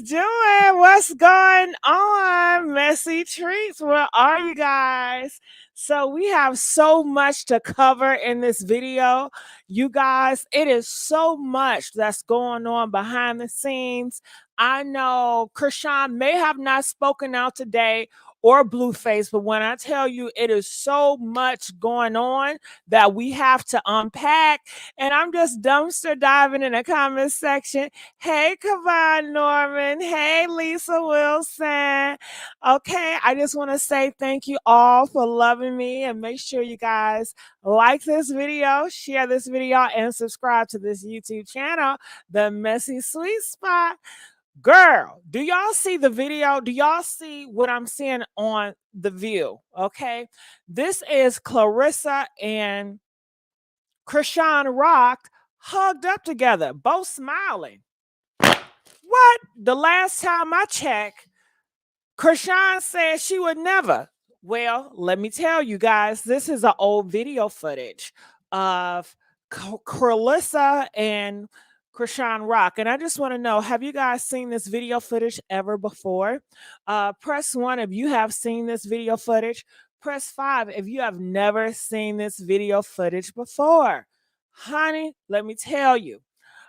doing? What's going on? Messy treats. Where are you guys? So we have so much to cover in this video. You guys, it is so much that's going on behind the scenes. I know Chrisean may have not spoken out today or Blueface, but when I tell you it is so much going on that we have to unpack, and I'm just dumpster diving in the comment section. Hey, Kavan Norman. Hey, Lisa Wilson. Okay, I just want to say thank you all for loving me, and make sure you guys like this video, share this video, and subscribe to this YouTube channel, The Messy Sweet Spot. Girl, do y'all see the video? Do y'all see what I'm seeing on the view? Okay, this is Karlissa and Chrisean Rock hugged up together, both smiling. What? The last time I checked, Chrisean said she would never. Well, let me tell you guys, this is an old video footage of Karlissa and Chrisean Rock. And I just want to know, have you guys seen this video footage ever before? Press 1 if you have seen this video footage. Press 5 if you have never seen this video footage before. Honey, let me tell you.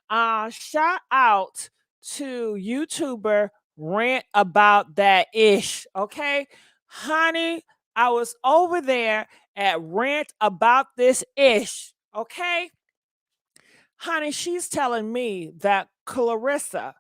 Shout out to YouTuber Rant About That Ish. Okay, honey, I was over there at Rant About This Ish. Okay, honey, she's telling me that Karlissa,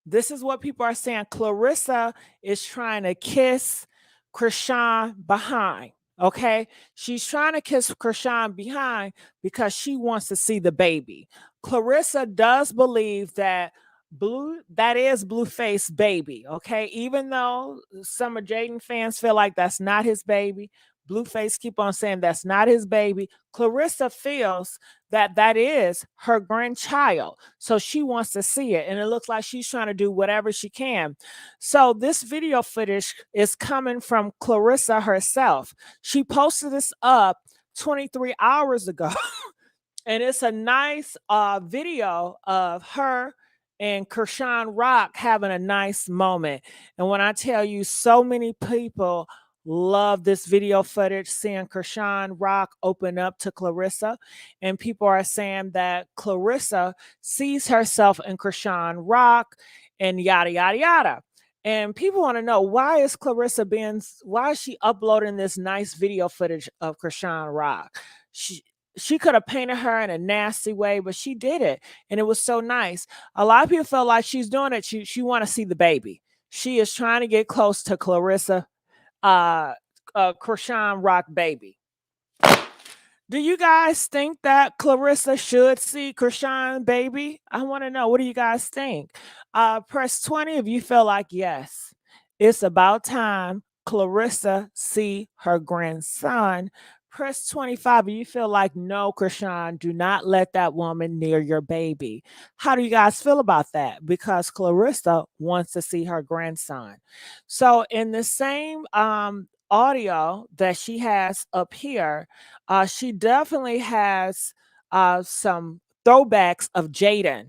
this is what people are saying, Karlissa is trying to kiss Chrisean behind. Okay, she's trying to kiss Chrisean behind because she wants to see the baby. Karlissa does believe that is Blueface baby. Okay, even though some of Jaidyn fans feel like that's not his baby, Blueface keep on saying that's not his baby. Karlissa feels that that is her grandchild, so she wants to see it, and it looks like she's trying to do whatever she can. So this video footage is coming from Karlissa herself. She posted this up 23 hours ago. And it's a nice video of her and Chrisean Rock having a nice moment. And when I tell you, so many people love this video footage, seeing Chrisean Rock open up to Karlissa. And people are saying that Karlissa sees herself in Chrisean Rock and yada, yada, yada. And people want to know, why is she uploading this nice video footage of Chrisean Rock? She could have painted her in a nasty way, but she did it, and it was so nice. A lot of people felt like she's doing it. She want to see the baby. She is trying to get close to Chrisean Rock baby. Do you guys think that Karlissa should see Chrisean baby? I want to know. What do you guys think? Press 20 if you feel like yes, it's about time Karlissa see her grandson. Press 25 if you feel like no, Chrisean, do not let that woman near your baby. How do you guys feel about that? Because Karlissa wants to see her grandson. So in the same audio that she has up here, she definitely has some throwbacks of Jaidyn.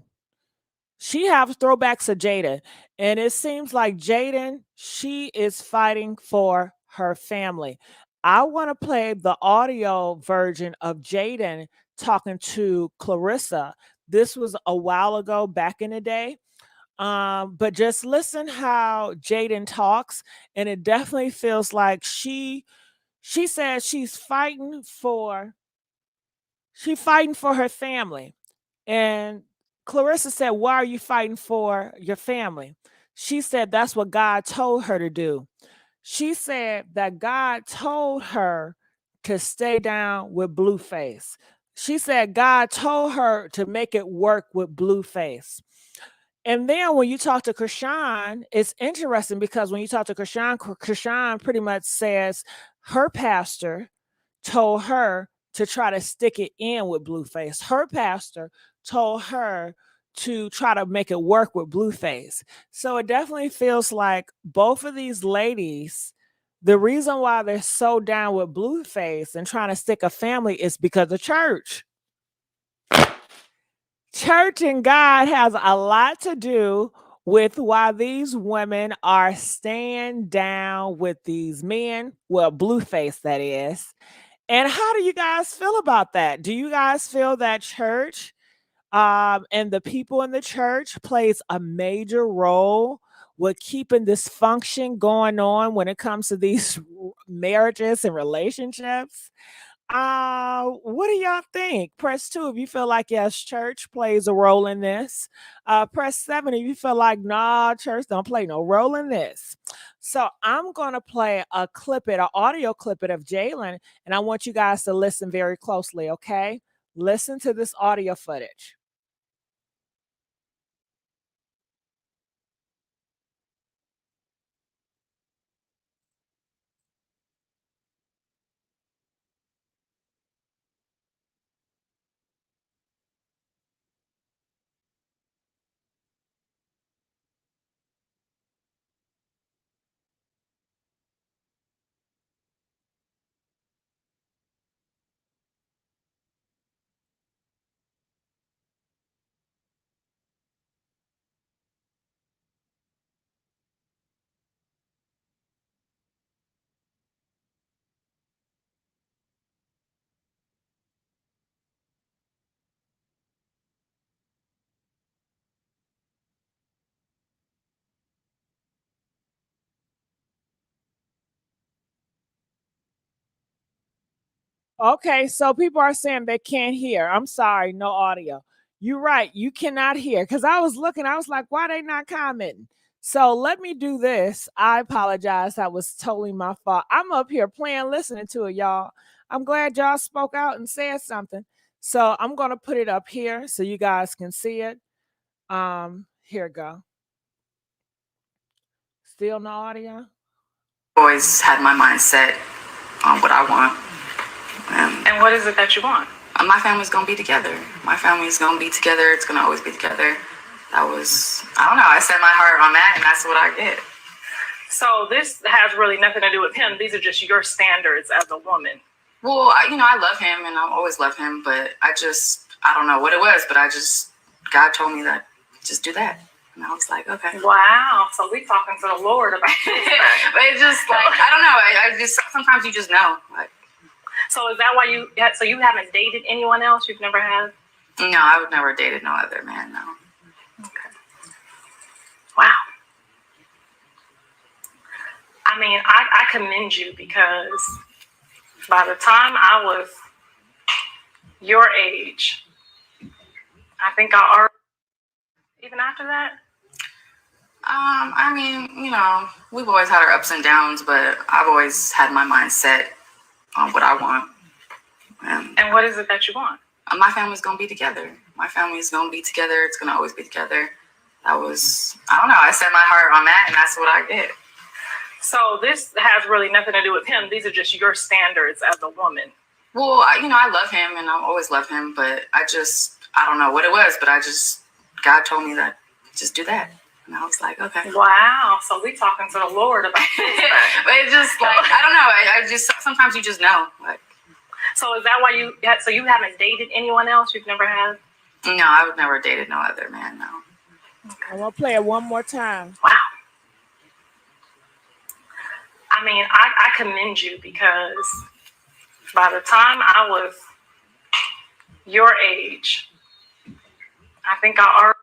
She has throwbacks of Jaidyn, and it seems like Jaidyn, she is fighting for her family. I want to play the audio version of Jaidyn talking to Karlissa. This was a while ago, back in the day. But just listen how Jaidyn talks, and it definitely feels like she says she's fighting for her family. And Karlissa said, why are you fighting for your family? She said that's what God told her to do. She said that God told her to stay down with Blueface. She said God told her to make it work with Blueface. And then when you talk to Chrisean, it's interesting because when you talk to Chrisean pretty much says her pastor told her to try to stick it in with Blueface. Her pastor told her to try to make it work with Blueface. So it definitely feels like both of these ladies, the reason why they're so down with Blueface and trying to stick a family is because of church. Church and God has a lot to do with why these women are staying down with these men, well, Blueface, that is. And how do you guys feel about that? Do you guys feel that church and the people in the church plays a major role with keeping this function going on when it comes to these marriages and relationships? What do y'all think? Press 2 if you feel like yes, church plays a role in this. Press 7 if you feel like nah, church don't play no role in this. So I'm gonna play a clip it, an audio clip it of Jaidyn, and I want you guys to listen very closely, okay? Listen to this audio footage. Okay, so people are saying they can't hear. I'm sorry, no audio. You're right, you cannot hear. Because I was looking, I was like, why they not commenting? So let me do this. I apologize. That was totally my fault. I'm up here playing, listening to it, y'all. I'm glad y'all spoke out and said something. So I'm gonna put it up here so you guys can see it. Here we go. Still no audio? Always had my mind set on what I want. And what is it that you want? My family's gonna be together. My family's gonna be together. It's gonna always be together. That was, I don't know, I set my heart on that and that's what I get. So this has really nothing to do with him. These are just your standards as a woman. Well, I love him and I'll always love him, but I don't know what it was, but God told me that, just do that. And I was like, okay. Wow. So we talking to the Lord about this. But it's just like, I don't know. I just, sometimes you just know. Like. So is that why you haven't dated anyone else you've never had? No, I would never dated no other man, no. Okay. Wow. I mean, I commend you because by the time I was your age, I think I already, even after that? I mean, we've always had our ups and downs, but I've always had my mind set on what I want. And what is it that you want? My family's gonna be together. My family's gonna be together. It's gonna always be together. That was, I don't know, I set my heart on that and that's what I get. So this has really nothing to do with him. These are just your standards as a woman. Well, I love him and I'll always love him, but I don't know what it was, but God told me that, just do that. And I was like, okay. Wow. So we talking to the Lord about this. But it's just like, I don't know. I just, sometimes you just know. Like. So is that why you haven't dated anyone else you've never had? No, I would never dated no other man, no. Okay. I'm going to play it one more time. Wow. I mean, I commend you because by the time I was your age, I think I already,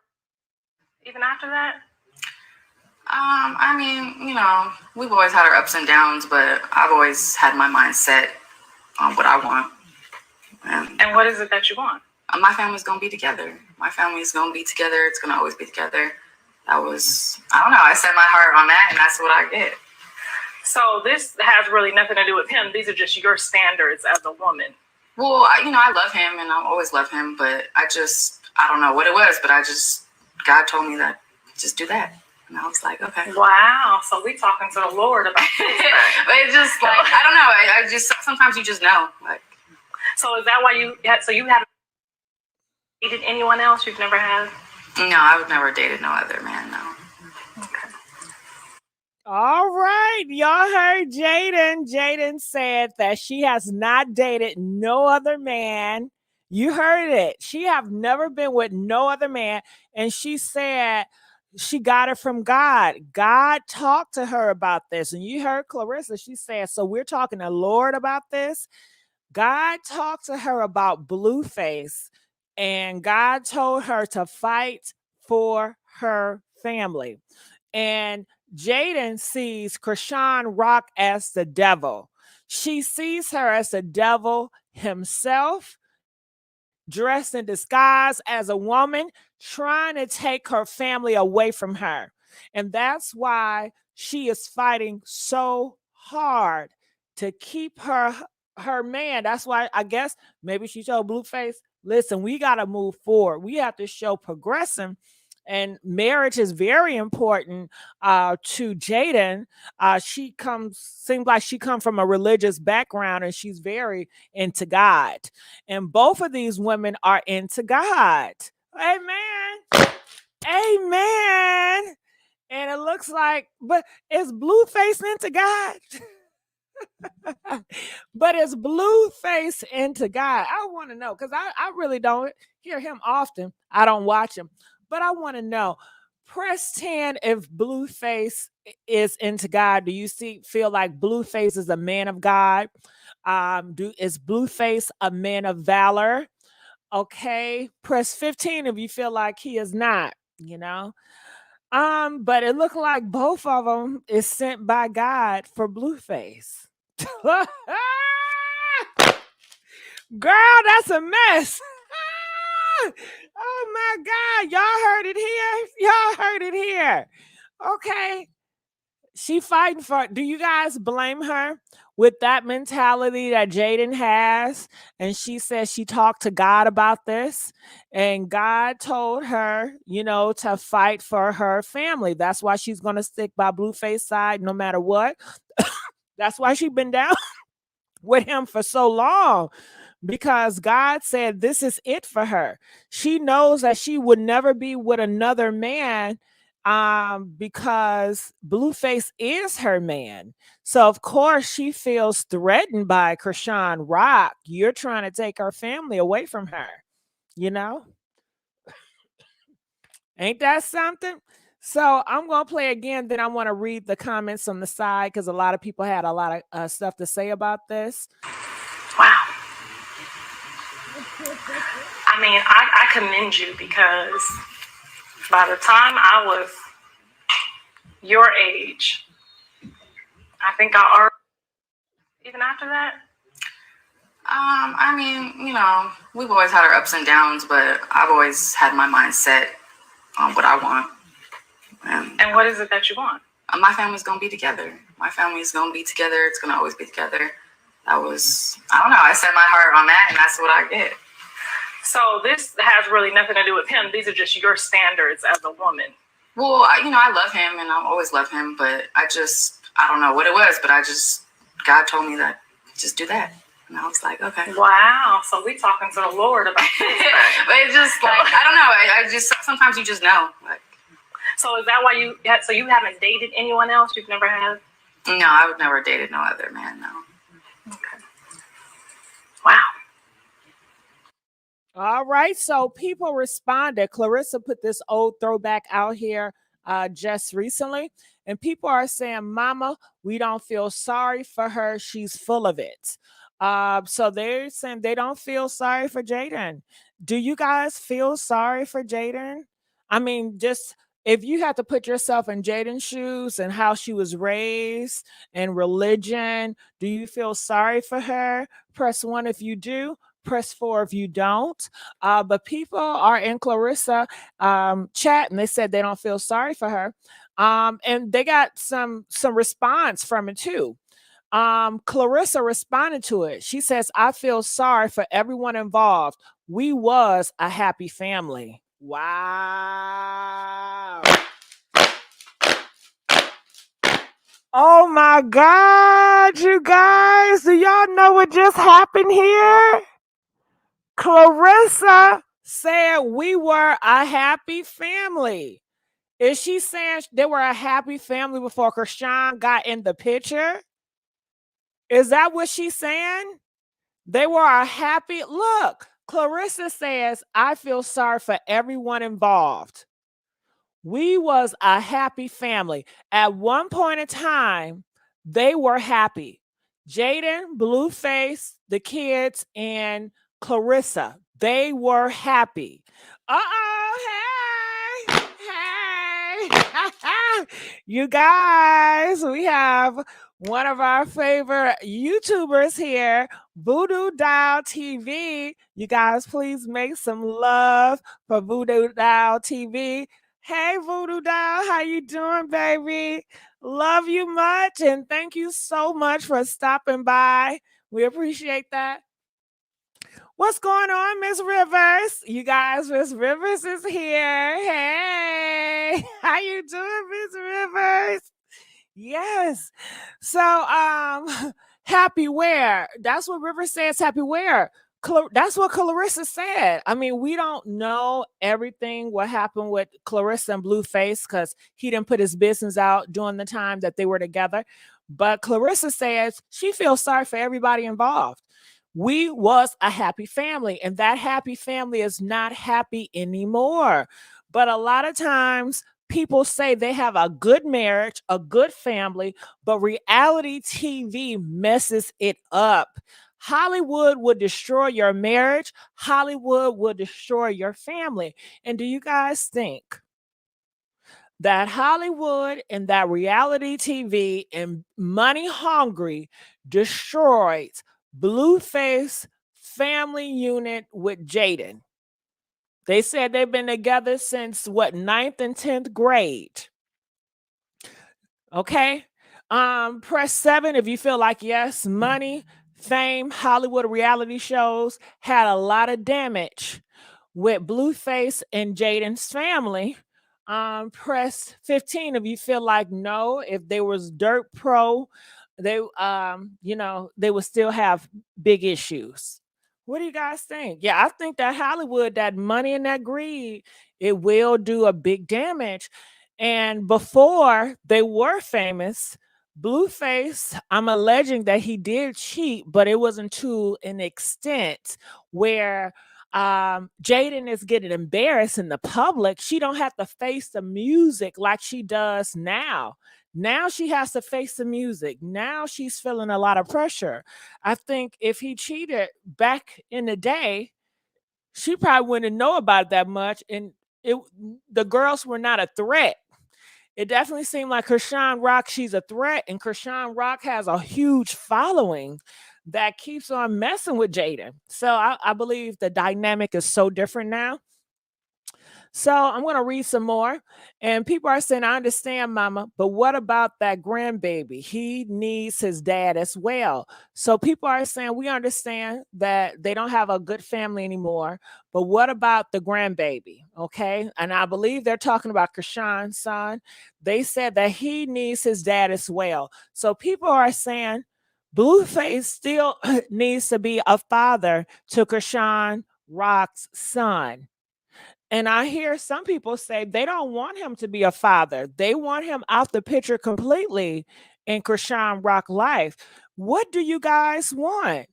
even after that? I mean, we've always had our ups and downs, but I've always had my mind set on what I want. And what is it that you want? My family's gonna be together. My family's gonna be together. It's gonna always be together. That was, I don't know, I set my heart on that and that's what I get. So this has really nothing to do with him. These are just your standards as a woman. Well, I love him and I'll always love him, but I don't know what it was, but God told me that, just do that. And I was like, okay. Wow. So we talking to the Lord about this. But it's just like, I don't know. I just, sometimes you just know. Like. So is that why you haven't dated anyone else you've never had? No, I would never dated no other man, no. Okay. All right. Y'all heard Jaidyn. Jaidyn said that she has not dated no other man. You heard it. She have never been with no other man. And she said she got it from God. God talked to her about this. And you heard Karlissa, she said, so we're talking to Lord about this. God talked to her about Blueface, and God told her to fight for her family. And Jaidyn sees Chrisean Rock as the devil. She sees her as the devil himself, dressed in disguise as a woman, trying to take her family away from her. And that's why she is fighting so hard to keep her man. That's why I guess maybe she told Blueface, listen, we got to move forward. We have to show progression. And marriage is very important to Jaidyn. Seems like she comes from a religious background, and she's very into God. And both of these women are into God. Amen. Amen. And it looks like, but is Blueface into God? But is Blueface into God? I want to know, because I really don't hear him often. I don't watch him, but I want to know. Press 10 if Blueface is into God. Do you feel like Blueface is a man of God? Is Blueface a man of valor? Okay. Press 15 if you feel like he is not, you know. But it looked like both of them is sent by God for Blueface. Girl, that's a mess. Oh my God. Y'all heard it here. Y'all heard it here. Okay. She fighting for. Do you guys blame her with that mentality that Jaidyn has? And she says she talked to God about this, and God told her, to fight for her family. That's why she's gonna stick by Blueface's side no matter what. That's why she's been down with him for so long, because God said this is it for her. She knows that she would never be with another man, because Blueface is her man. So of course she feels threatened by Chrisean Rock. You're trying to take her family away from her, you know? Ain't that something? So I'm going to play again. Then I want to read the comments on the side, because a lot of people had a lot of stuff to say about this. Wow. I mean, I commend you, because by the time I was your age, I think I already, even after that. I mean, we've always had our ups and downs, but I've always had my mind set on what I want. And what is it that you want? My family's going to be together. My family's going to be together. It's going to always be together. I don't know, I set my heart on that, and that's what I get. So this has really nothing to do with him. These are just your standards as a woman. Well, I love him, and I'll always love him, but I don't know what it was, but God told me that, just do that. And I was like, okay. Wow. So we talking to the Lord about this. But it's just like, I don't know. I just, sometimes you just know. Like, so is that why you haven't dated anyone else? You've never had? No, I would never dated no other man, no. Okay. Wow. All right. So people responded. Karlissa put this old throwback out here just recently. And people are saying, Mama, we don't feel sorry for her. She's full of it. So they're saying they don't feel sorry for Jaidyn. Do you guys feel sorry for Jaidyn? I mean, just if you had to put yourself in Jaidyn's shoes and how she was raised and religion, do you feel sorry for her? Press 1 if you do. Press 4 if you don't. But people are in Karlissa chat, and they said they don't feel sorry for her. And they got some response from it too. Karlissa responded to it. She says, I feel sorry for everyone involved. We was a happy family. Wow. Oh my God, you guys. Do y'all know what just happened here? Karlissa said we were a happy family. Is she saying they were a happy family before Chrisean got in the picture? Is that what she's saying? They were a happy look. Karlissa says, I feel sorry for everyone involved. We was a happy family. At one point in time, they were happy. Jaidyn, Blueface, the kids, and Karlissa, they were happy. Uh-oh, hey, hey. You guys, we have one of our favorite YouTubers here, Voodoo Doll TV. You guys, please make some love for Voodoo Doll TV. Hey, Voodoo Doll, how you doing, baby? Love you much, and thank you so much for stopping by. We appreciate that. What's going on, Miss Rivers? You guys, Miss Rivers is here. Hey, how you doing, Miss Rivers? Yes. So, happy where? That's what Rivers says. Happy where? That's what Karlissa said. I mean, we don't know everything what happened with Karlissa and Blueface because he didn't put his business out during the time that they were together. But Karlissa says she feels sorry for everybody involved. We was a happy family, and that happy family is not happy anymore. But a lot of times people say they have a good marriage, a good family, but reality TV messes it up. Hollywood would destroy your marriage. Hollywood would destroy your family. And do you guys think that Hollywood and that reality TV and money hungry destroys Blueface family unit with Jaidyn? They said they've been together since what, 9th and 10th grade. Okay. Press 7 if you feel like yes, money, fame, Hollywood reality shows had a lot of damage with Blueface and Jaidyn's family. Press 15 if you feel like no, if there was dirt pro, they they would still have big issues. What do you guys think? Yeah, I think that Hollywood, that money and that greed, it will do a big damage. And before they were famous, Blueface, I'm alleging that he did cheat, but it wasn't to an extent where Jaidyn is getting embarrassed in the public. She don't have to face the music like she does now. Now she has to face the music. Now she's feeling a lot of pressure. I think if he cheated back in the day, she probably wouldn't know about it that much. And the girls were not a threat. It definitely seemed like Chrisean Rock, she's a threat, and Chrisean Rock has a huge following that keeps on messing with Jaidyn. So I believe the dynamic is so different now. So I'm going to read some more. And people are saying, I understand, Mama, but what about that grandbaby? He needs his dad as well. So people are saying, we understand that they don't have a good family anymore, but what about the grandbaby? Okay. And I believe they're talking about Chrisean's son. They said that he needs his dad as well. So people are saying, Blueface still needs to be a father to Chrisean Rock's son. And I hear some people say they don't want him to be a father. They want him out the picture completely in Chrisean Rock life. What do you guys want?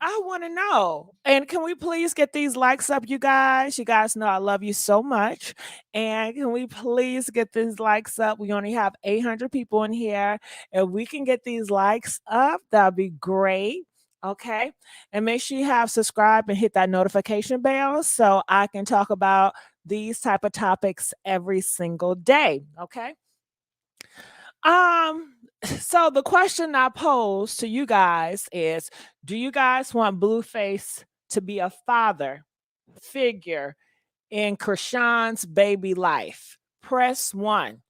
I want to know. And can we please get these likes up, you guys? You guys know I love you so much. And can we please get these likes up? We only have 800 people in here. If we can get these likes up, that'd be great. Okay. And make sure you have subscribed and hit that notification bell so I can talk about these type of topics every single day. Okay. So the question I pose to you guys is, do you guys want Blueface to be a father figure in Chrisean's baby life? Press 1.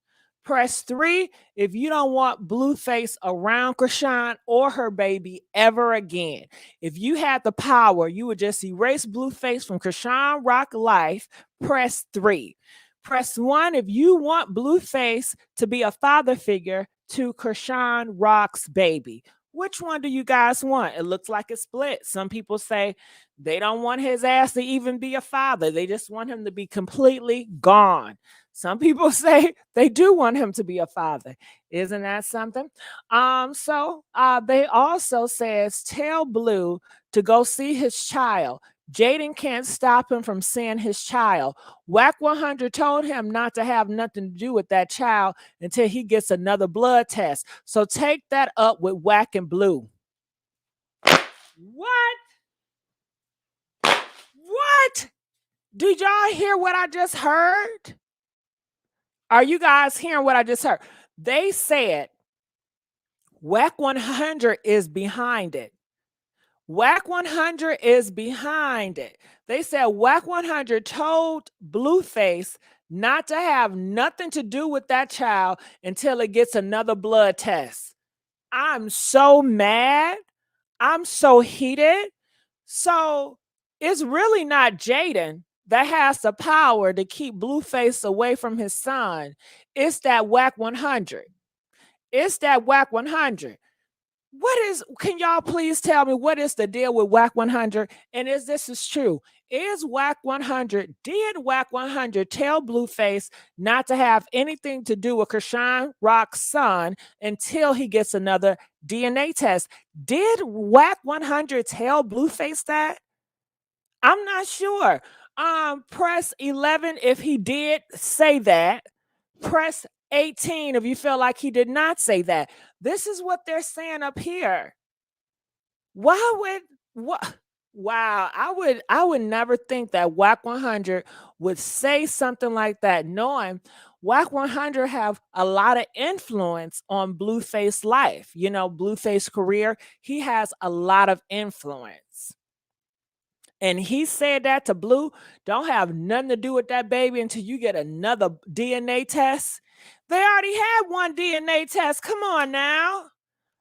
Press 3 if you don't want Blueface around Chrisean or her baby ever again. If you had the power, you would just erase Blueface from Chrisean Rock life. Press 3. Press 1 if you want Blueface to be a father figure to Chrisean Rock's baby. Which one do you guys want? It looks like it's split. Some people say they don't want his ass to even be a father. They just want him to be completely gone. Some people say they do want him to be a father. Isn't that something? So they also says tell Blue to go see his child. Jaidyn can't stop him from seeing his child. Wack 100 told him not to have nothing to do with that child until he gets another blood test. So take that up with Wack and Blue. What? What? Did y'all hear what I just heard? Are you guys hearing what I just heard? They said Wack 100 is behind it. Wack 100 is behind it. They said Wack 100 told Blueface not to have nothing to do with that child until it gets another blood test. I'm so mad. I'm so heated. So it's really not Jaidyn that has the power to keep Blueface away from his son. It's that Wack 100. It's that Wack 100. Can y'all please tell me what is the deal with Wack 100? And this is true? Did Wack 100 tell Blueface not to have anything to do with Chrisean Rock's son until he gets another DNA test? Did Wack 100 tell Blueface that? I'm not sure. Press 11 if he did say that. Press 18 if you feel like he did not say that. This is what they're saying up here. Wow, I would never think that Wack 100 would say something like that, knowing Wack 100 have a lot of influence on Blueface's life. You know, Blueface's career, he has a lot of influence. And he said that to Blue, don't have nothing to do with that baby until you get another DNA test. They already had one DNA test. Come on now.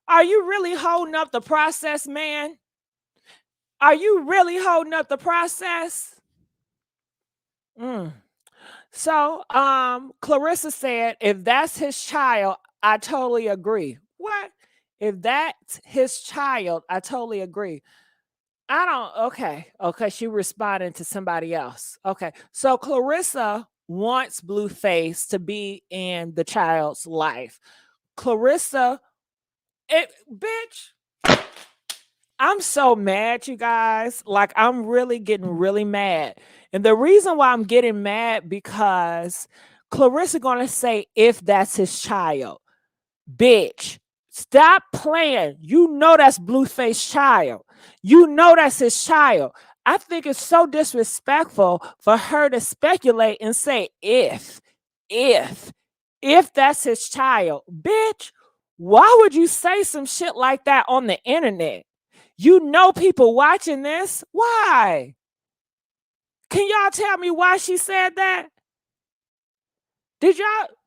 Are you really holding up the process, man? Are you really holding up the process? So, Karlissa said, if that's his child, I totally agree. What? If that's his child, I totally agree. Okay, she responding to somebody else. Okay, so Karlissa wants Blueface to be in the child's life. Karlissa, bitch, I'm so mad, you guys. Like, I'm really getting really mad. And the reason why I'm getting mad because Karlissa gonna say if that's his child. Bitch, stop playing. You know that's Blueface's child. You know that's his child. I think it's so disrespectful for her to speculate and say if that's his child. Bitch, why would you say some shit like that on the internet? You know people watching this. Why? Can y'all tell me why she said that? Do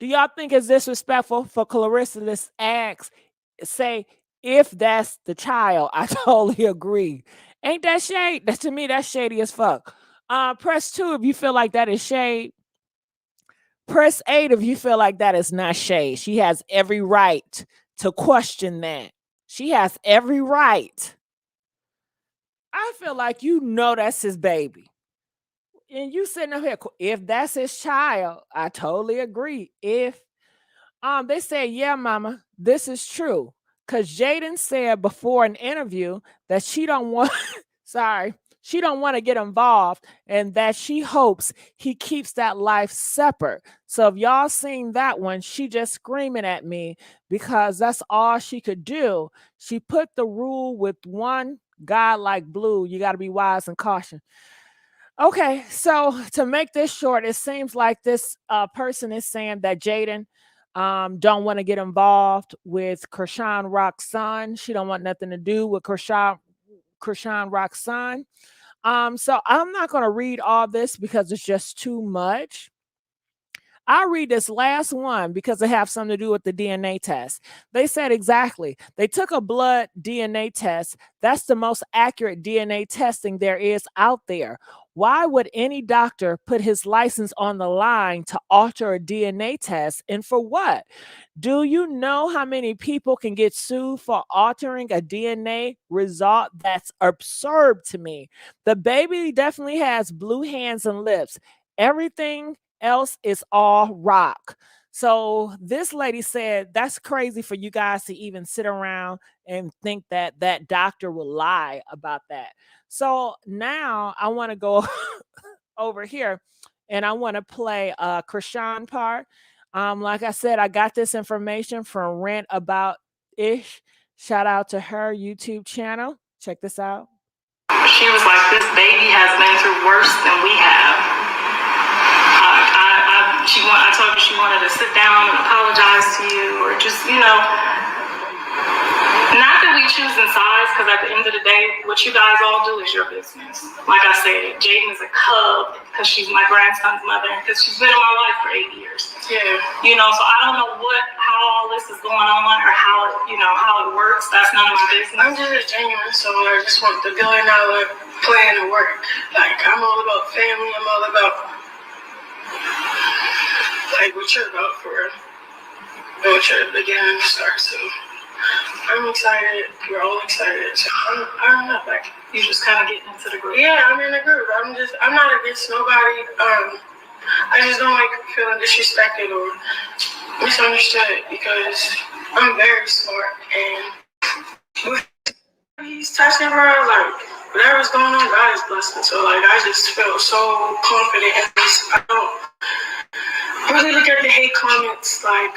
y'all think it's disrespectful for Karlissa to say if that's the child? I totally agree. Ain't that shade? To me, that's shady as fuck. Press 2 if you feel like that is shade. Press 8 if you feel like that is not shade. She has every right to question that. She has every right. I feel like you know that's his baby. And you sitting up here, if that's his child, I totally agree. If they said, yeah, mama, this is true. Because Jaidyn said before an interview that she don't want, she don't want to get involved and that she hopes he keeps that life separate. So if y'all seen that one, she just screaming at me because that's all she could do. She put the rule with one guy like Blue, you got to be wise and caution. Okay, so to make this short, it seems like this person is saying that Jaidyn don't want to get involved with Chrisean Rock's son. She don't want nothing to do with Chrisean Rock's son. So I'm not going to read all this because it's just too much. I'll read this last one because it has something to do with the DNA test. They said exactly. They took a blood DNA test. That's the most accurate DNA testing there is out there. Why would any doctor put his license on the line to alter a DNA test? And for what? Do you know how many people can get sued for altering a DNA result? That's absurd to me. The baby definitely has blue hands and lips. Everything else is all rock. So this lady said that's crazy for you guys to even sit around and think that that doctor will lie about that. So now I want to go over here and I want to play Chrisean part. Like I said, I got this information from Rant About Ish. Shout out to her YouTube channel. Check this out. She was like, this baby has been through worse than we have. I told her she wanted to sit down and apologize to you, or just, not that we choosing sides, because at the end of the day, what you guys all do is your business. Like I said, Jaidyn is a cub because she's my grandson's mother, and because she's been in my life for 8 years. Yeah. So I don't know how all this is going on, or how it works. That's none of my business. I'm just genuine, so I just want the $1 billion plan to work. Like, I'm all about family. I'm all about like what you're about for real. And what you're beginning to start. So I'm excited. We're all excited. So I don't know, like, you just kind of getting into the group. Yeah, I'm in the group. I'm not against nobody. I just don't like feeling disrespected or misunderstood, because I'm very smart, and he's touching her, like, whatever's going on, God is blessing. So, like, I just feel so confident in this. I don't really look at the hate comments like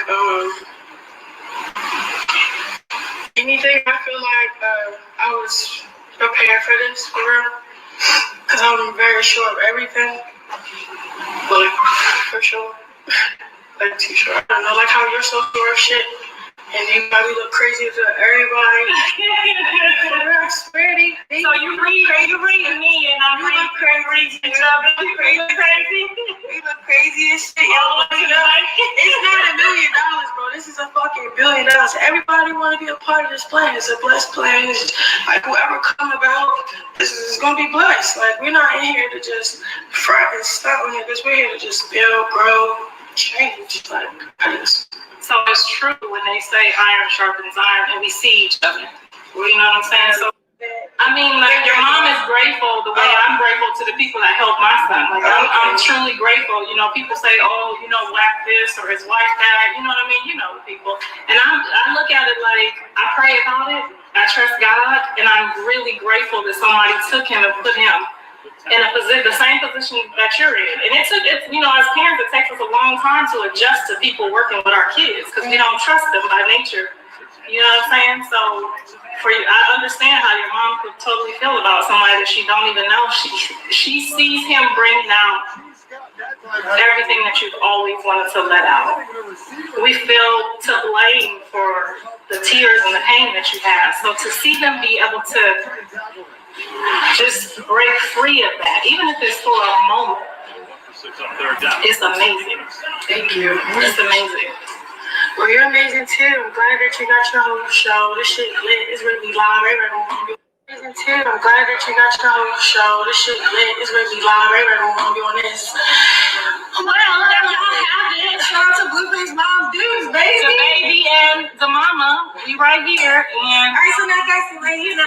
anything. I feel like I was prepared for this, for real, because I'm very sure of everything. But for sure, like, too sure. I don't know, like how you're so sure of shit, and you probably look crazy to everybody. I swear to you. So you reading me, and I'm reading crazy. You look crazy. You look crazy as shit. It's not $1 million, bro. This is a fucking $1 billion. Everybody want to be a part of this plan. It's a blessed plan. It's like, whoever come about, this is gonna be blessed. Like, we're not in here to just fret and stop on it, because we're here to just build, grow, change. Like, so it's true when they say iron sharpens iron, and we see each other. Well, you know what I'm saying? So, I mean, like, your mom is grateful the way I'm grateful to the people that helped my son. Like, I'm truly grateful. People say, oh, Wack this or his wife that. You know what I mean? People. And I look at it like, I pray about it. I trust God, and I'm really grateful that somebody took him and put him in the same position that you're in. And it's as parents, it takes us a long time to adjust to people working with our kids, because we don't trust them by nature. You know what I'm saying? So I understand how your mom could totally feel about somebody that she don't even know. She sees him bringing out everything that you've always wanted to let out. We feel to blame for the tears and the pain that you have. So to see them be able to just break free of that, even if it's for a moment, it's amazing. Thank you. It's amazing. Well, you're amazing too. I'm glad that you got your whole show. This shit lit. It's really live. Everyone amazing too. I'm glad that you got your whole show. This shit lit. It's really live. Everyone wanna be on this. Well, y'all have it. Shout out to Blueface Mom Dudes, baby. The baby and the mama. We right here. And alright, so now guys, right here.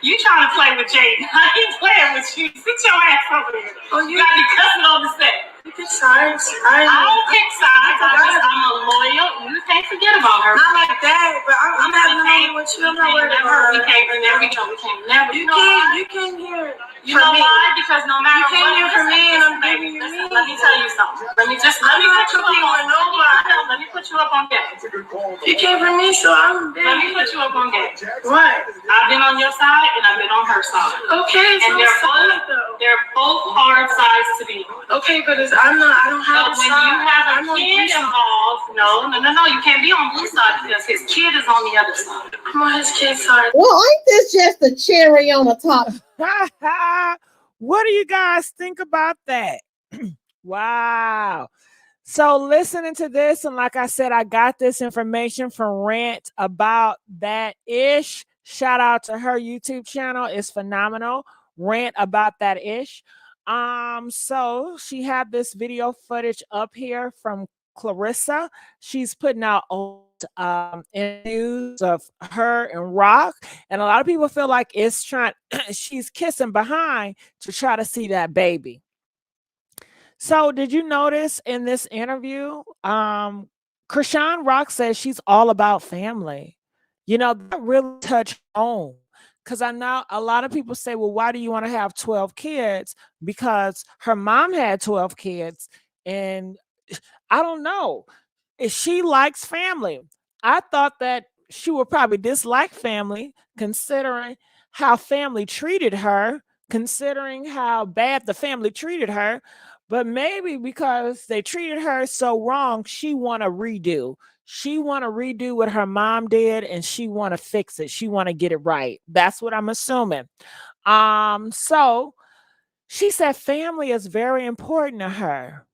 You trying to play with Jaidyn. I ain't playing with you. Sit your ass over here. Oh, you got me cussing on the set. You pick sides. I don't pick sides. I'm a loyal. You can't forget about her. Not like that, but I'm having a moment with you. I'm not worried about her. We can't never. You came here. You know why? Because no matter what. You came here for me, and I'm giving you me. Let me tell you something. Let me put you up on game. You came for me, so I'm there. Let me put you up on game. What? I've been on your side, and I've been on her side. Okay, and they're both hard sides to be on. Okay, but I don't have a side. When you have a kid involved, no, you can't be on Blue's side, because his kid is on the other side. I'm on his kid's side. Well, ain't this just a cherry on the top? What do you guys think about that? Wow. So listening to this, and like I said, I got this information from Rant About That Ish. Shout out to her YouTube channel. It's phenomenal. Rant About That Ish. So she had this video footage up here from Karlissa. She's putting out old interviews of her and Rock, and a lot of people feel like she's kissing behind to try to see that baby. So did you notice in this interview, Chrisean Rock says she's all about family. That really touched home, because I know a lot of people say, well, why do you want to have 12 kids? Because her mom had 12 kids. And I don't know if she likes family. I thought that she would probably dislike family, considering how family treated her, considering how bad the family treated her. But maybe because they treated her so wrong, she want to redo. She want to redo what her mom did, and she want to fix it. She want to get it right. That's what I'm assuming. So she said family is very important to her.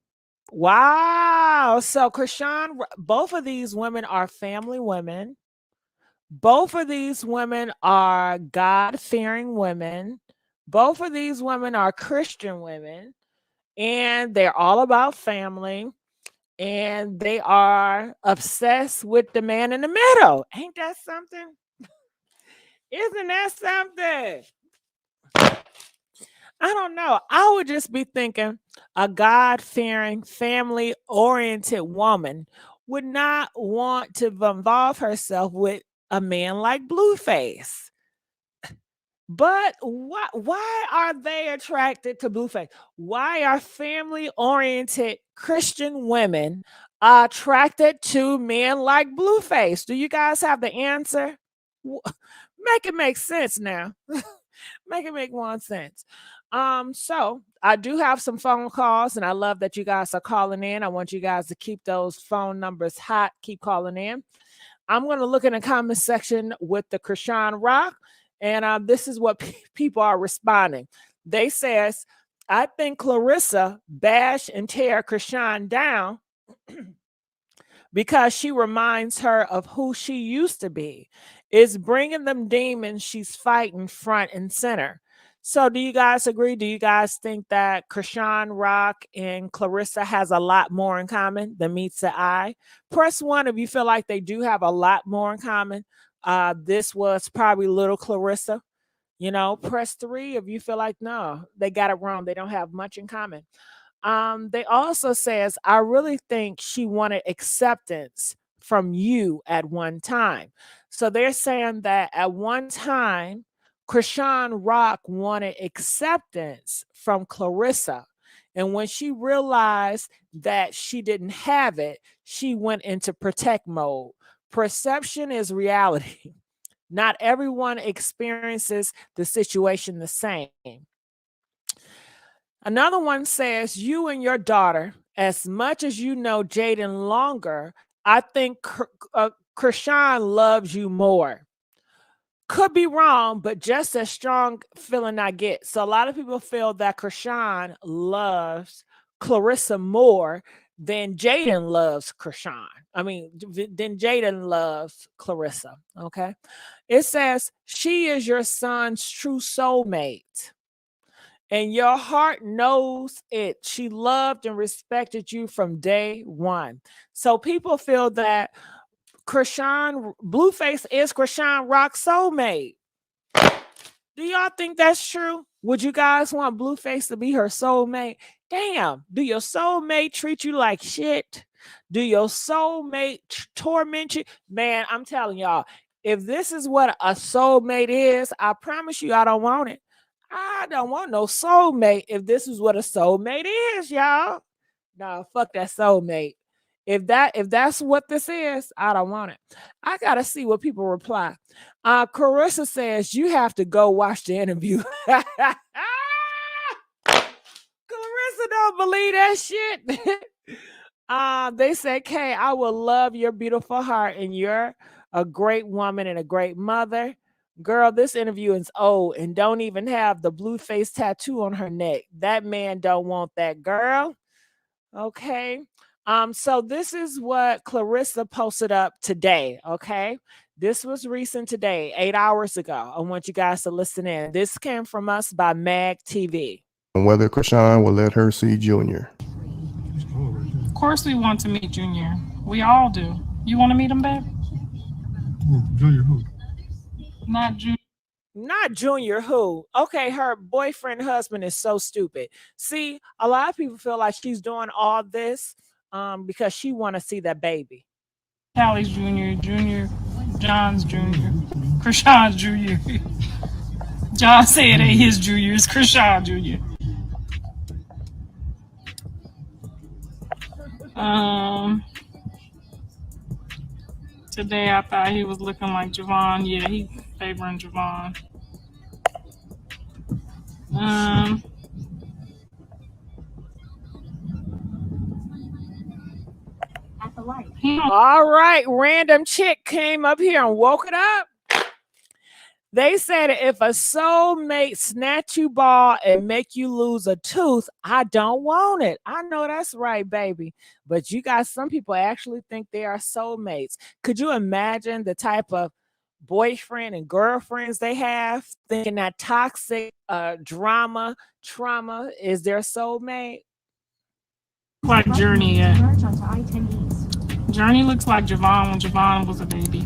Wow. So Chrisean, both of these women are family women. Both of these women are God-fearing women. Both of these women are Christian women, and they're all about family, and they are obsessed with the man in the middle. Ain't that something? Isn't that something? I don't know. I would just be thinking a God-fearing, family-oriented woman would not want to involve herself with a man like Blueface. But why are they attracted to Blueface? Why are family-oriented Christian women attracted to men like Blueface? Do you guys have the answer? Make it make sense now. Make it make one sense. So I do have some phone calls, and I love that you guys are calling in. I want you guys to keep those phone numbers hot. Keep calling in. I'm going to look in the comment section with the Chrisean Rock, and this is what people are responding. They says, I think Clarissa bash and tear Chrisean down because she reminds her of who she used to be. It's bringing them demons she's fighting front and center. So do you guys agree? Do you guys think that Chrisean Rock and Clarissa has a lot more in common than meets the eye? Press 1 if you feel like they do have a lot more in common. This was probably little Clarissa. Press 3 if you feel like, no, they got it wrong. They don't have much in common. They also says, I really think she wanted acceptance from you at one time. So they're saying that at one time, Chrisean Rock wanted acceptance from Clarissa. And when she realized that she didn't have it, she went into protect mode. Perception is reality. Not everyone experiences the situation the same. Another one says, you and your daughter, as much as you know Jaidyn longer, I think Chrisean loves you more. Could be wrong, but just a strong feeling I get. So a lot of people feel that Chrisean loves Clarissa more than Jaidyn loves Chrisean. Than Jaidyn loves Clarissa. Okay. It says, she is your son's true soulmate. And your heart knows it. She loved and respected you from day one. So people feel that Blueface is Chrisean Rock's soulmate. Do y'all think that's true? Would you guys want Blueface to be her soulmate? Damn, do your soulmate treat you like shit? Do your soulmate torment you? Man, I'm telling y'all, if this is what a soulmate is, I promise you I don't want it. I don't want no soulmate if this is what a soulmate is, y'all. No, fuck that soulmate. If that's what this is, I don't want it. I gotta see what people reply. Karlissa says you have to go watch the interview. Karlissa don't believe that shit. They say, Kay, I will love your beautiful heart, and you're a great woman and a great mother. Girl, this interview is old and don't even have the Blueface tattoo on her neck. That man don't want that, girl. Okay. So this is what Clarissa posted up today. Okay. This was recent today, 8 hours ago. I want you guys to listen in. This came from us by Mag TV. And whether Chrisean will let her see Junior. Of course we want to meet Junior. We all do. You want to meet him, babe? Junior who? Not Junior. Not Junior who? Okay, her boyfriend husband is so stupid. See, a lot of people feel like she's doing all this because she want to see that baby. Callie's Junior, John's Junior, Chrisean's Junior. John said it ain't his Junior, it's Chrisean Jr. Today I thought he was looking like Javon. Yeah, he favoring Javon. All right, random chick came up here and woke it up. They said if a soulmate snatch you ball and make you lose a tooth, I don't want it. I know that's right, baby. But you guys, some people actually think they are soulmates. Could you imagine the type of boyfriend and girlfriends they have, thinking that toxic trauma is their soulmate? Like Journey yet. Journey looks like Javon when Javon was a baby.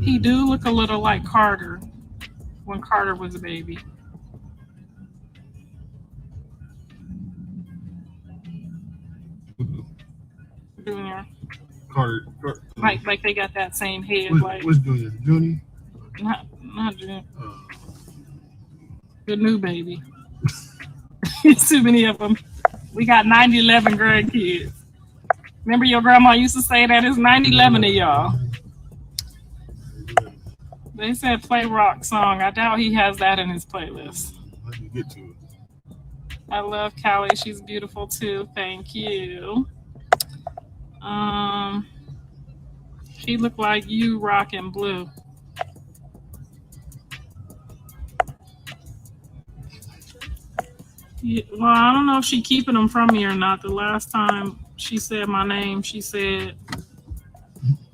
He do look a little like Carter when Carter was a baby. Junior. Carter. Like they got that same head. What's Junior? Junior? Not Junior. The new baby. It's too many of them. We got 90-11 grandkids. Remember your grandma used to say that it's 90-11 of y'all. They said play rock song. I doubt he has that in his playlist. Let me get to it. I love Callie. She's beautiful too. Thank you. She looked like you, Rock and Blue. Yeah, well, I don't know if she keeping them from me or not. The last time she said my name, she said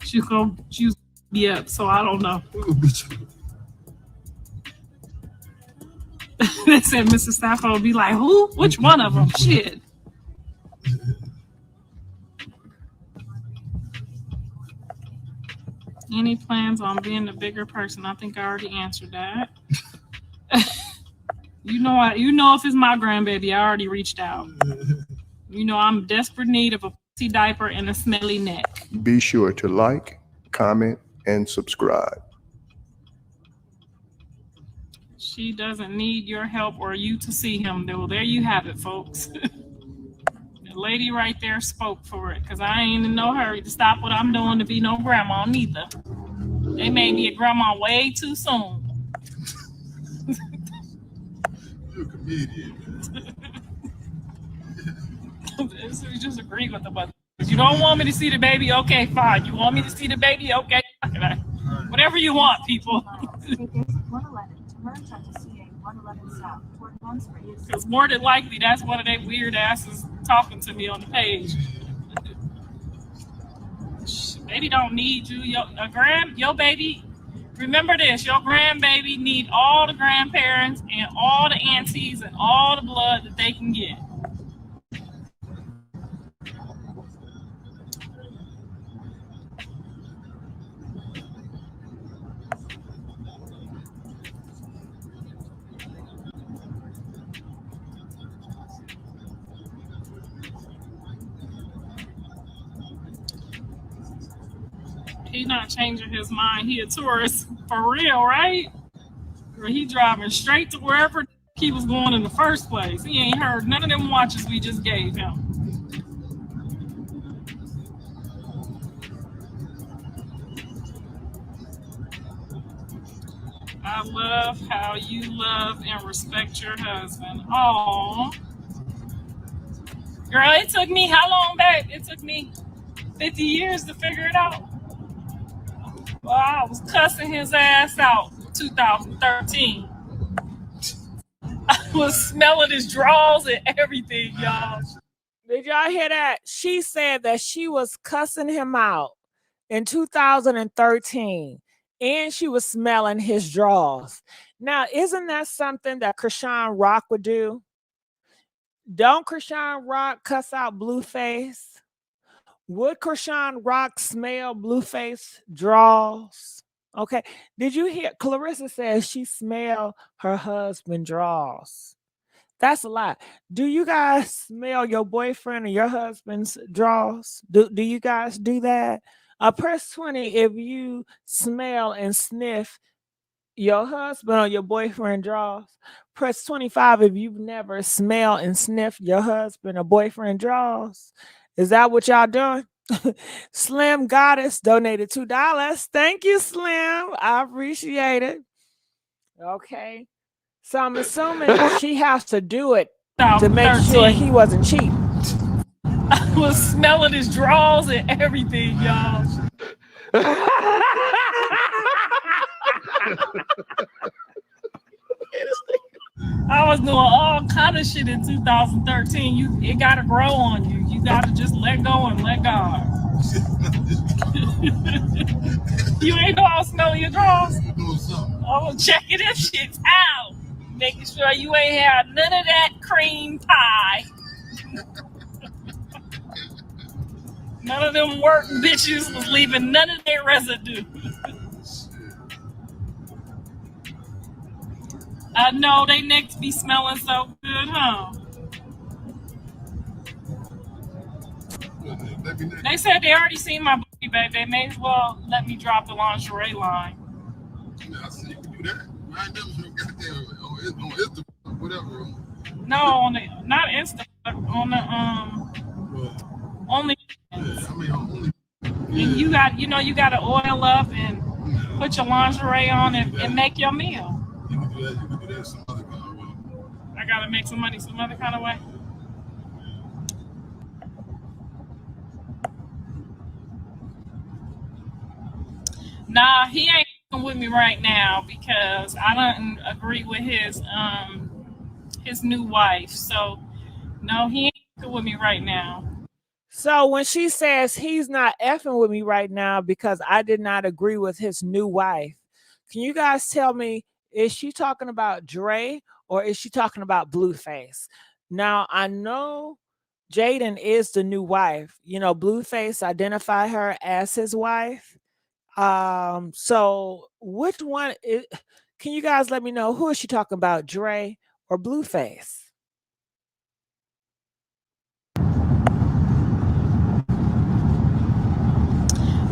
she was be up, so I don't know. They said Mr. Stafford would be like, who? Which one of them? Shit. Any plans on being a bigger person? I think I already answered that. You know if it's my grandbaby, I already reached out. You know I'm in desperate need of a pussy diaper and a smelly neck. Be sure to like, comment, and subscribe. She doesn't need your help or you to see him. Well, there you have it, folks. The lady right there spoke for it, because I ain't in no hurry to stop what I'm doing to be no grandma neither. They made me a grandma way too soon. You're a comedian, man. So you just agree with the mother. You don't want me to see the baby? Okay, fine. You want me to see the baby? Okay. Whatever you want, people. Because more than likely, that's one of they weird asses talking to me on the page. Baby don't need you. Your baby, remember this, your grandbaby need all the grandparents and all the aunties and all the blood that they can get. He not changing his mind. He a tourist for real, right? Or he driving straight to wherever he was going in the first place. He ain't heard none of them watches we just gave him. I love how you love and respect your husband. Oh, girl, it took me how long, babe? It took me 50 years to figure it out. Well, I was cussing his ass out in 2013. I was smelling his drawers and everything, y'all. Did y'all hear that? She said that she was cussing him out in 2013 and she was smelling his drawers. Now, isn't that something that Chrisean Rock would do? Don't Chrisean Rock cuss out Blueface? Would Chrisean Rock smell Blueface drawers? Okay. Did you hear? Clarissa says she smelled her husband's drawers. That's a lot. Do you guys smell your boyfriend or your husband's drawers? Do you guys do that? Press 20 if you smell and sniff your husband or your boyfriend drawers. Press 25 if you've never smelled and sniffed your husband or boyfriend drawers. Is that what y'all doing? Slim Goddess donated $2. Thank you, Slim. I appreciate it. Okay. So I'm assuming she has to do it to make sure he wasn't cheating. I was smelling his drawers and everything, y'all. I was doing all kind of shit in 2013. It gotta grow on you. You gotta just let go and let God. You ain't know I was smelling your drawers. I was checking them shits out, making sure you ain't had none of that cream pie. None of them work bitches was leaving none of their residue. I know they necks be smelling so good, huh? They said they already seen my booty bag. They may as well let me drop the lingerie line. I see you can do that. I ain't never seen on Instagram, whatever. No, on the not Insta, on the only. And you got to oil up and put your lingerie on and make your meal. You can do that. You can do that some other kind of way. I gotta make some money some other kind of way. Nah, he ain't with me right now because I don't agree with his new wife. So no, he ain't with me right now. So when she says he's not effing with me right now because I did not agree with his new wife, can you guys tell me, is she talking about Dre or is she talking about Blueface? Now, I know Jaidyn is the new wife. You know, Blueface identified her as his wife. So which one can you guys let me know, who is she talking about, Dre or Blueface?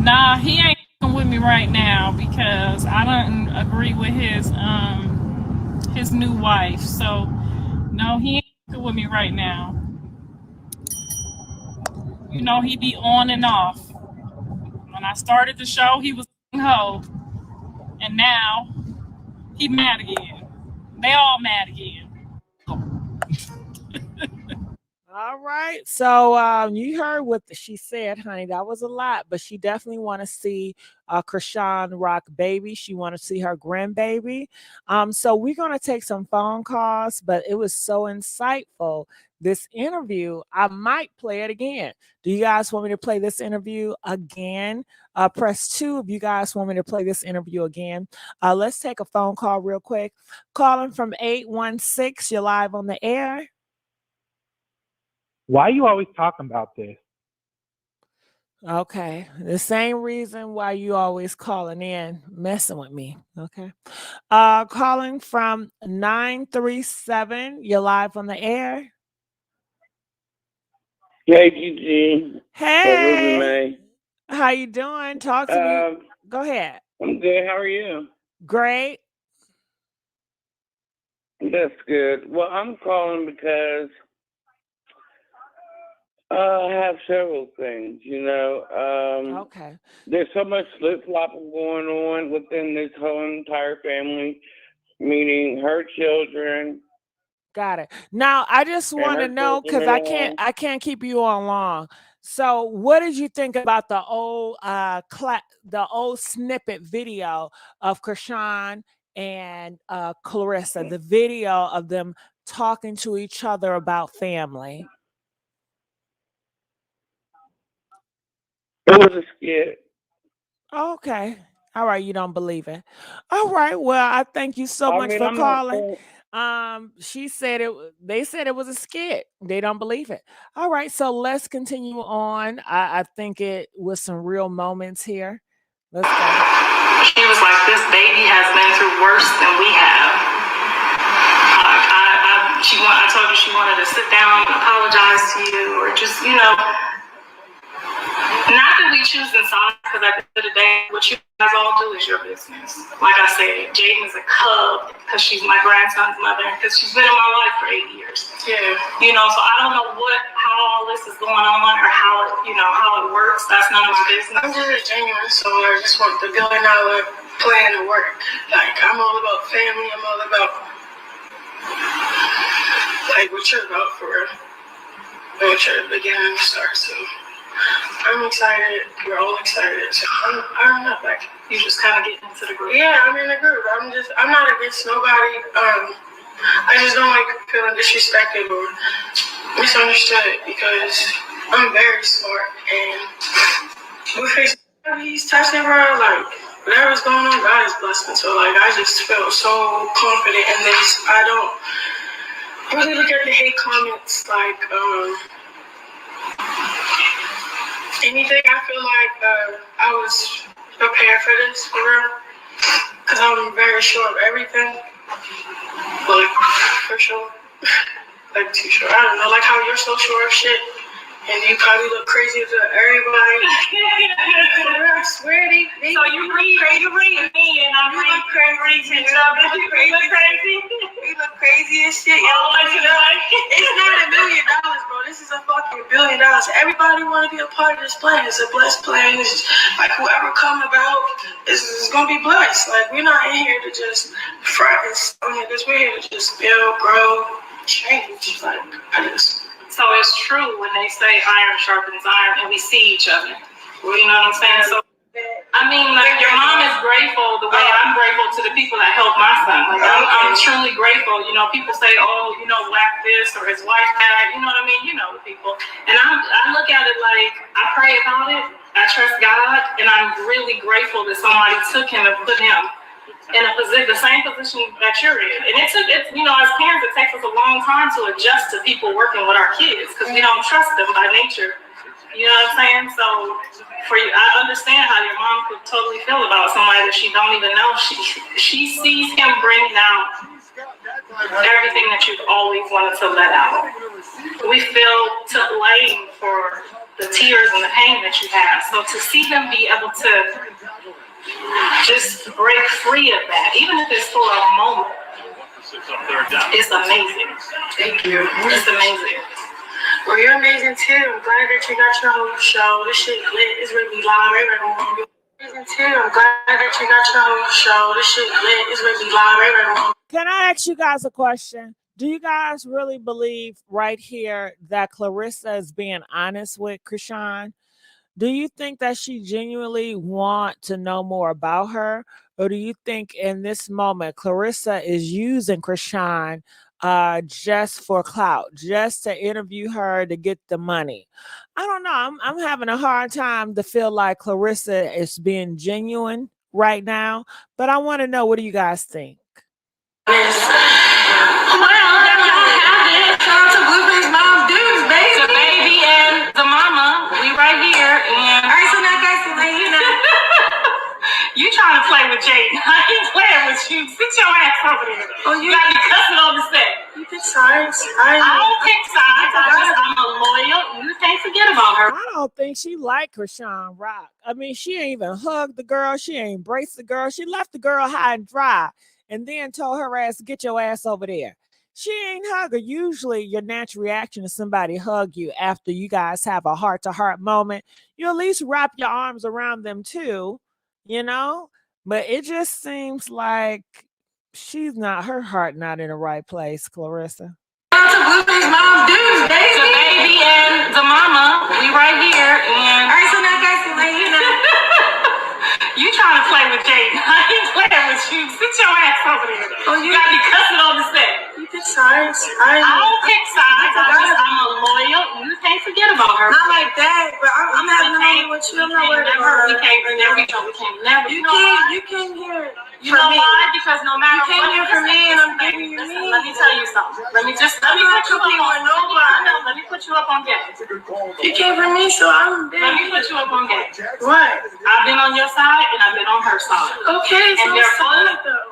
Nah, he ain't with me right now because I don't agree with his new wife. So no, he ain't with me right now. You know, he be on and off. When I started the show, he was ho, and now he mad again. They all mad again. All right. So you heard what she said, honey. That was a lot, but she definitely want to see Chrisean rock baby. She want to see her grandbaby. So we're gonna take some phone calls, but it was so insightful. This interview, I might play it again. Do you guys want me to play this interview again? Press 2 if you guys want me to play this interview again. Let's take a phone call real quick. Calling from 816. You're live on the air. Why are you always talking about this? Okay. The same reason why you always calling in, messing with me. Okay. Calling from 937. You're live on the air. Hey, Gigi. Hey. How you doing? Talk to me. Go ahead. I'm good. How are you? Great. That's good. Well, I'm calling because I have several things, Okay. There's so much flip-flopping going on within this whole entire family, meaning her children. Got it. Now, I just want to know, because I can't keep you on long. So what did you think about the old snippet video of Chrisean and Karlissa, the video of them talking to each other about family? It was a skit. Okay. All right, you don't believe it. All right. Well, I thank you so much for calling. They said it was a skit. They don't believe it. All right, so let's continue on. I think it was some real moments here. Let's go. She was like, this baby has been through worse than we have. I told you she wanted to sit down and apologize to you, or just, not that we choose inside, because at the end of the day, what you guys all do is your business. Like I said, Jaidyn is a cub because she's my grandson's mother, because she's been in my life for 8 years. Yeah. So I don't know how all this is going on, or how it works. That's none of my business. I'm just genuine, so I just want the $1 billion plan to work. Like, I'm all about family. I'm all about like what you're about for real. What you're beginning to start. So I'm excited. We're all excited. So I'm not like You just kind of get into the group. Yeah, I'm in the group. I'm not against nobody. I just don't like feeling disrespected or misunderstood because I'm very smart and we face he's touching her, like whatever's going on, God is blessing. So like I just feel so confident in this. I don't really look at the hate comments like anything. I feel like I was prepared for this for real, because I'm very sure of everything. Like for sure, like too sure. I don't know, like how you're so sure of shit. And you probably look crazy to everybody. I swear they so you read me and I'm reading crazy. You look crazy. We look crazy as shit. It's not $1 million, bro. This is a fucking $1 billion. Everybody want to be a part of this plan. It's a blessed plan. It's like whoever come about is gonna be blessed. Like we're not in here to just fry and stone this. We're here to just build, grow, change. Like So it's true when they say iron sharpens iron, and we see each other. Well, you know what I'm saying? So, I mean, like, your mom is grateful the way I'm grateful to the people that help my son. Like, I'm truly grateful. People say, oh, Wack this or his wife that. You know what I mean? You know the people. And I look at it like, I pray about it. I trust God. And I'm really grateful that somebody took him and put him in the same position that you're in. And it's as parents, it takes us a long time to adjust to people working with our kids because we don't trust them by nature. You know what I'm saying? So I understand how your mom could totally feel about somebody that she don't even know. She sees him bring out everything that you've always wanted to let out. We feel to blame for the tears and the pain that you have. So to see them be able to just break free of that, even if it's for a moment, it's amazing. Thank you. It's amazing. Well, you're amazing too. I'm glad that you got your whole show. This shit lit. It's really live. Everyone. You're amazing too. I'm glad that you got your whole show. This shit lit. It's really live. Everyone. Can I ask you guys a question? Do you guys really believe right here that Karlissa is being honest with Chrisean? Do you think that she genuinely want to know more about her? Or do you think in this moment, Karlissa is using Chrisean just for clout, just to interview her to get the money? I don't know. I'm having a hard time to feel like Karlissa is being genuine right now. But I want to know, what do you guys think? Well, there y'all have it. Shout out to Blueprint's mom, dudes, baby. The baby and the mama. We right here. And all right, so now guys, you trying to play with Jaidyn. I ain't playing with you. Sit your ass over there. Oh, you got me cussing on the set. You pick sides. I don't pick sides. I'm a loyal. You can't forget about her. I don't think she liked Chrisean Rock. I mean, she ain't even hugged the girl. She ain't embraced the girl. She left the girl high and dry and then told her ass, get your ass over there. She ain't hug her. Usually your natural reaction to somebody hug you after you guys have a heart-to-heart moment, you at least wrap your arms around them too, But it just seems like her heart not in the right place, Karlissa. Shout out to Blueprint's mom, dudes, baby. The baby and the mama. We right here. And all right, so now guys, you trying to play with Jaidyn. I ain't playing with you. Sit your ass over there. Oh, you got me cussing on the set. You pick sides. I don't pick sides. I'm a loyal. You can't forget about her. Not like that, but I'm having a moment with you. I'm not worried about her. We can't never. You came here. You know why? Because no matter you came here for me, and I'm giving you. let me tell you something. Let me put you up on nobody. Let me put you up on game. You came for me, so I'm Let me put you up on game. What? I've been on your side and I've been on her side. Okay, so And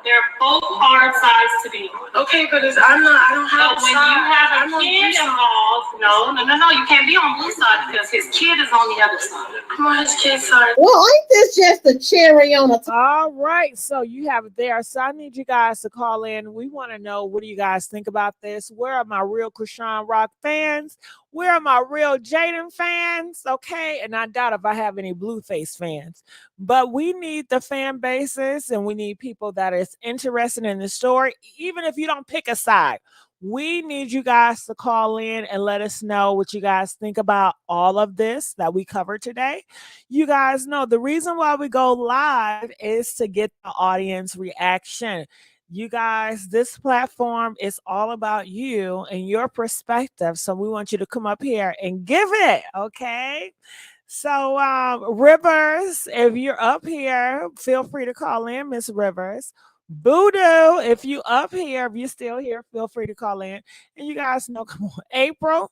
they're both hard sides to be on. okay, but I don't have But when you have a kid involved, no, you can't be on both sides because his kid is on the other side. I'm on his kid's side. Well, ain't this just a cherry on the top? All right, so you have it there. So I need you guys to call in. We want to know, what do you guys think about this? Where are my real Chrisean Rock fans? Where are my real Jaidyn fans? Okay, and I doubt if I have any Blueface fans. But we need the fan bases, and we need people that is interested in the story, even if you don't pick a side. We need you guys to call in and let us know what you guys think about all of this that we covered today. You guys know the reason why we go live is to get the audience reaction. You guys, this platform is all about you and your perspective. So we want you to come up here and give it, okay? So Rivers, if you're up here, feel free to call in, Miss Rivers. Voodoo, if you up here, if you're still here, feel free to call in. And you guys know, come on, April,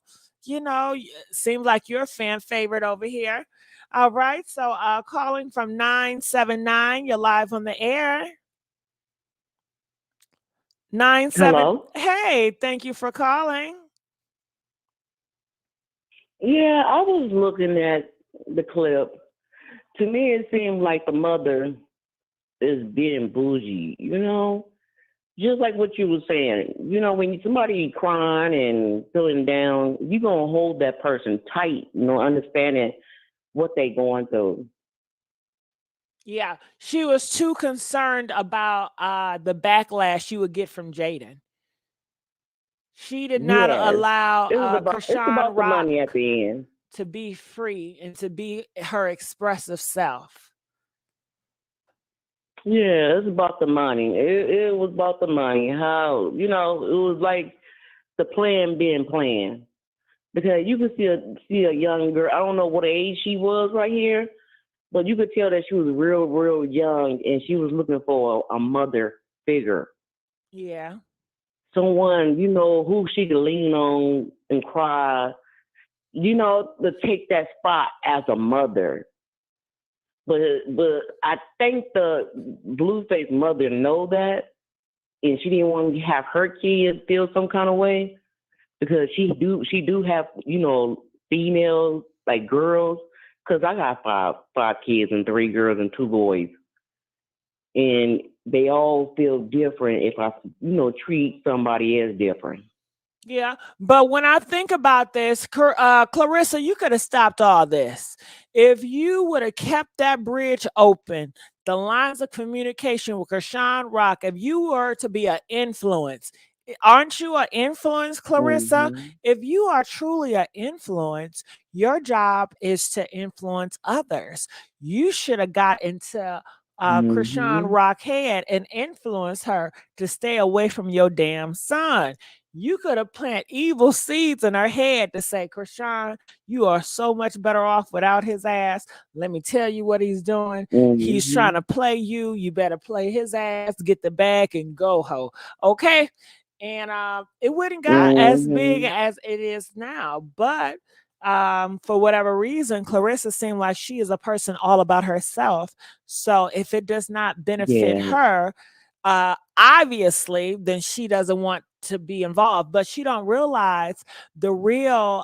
seems like you're a fan favorite over here. All right, so calling from 979, you're live on the air. 97. Hello? Hey, thank you for calling. Yeah, I was looking at the clip. To me, it seemed like the mother is being bougie, just like what you were saying. When somebody crying and feeling down, you're going to hold that person tight, understanding what they going through. Yeah, she was too concerned about the backlash she would get from Jaidyn. She did not allow It's about the Rock money at the end. to be free and to be her expressive self. Yeah, it's about the money. It was about the money. How, it was like the plan being planned. Because you could see a young girl, I don't know what age she was right here, but you could tell that she was real, real young, and she was looking for a mother figure. Yeah. Someone, who she could lean on and cry, to take that spot as a mother. But I think the Blueface mother know that, and she didn't want to have her kids feel some kind of way, because she do have females, like girls, because I got five kids and 3 girls and 2 boys, and they all feel different if I treat somebody as different. Yeah, but when I think about this, Karlissa, you could have stopped all this. If you would have kept that bridge open, the lines of communication with Chrisean Rock, if you were to be an influence, aren't you an influence, Karlissa? Mm-hmm. If you are truly an influence, your job is to influence others. You should have got into Chrisean Rock head and influenced her to stay away from your damn son. You could have planted evil seeds in her head to say, Chrisean, you are so much better off without his ass. Let me tell you what he's doing. He's trying to play you. You better play his ass, get the bag, and go ho. Okay? And it wouldn't got as big as it is now. But for whatever reason, Karlissa seemed like she is a person all about herself. So if it does not benefit her, obviously, then she doesn't want to be involved. But she don't realize the real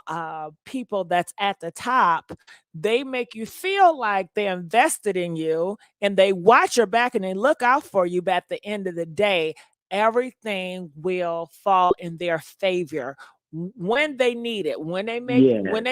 people that's at the top, they make you feel like they invested in you and they watch your back and they look out for you. But at the end of the day, everything will fall in their favor when they need it. When they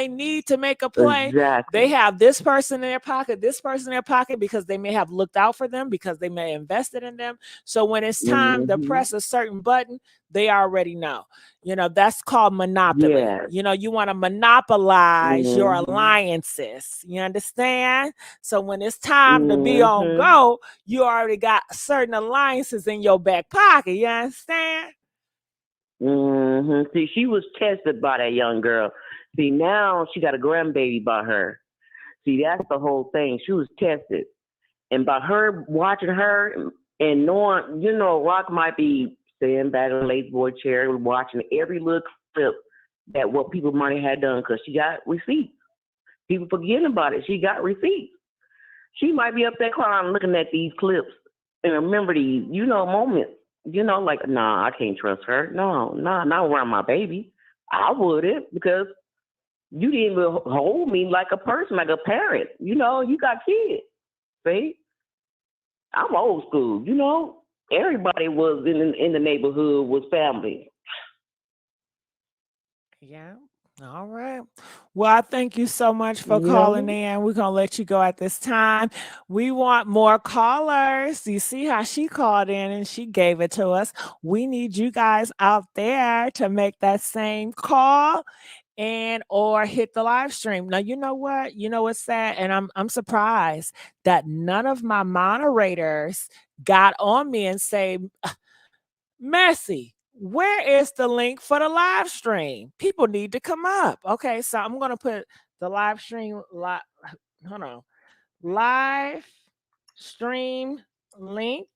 need to make a play, they have this person in their pocket, because they may have looked out for them, because they may have invested in them. So when it's time to press a certain button, they already know. That's called monopoly. You want to monopolize your alliances. You understand? So when it's time to be on go, you already got certain alliances in your back pocket. You understand? See, she was tested by that young girl. See, now she got a grandbaby by her. See, that's the whole thing. She was tested. And by her watching her and knowing, Rock might be sitting back in the lazy boy chair, watching every little clip that what people money had done because she got receipts. People forgetting about it. She got receipts. She might be up there crying looking at these clips and remember these, moments. Like, nah, I can't trust her. No, nah, not around my baby. I wouldn't because you didn't even hold me like a person, like a parent. You got kids. See? I'm old school, Everybody was in the neighborhood was family. Yeah. All right. Well, I thank you so much for calling in. We're going to let you go at this time. We want more callers. You see how she called in and she gave it to us. We need you guys out there to make that same call and or hit the live stream. Now, you know what? You know what's sad? And I'm surprised that none of my moderators got on me and say, Messy, where is the link for the live stream? People need to come up. Okay, so I'm going to put the live stream, hold on, live stream link.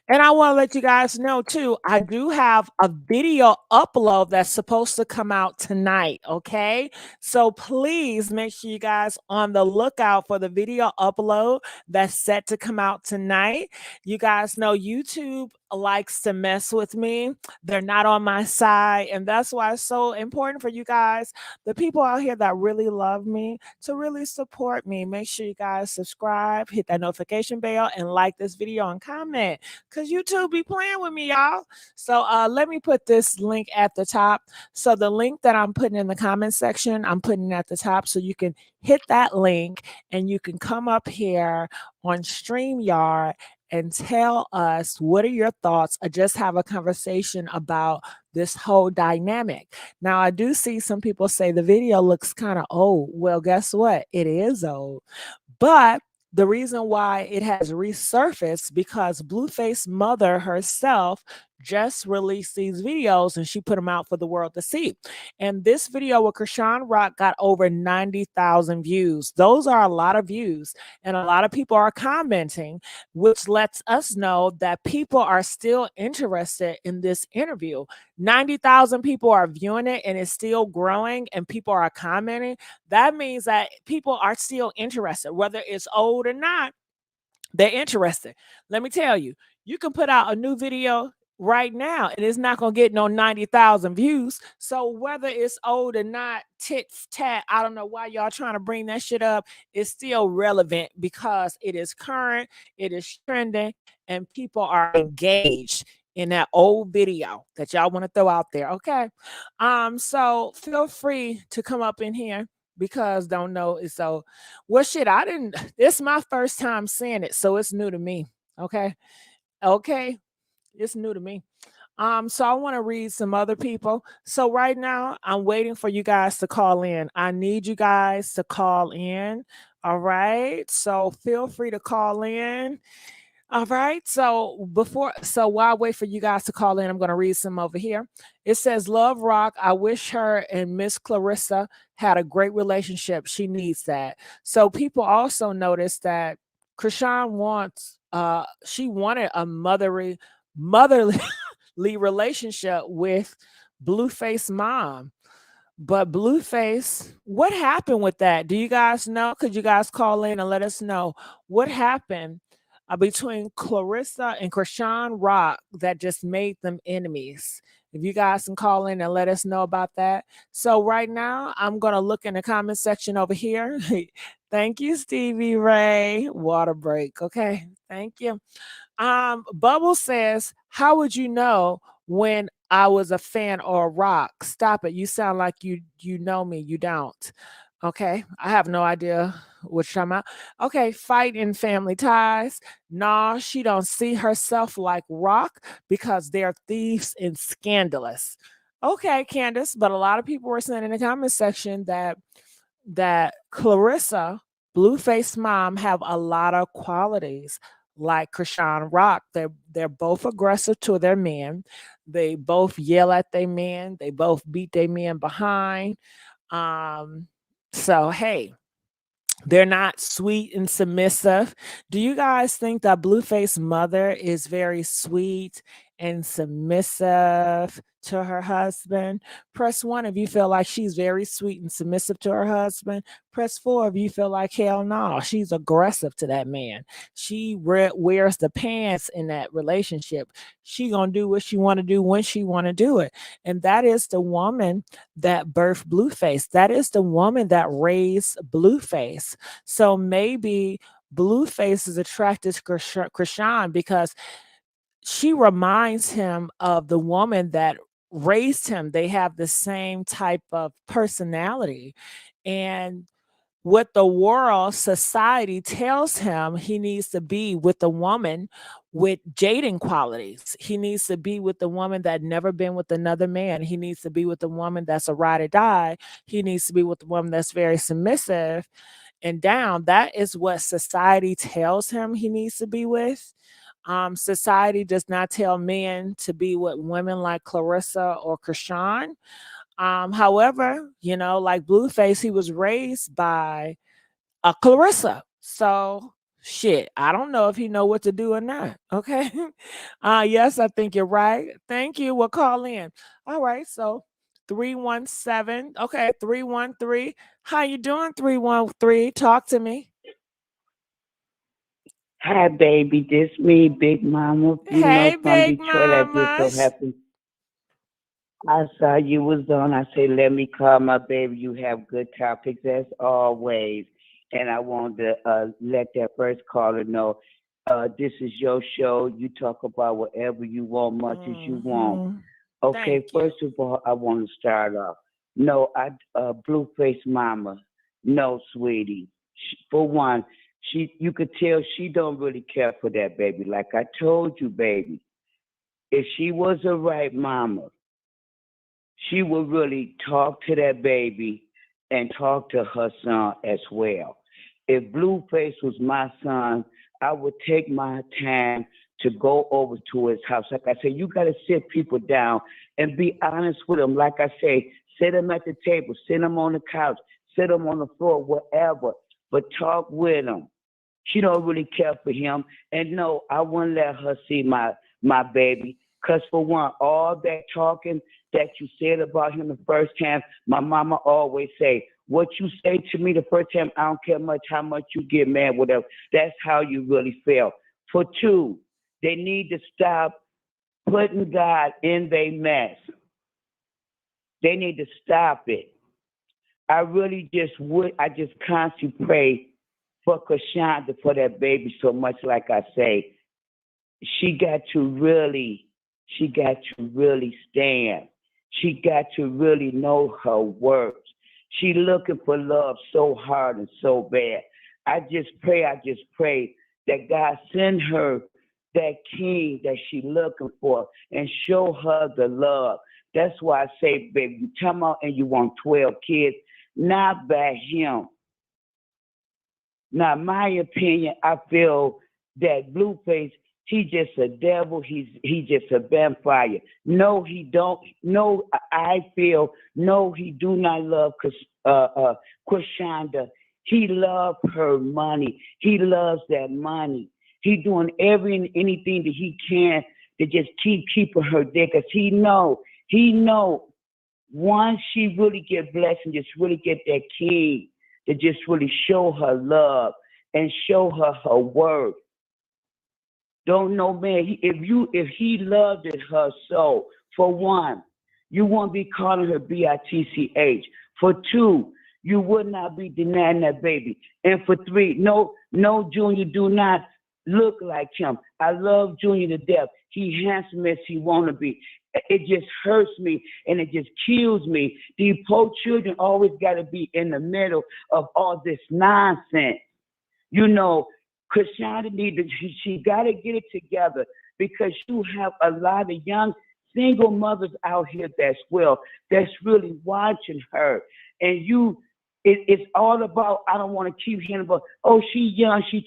And I want to let you guys know too, I do have a video upload that's supposed to come out tonight. Okay. So please make sure you guys on the lookout for the video upload that's set to come out tonight. You guys know YouTube likes to mess with me. They're not on my side. And that's why it's so important for you guys, the people out here that really love me, to really support me. Make sure you guys subscribe, hit that notification bell, and like this video and comment. Because YouTube be playing with me, y'all. So let me put this link at the top. So the link that I'm putting in the comment section, I'm putting it at the top so you can hit that link and you can come up here on StreamYard and tell us what are your thoughts or just have a conversation about this whole dynamic. Now, I do see some people say the video looks kind of old. Well, guess what? It is old. But the reason why it has resurfaced because Blueface mother herself just released these videos and she put them out for the world to see. And this video with Chrisean Rock got over 90,000 views. Those are a lot of views and a lot of people are commenting, which lets us know that people are still interested in this interview. 90,000 people are viewing it and it's still growing and people are commenting. That means that people are still interested, whether it's old or not, they're interested. Let me tell you, you can put out a new video right now and it's not going to get no 90,000 views. So whether it's old or not, tit tat, I don't know why y'all trying to bring that shit up. It's still relevant because it is current, it is trending, and people are engaged in that old video that y'all want to throw out there. Okay. So feel free to come up in here because don't know it. So well shit, it's my first time seeing it, so it's new to me. Okay. It's new to me. So I want to read some other people. So right now I'm waiting for you guys to call in. I need you guys to call in. All right. So feel free to call in. All right. So while I wait for you guys to call in, I'm going to read some over here. It says, Love Rock. I wish her and Miss Karlissa had a great relationship. She needs that. So people also noticed that Chrisean she wanted a motherly relationship with Blueface mom. But Blueface, what happened with that? Do you guys know? Could you guys call in and let us know what happened between Karlissa and Chrisean Rock that just made them enemies? If you guys can call in and let us know about that. So right now, I'm going to look in the comment section over here. Thank you, Stevie Ray. Water break. Okay. Thank you. Bubble says, how would you know when I was a fan or a rock? Stop it. You sound like you know me. You don't. Okay. I have no idea what you're talking about. Okay. Fight in family ties. Nah, she don't see herself like Rock because they're thieves and scandalous. Okay, Candace. But a lot of people were saying in the comment section that Karlissa, Blueface mom, have a lot of qualities like Chrisean Rock. They're both aggressive to their men. They both yell at their men. They both beat their men behind. So hey, they're not sweet and submissive. Do you guys think that Blueface mother is very sweet and submissive to her husband. Press 1 if you feel like she's very sweet and submissive to her husband. Press 4 if you feel like hell no, she's aggressive to that man. She wears the pants in that relationship. She gonna do what she want to do when she want to do it. And that is the woman that birthed Blueface. That is the woman that raised Blueface. So maybe Blueface is attracted to Chrisean because she reminds him of the woman that raised him. They have the same type of personality. And what the world, society tells him he needs to be with the woman with Jaidyn qualities. He needs to be with the woman that never been with another man. He needs to be with the woman that's a ride or die. He needs to be with the woman that's very submissive and down. That is what society tells him he needs to be with. Society does not tell men to be with women like Karlissa or Chrisean. However, like Blueface, he was raised by a Karlissa. So shit, I don't know if he know what to do or not. Okay. Yes, I think you're right. Thank you. We'll call in. All right. So 317. Okay, 313. How you doing, 313? Talk to me. Hi, baby. This me, Big Mama. Hey, From Big Detroit. I just so Mama. happy. I saw you was on. I said, let me call my baby. You have good topics as always. And I wanted to let that first caller know this is your show. You talk about whatever you want, much as you want. Okay, first of all, I want to start off. No, Blueface Mama. No, sweetie. For one, you could tell she don't really care for that baby. Like I told you, baby, if she was a right mama, she would really talk to that baby and talk to her son as well. If Blueface was my son, I would take my time to go over to his house. Like I said, you got to sit people down and be honest with them. Like I say, sit them at the table, sit them on the couch, sit them on the floor, whatever, but talk with them. She don't really care for him. And no, I wouldn't let her see my baby. Because for one, all that talking that you said about him the first time, my mama always say, what you say to me the first time, I don't care much how much you get mad, whatever. That's how you really feel. For two, they need to stop putting God in their mess. They need to stop it. I just constantly pray for Chrisean, for that baby so much. Like I say, she got to really stand. She got to really know her worth. She looking for love so hard and so bad. I just pray that God send her that king that she looking for and show her the love. That's why I say, baby, you come out and you want 12 kids, not by him. Now, my opinion, I feel that Blueface, he just a devil. He just a vampire. No, he don't. No, I feel no, he do not love Chrisean. He loves her money. He loves that money. He doing anything that he can to just keeping her there, because he know once she really get blessed and just really get that king to just really show her love and show her worth. Don't know, man. If he loved it her so, for one, you won't be calling her bitch. For two, you would not be denying that baby. And for three, no, Junior, do not look like him. I love Junior to death. He handsome as he wanna be. It just hurts me and it just kills me. These poor children always gotta be in the middle of all this nonsense. You know, Chrisean she gotta get it together, because you have a lot of young single mothers out here that's really watching her. And it's all about, I don't want to keep hearing about, oh, she's young, she's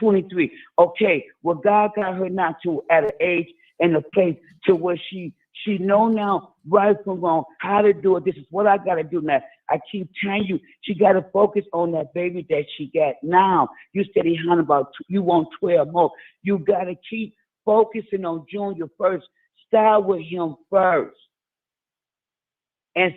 23. Okay, well, God got her now to at an age and a place to where she know now right from wrong, how to do it. This is what I got to do now. I keep telling you, she got to focus on that baby that she got now. You said he about you want 12 more. You got to keep focusing on Junior first, start with him first. And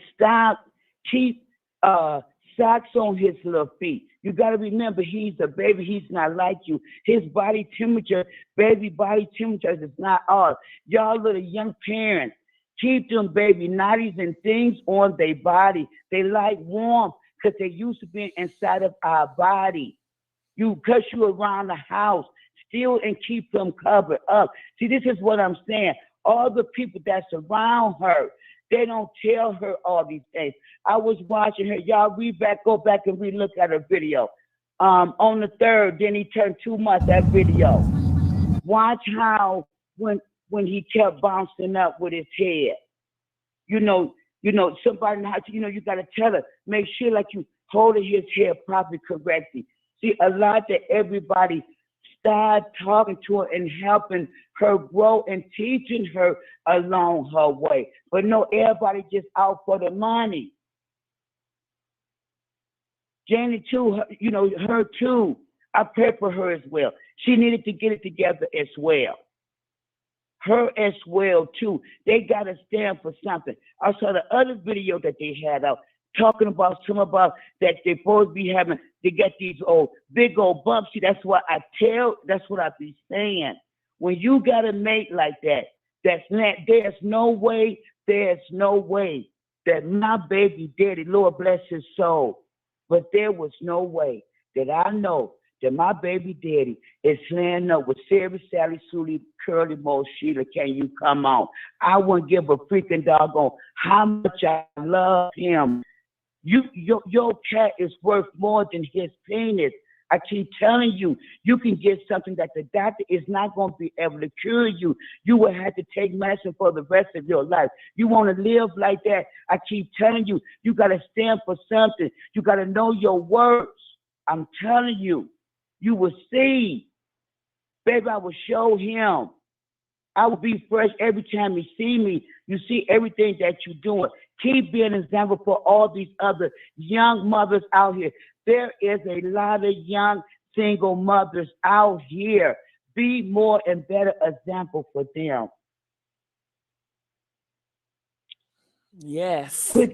keep socks on his little feet. You got to remember, he's a baby. He's not like you. His body temperature, baby body temperature is not ours. Y'all little young parents, keep them baby nighties and things on their body. They like warm because they used to be inside of our body. Because you around the house, still and keep them covered up. See, this is what I'm saying. All the people that surround her, they don't tell her all these things. I was watching her. Y'all go back and re-look at her video. On the 3rd, then he turned 2 months, that video. Watch how when he kept bouncing up with his head. You know, somebody in the house, you got to tell her, make sure like you holding his head properly, correctly. See, a lot that everybody start talking to her and helping her grow and teaching her along her way. But no, everybody just out for the money. Jaidyn too, her too. I pray for her as well. She needed to get it together as well. Her as well too. They got to stand for something. I saw the other video that they had out talking about that they supposed to be having. They get these big old bumps. See, that's what I be saying. When you got a mate like that, there's no way that my baby daddy, Lord bless his soul, but there was no way that I know that my baby daddy is laying up with Sarah, Sally, Suli, Curly, Mo, Sheila. Can you come on? I wouldn't give a freaking doggone how much I love him. Your cat is worth more than his penis. I keep telling you, you can get something that the doctor is not going to be able to cure you. You will have to take medicine for the rest of your life. You want to live like that? I keep telling you, you got to stand for something. You got to know your words. I'm telling you, you will see. Baby, I will show him. I will be fresh every time you see me. You see everything that you're doing. Keep being an example for all these other young mothers out here. There is a lot of young single mothers out here. Be more and better example for them. Yes. And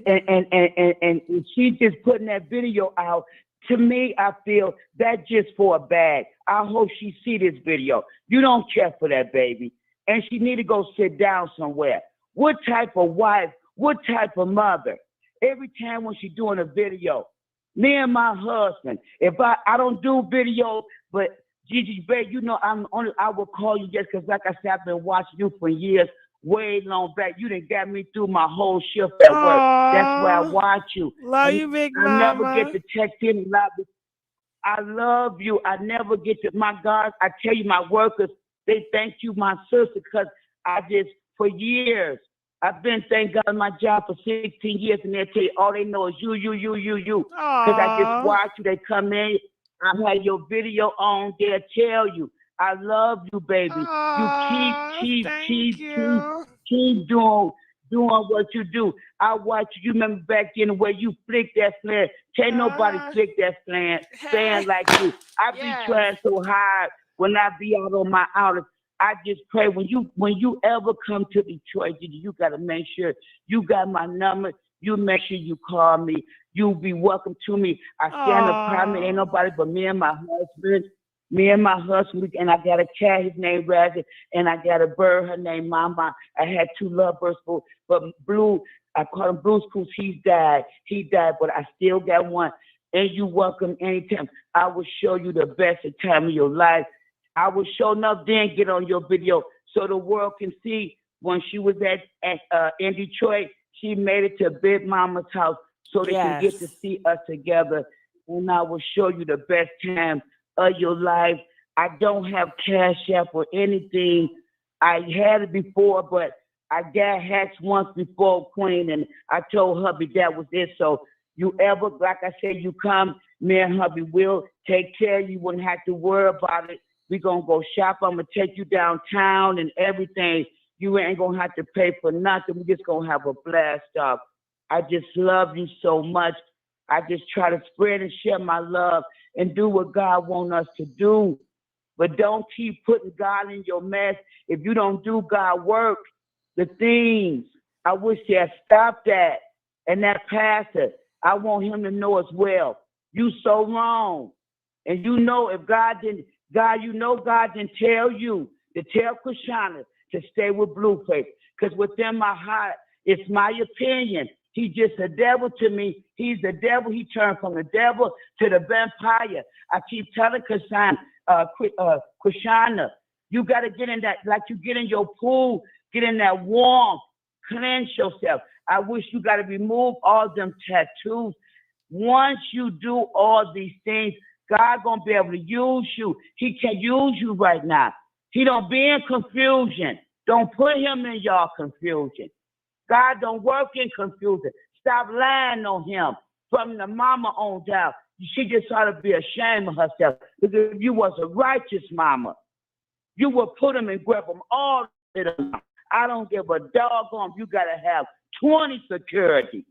she just putting that video out. To me, I feel that just for a bag. I hope she see this video. You don't care for that baby. And she need to go sit down somewhere. What type of wife? What type of mother? Every time when she doing a video, me and my husband, if I don't do videos, but Gigi, babe, I will call you just because, like I said, I've been watching you for years, way long back. You done got me through my whole shift at work. That's why I watch you. Love you, big mama. I never get to text in a lot. I love you. I never get to, my God, I tell you, my workers, they thank you, my sister, because for years, I've been, thank God, my job for 16 years, and they tell you all they know is you. Because I just watch you. They come in. I had your video on. They'll tell you, I love you, baby. You keep doing what you do. I watch you. Remember back in the way you flick that fan. Can't nobody flick that fan like you. I be trying so hard when I be out on my outing. I just pray when you ever come to Detroit, you gotta make sure you got my number. You make sure you call me. You'll be welcome to me. I stand up promise. Ain't nobody but me and my husband. And I got a cat, his name Razzie, and I got a bird, her name Mama. I had 2 lovebirds, but Blue, I call him Blue Screws. He died, but I still got one. And you welcome anytime. I will show you the best time of your life. I will show enough then get on your video so the world can see when she was in Detroit, she made it to Big Mama's house so they can get to see us together. And I will show you the best time of your life. I don't have Cash App or anything. I had it before, but I got hacked once before, Queen, and I told hubby that was it. So you ever, like I said, you come, me and hubby will take care of you. You wouldn't have to worry about it. We're going to go shop. I'm going to take you downtown and everything. You ain't going to have to pay for nothing. We're just going to have a blast off. I just love you so much. I just try to spread and share my love and do what God wants us to do. But don't keep putting God in your mess. If you don't do God work, the things. I wish they had stopped that. And that pastor, I want him to know as well. You so wrong. And you know if God didn't tell you to tell Chrisean to stay with Blueface. Because within my heart, it's my opinion. He's just a devil to me. He's the devil. He turned from the devil to the vampire. I keep telling Chrisean, you got to get in that, like you get in your pool, get in that warm, cleanse yourself. I wish you got to remove all them tattoos. Once you do all these things, God gonna be able to use you. He can use you right now. He don't be in confusion. Don't put him in y'all confusion. God don't work in confusion. Stop lying on him. From the mama on down, she just ought to be ashamed of herself. Because if you was a righteous mama, you would put him and grab them all. I don't give a doggone. You gotta have 20 security.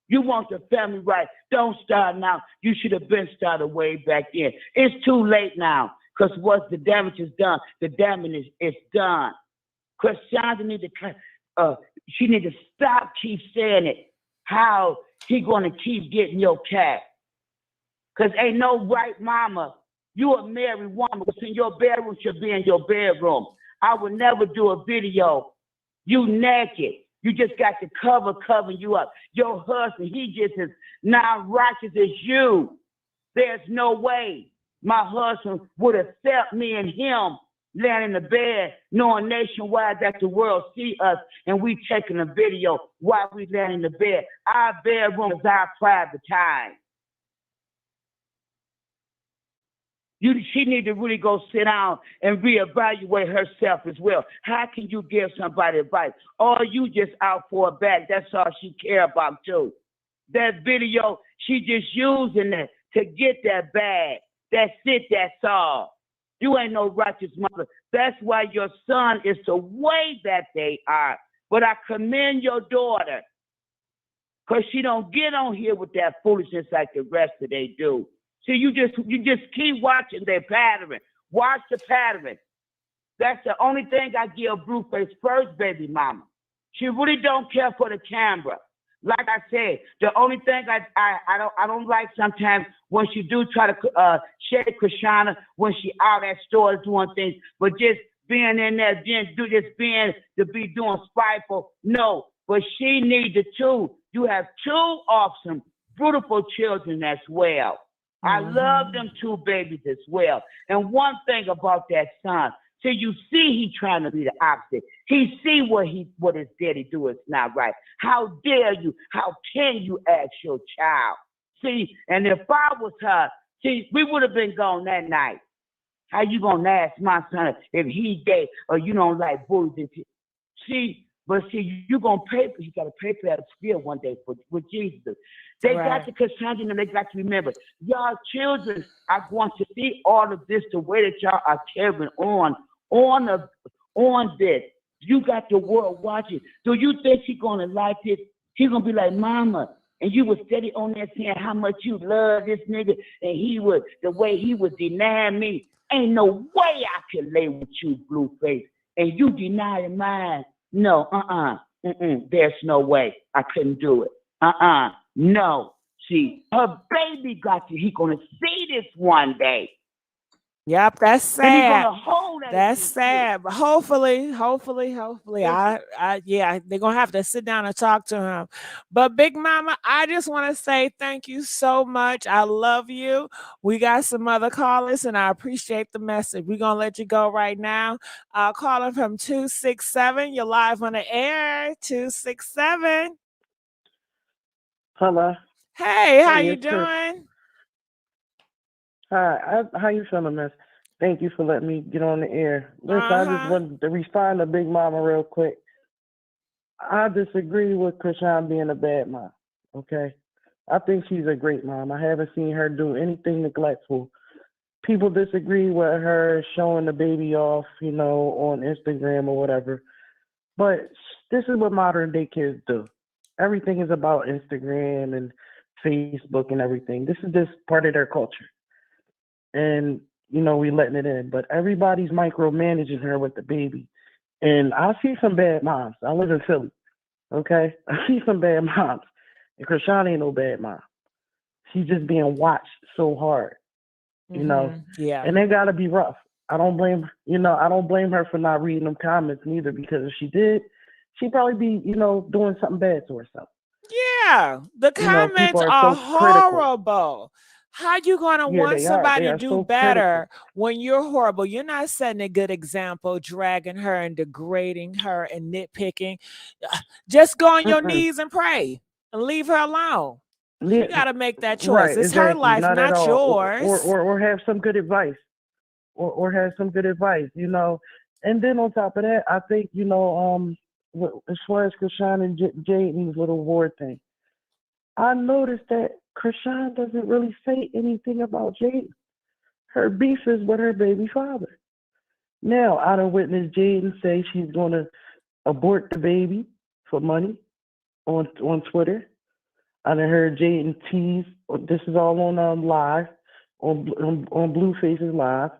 You want the family right. Don't start now. You should have been started way back then. It's too late now. Because once the damage is done, the damage is done. Chrisean need to she need to stop keep saying it. How he gonna keep getting your cat? Because ain't no right mama. You a married woman. What's in your bedroom should be in your bedroom. I would never do a video. You naked. You just got the covering you up. Your husband, he just as non-righteous as you. There's no way my husband would accept me and him laying in the bed, knowing nationwide that the world see us and we taking a video while we laying in the bed. Our bedroom is our private time. She need to really go sit down and reevaluate herself as well. How can you give somebody advice? Or you just out for a bag. That's all she care about too. That video, she just using it to get that bag. That's it, that's all. You ain't no righteous mother. That's why your son is the way that they are. But I commend your daughter. Because she don't get on here with that foolishness like the rest of they do. See, you just keep watching their pattern. Watch the pattern. That's the only thing I give Blueface first baby mama. She really don't care for the camera. Like I said, the only thing I don't like sometimes when she do try to shake Chrisean when she out at stores doing things, but just being in there, doing spiteful. No, but she needs the two. You have two awesome, beautiful children as well. I love them two babies as well. And one thing about that son, so you see he trying to be the opposite. He see what his daddy do is not right. How dare you? How can you ask your child? See, and if I was her, see, we would have been gone that night. How you gonna ask my son if he gay or you don't like bullies? See, but see, you gonna pay. You gotta pay for that still one day with Jesus. They got to consider and they got to remember, y'all children are going to see all of this the way that y'all are carrying on this. You got the world watching. Do you think he's gonna like this? He's gonna be like, Mama, and you was steady on there saying how much you love this nigga, and the way he was denying me. Ain't no way I can lay with you, Blueface, and you denying mine. No, there's no way. I couldn't do it. No. See, her baby he gonna see this one day. Yep, that's sad. And he's gonna hold that's sad. But hopefully, yeah, they're gonna have to sit down and talk to him. But Big Mama, I just want to say thank you so much. I love you. We got some other callers, and I appreciate the message. We're gonna let you go right now. Calling from 267. You're live on the air. 267. Hello. Hey, how you doing? Hi, how you feeling, miss? Thank you for letting me get on the air. Listen, I just wanted to respond to Big Mama real quick. I disagree with Chrisean being a bad mom, okay? I think she's a great mom. I haven't seen her do anything neglectful. People disagree with her showing the baby off, on Instagram or whatever. But this is what modern day kids do. Everything is about Instagram and Facebook and everything. This is just part of their culture. And, we letting it in. But everybody's micromanaging her with the baby. And I see some bad moms. I live in Philly, okay? I see some bad moms. And Chrisean ain't no bad mom. She's just being watched so hard, you know? Yeah. And they got to be rough. I don't blame her for not reading them comments neither, because if she did, she'd probably be, doing something bad to herself. Yeah, the comments people are are so critical. horrible. How you gonna want They somebody are to do so better critical. when you're horrible? You're not setting a good example, dragging her and degrading her and nitpicking. Just go on your knees and pray and leave her alone. You got to make that choice. Right, It's her exactly. life, Not at not all. yours. Or have some good advice. Or have some good advice, And then on top of that, I think, as far as Chrisean and Jaidyn's little war thing, I noticed that Chrisean doesn't really say anything about Jaidyn. Her beef is with her baby father. Now, I done witnessed Jaidyn say she's going to abort the baby for money on Twitter. I done heard Jaidyn tease. This is all on live, on Blueface's live.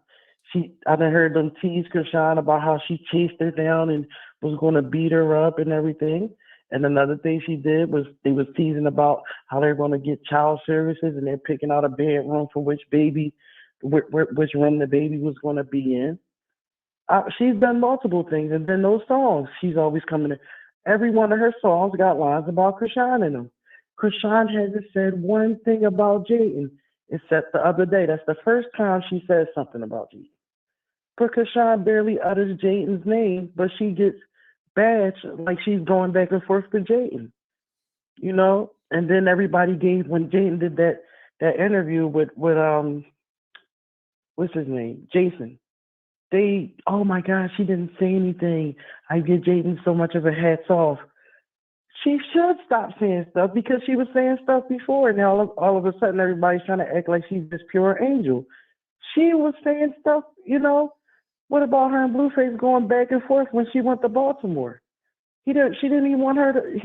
I done heard them tease Chrisean about how she chased her down and was going to beat her up and everything. And another thing she did was they was teasing about how they're going to get child services and they're picking out a bedroom for which room the baby was going to be in. She's done multiple things, and then those songs, she's always coming in. Every one of her songs got lines about Chrisean in them. Chrisean hasn't said one thing about Jaidyn, except the other day. That's the first time she said something about Jaidyn. But Chrisean barely utters Jaidyn's name, but she gets badged like she's going back and forth with Jaidyn. And then everybody when Jaidyn did that interview with what's his name? Jason. Oh my God, she didn't say anything. I give Jaidyn so much of a hats off. She should stop saying stuff because she was saying stuff before, and now all of a sudden everybody's trying to act like she's this pure angel. She was saying stuff, What about her and Blueface going back and forth when she went to Baltimore? She didn't even want her to.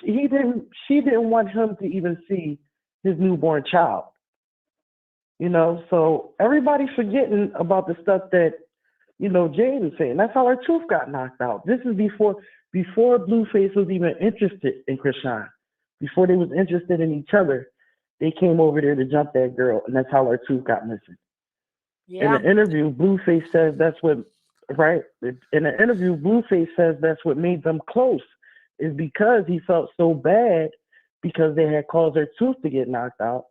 She didn't want him to even see his newborn child. So everybody's forgetting about the stuff that Jaidyn saying. That's how her tooth got knocked out. This is before Blueface was even interested in Chrisean. Before they was interested in each other, they came over there to jump that girl, and that's how her tooth got missing. Yeah. In the interview, Blueface says that's what made them close, is because he felt so bad because they had caused their tooth to get knocked out,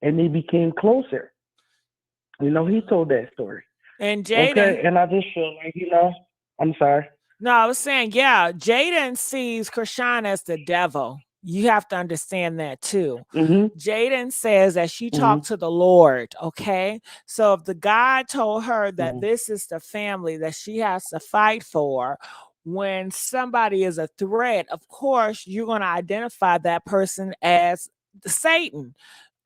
and they became closer. He told that story. And Jaidyn. Okay, and I just feel like, I'm sorry. No, I was saying, yeah, Jaidyn sees Chrisean as the devil. You have to understand that too. Jaidyn says that she talked to the Lord, okay? So if the God told her that this is the family that she has to fight for, when somebody is a threat, of course, you're going to identify that person as Satan.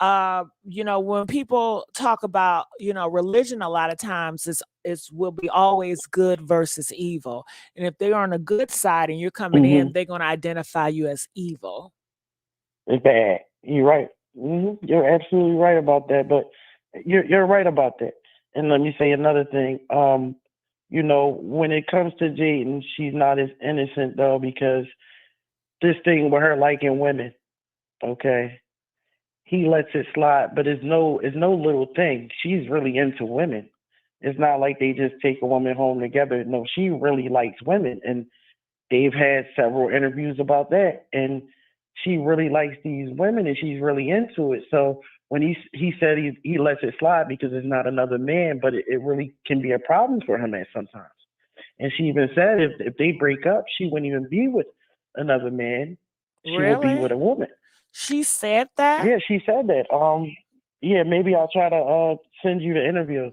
When people talk about, religion, a lot of times it's will be always good versus evil. And if they're on a good side and you're coming in, they're going to identify you as evil. It's bad. You're right. You're absolutely right about that. But you're right about that. And let me say another thing. When it comes to Jaidyn, she's not as innocent though, because this thing with her liking women, okay, he lets it slide, but it's no little thing. She's really into women. It's not like they just take a woman home together. No, she really likes women, and they've had several interviews about that. And she really likes these women, and she's really into it. So when he said he lets it slide because it's not another man, but it really can be a problem for him at sometimes. And she even said if they break up, she wouldn't even be with another man. She would be with a woman. She said that? Yeah, she said that. Yeah, maybe I'll try to send you the interview.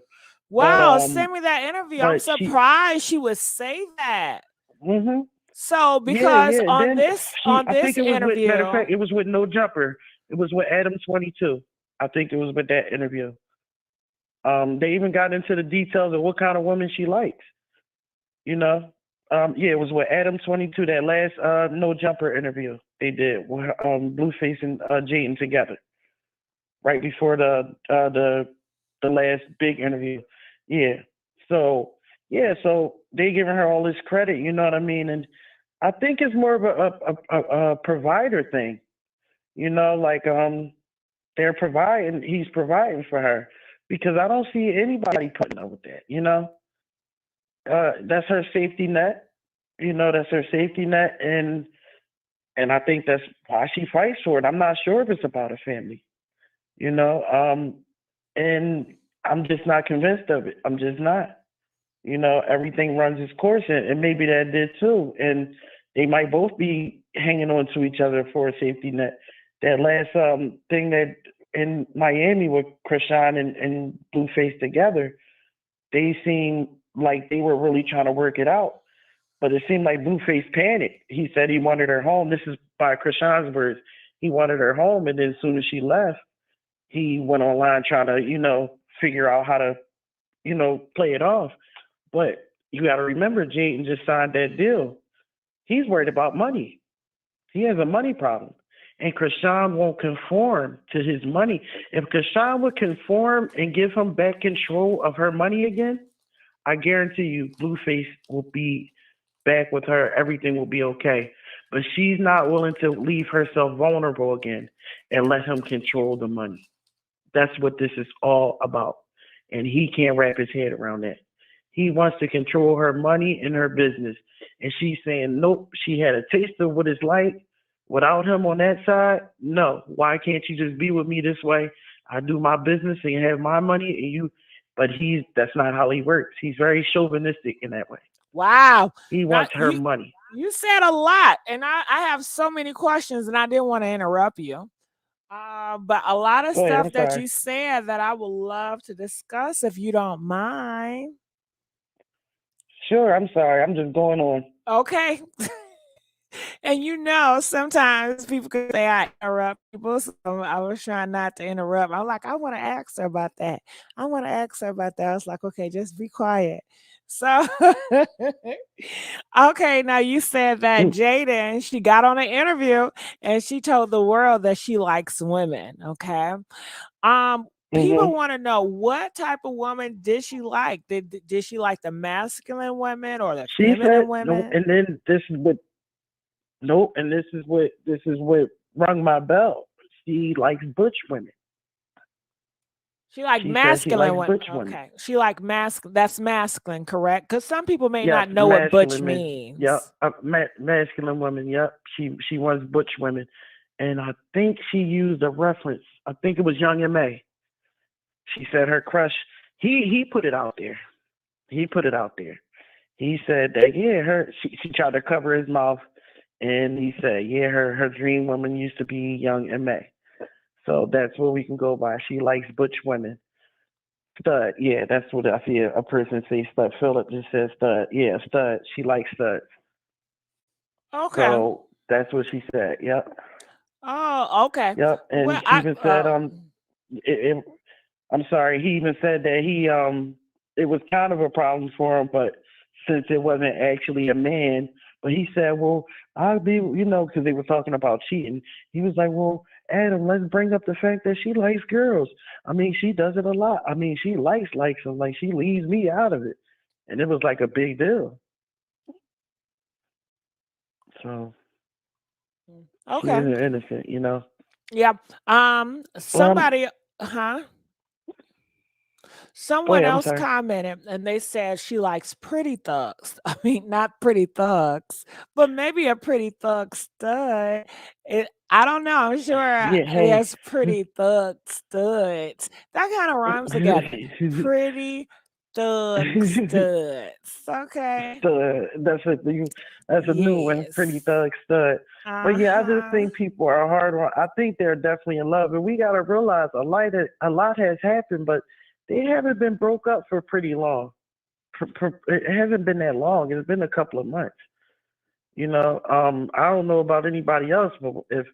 Wow, send me that interview. I'm surprised she would say that. So because on this interview, matter of fact, it was with No Jumper. It was with Adam 22. I think it was with that interview. They even got into the details of what kind of woman she likes. It was with Adam 22, that last No Jumper interview they did with Blueface and Jaidyn together, right before the last big interview. Yeah. So yeah, so they giving her all this credit, you know what I mean? And I think it's more of a provider thing, you know, like he's providing for her because I don't see anybody putting up with that, you know. That's her safety net, you know, that's her safety net, and I think that's why she fights for it. I'm not sure if it's about her family, you know, and I'm just not convinced of it. I'm just not. You know, everything runs its course, and maybe that did too. And they might both be hanging on to each other for a safety net. That last thing that in Miami with Chrisean and Blueface together, they seemed like they were really trying to work it out. But it seemed like Blueface panicked. He said he wanted her home. This is by Chrisean's words. He wanted her home, and then as soon as she left, he went online trying to, you know, figure out how to, you know, play it off. But you got to remember, Jaidyn just signed that deal. He's worried about money. He has a money problem. And Chrisean won't conform to his money. If Chrisean would conform and give him back control of her money again, I guarantee you Blueface will be back with her. Everything will be okay. But she's not willing to leave herself vulnerable again and let him control the money. That's what this is all about. And he can't wrap his head around that. He wants to control her money and her business. And she's saying, nope, she had a taste of what it's like without him on that side. No, why can't you just be with me this way? I do my business and have my money and you, but that's not how he works. He's very chauvinistic in that way. Wow. He wants her money. You said a lot, and I have so many questions, and I didn't want to interrupt you. But a lot of stuff that you said that I would love to discuss if you don't mind. Sure, I'm sorry. I'm just going on. Okay. And you know, sometimes people could say I interrupt people, so I was trying not to interrupt. I'm like, I want to ask her about that. I want to ask her about that. I was like, okay, just be quiet. So, okay, now you said that Jaidyn, she got on an interview and she told the world that she likes women. Okay. People want to know what type of woman did she like? Did she like the masculine women or the feminine women? No, and then this is what rung my bell. She likes butch women. She likes masculine women. Okay. She like that's masculine, correct? Because some people may not know what butch means. Yep. Masculine women. Yep. She wants butch women. And I think she used a reference. I think it was Young M.A. She said her crush, he put it out there. He put it out there. He said that, she tried to cover his mouth. And he said, her dream woman used to be Young M.A. So that's what we can go by. She likes butch women. Stud, that's what I see a person say, stud. Philip just says stud. Yeah, stud. She likes studs. Okay. So that's what she said. Yep. Oh, okay. Yep. And he even said, I'm sorry, he even said that it was kind of a problem for him, but since it wasn't actually a man, but he said, well, I'll be, because they were talking about cheating. He was like, well, Adam, let's bring up the fact that she likes girls. I mean, she does it a lot. I mean, she likes them. Like, she leaves me out of it. And it was like a big deal. So, okay. She isn't innocent, Yeah. Somebody, Someone else commented and they said she likes pretty thugs. I mean, not pretty thugs, but maybe a pretty thug stud. I don't know. I'm sure there's pretty thug studs. That kind of rhymes together. Pretty thug studs. Okay. That's a new one. Pretty thug stud. But I just think people are hard on. I think they're definitely in love, and we got to realize a lot has happened, but they haven't been broke up for pretty long. It hasn't been that long. It's been a couple of months. I don't know about anybody else, but if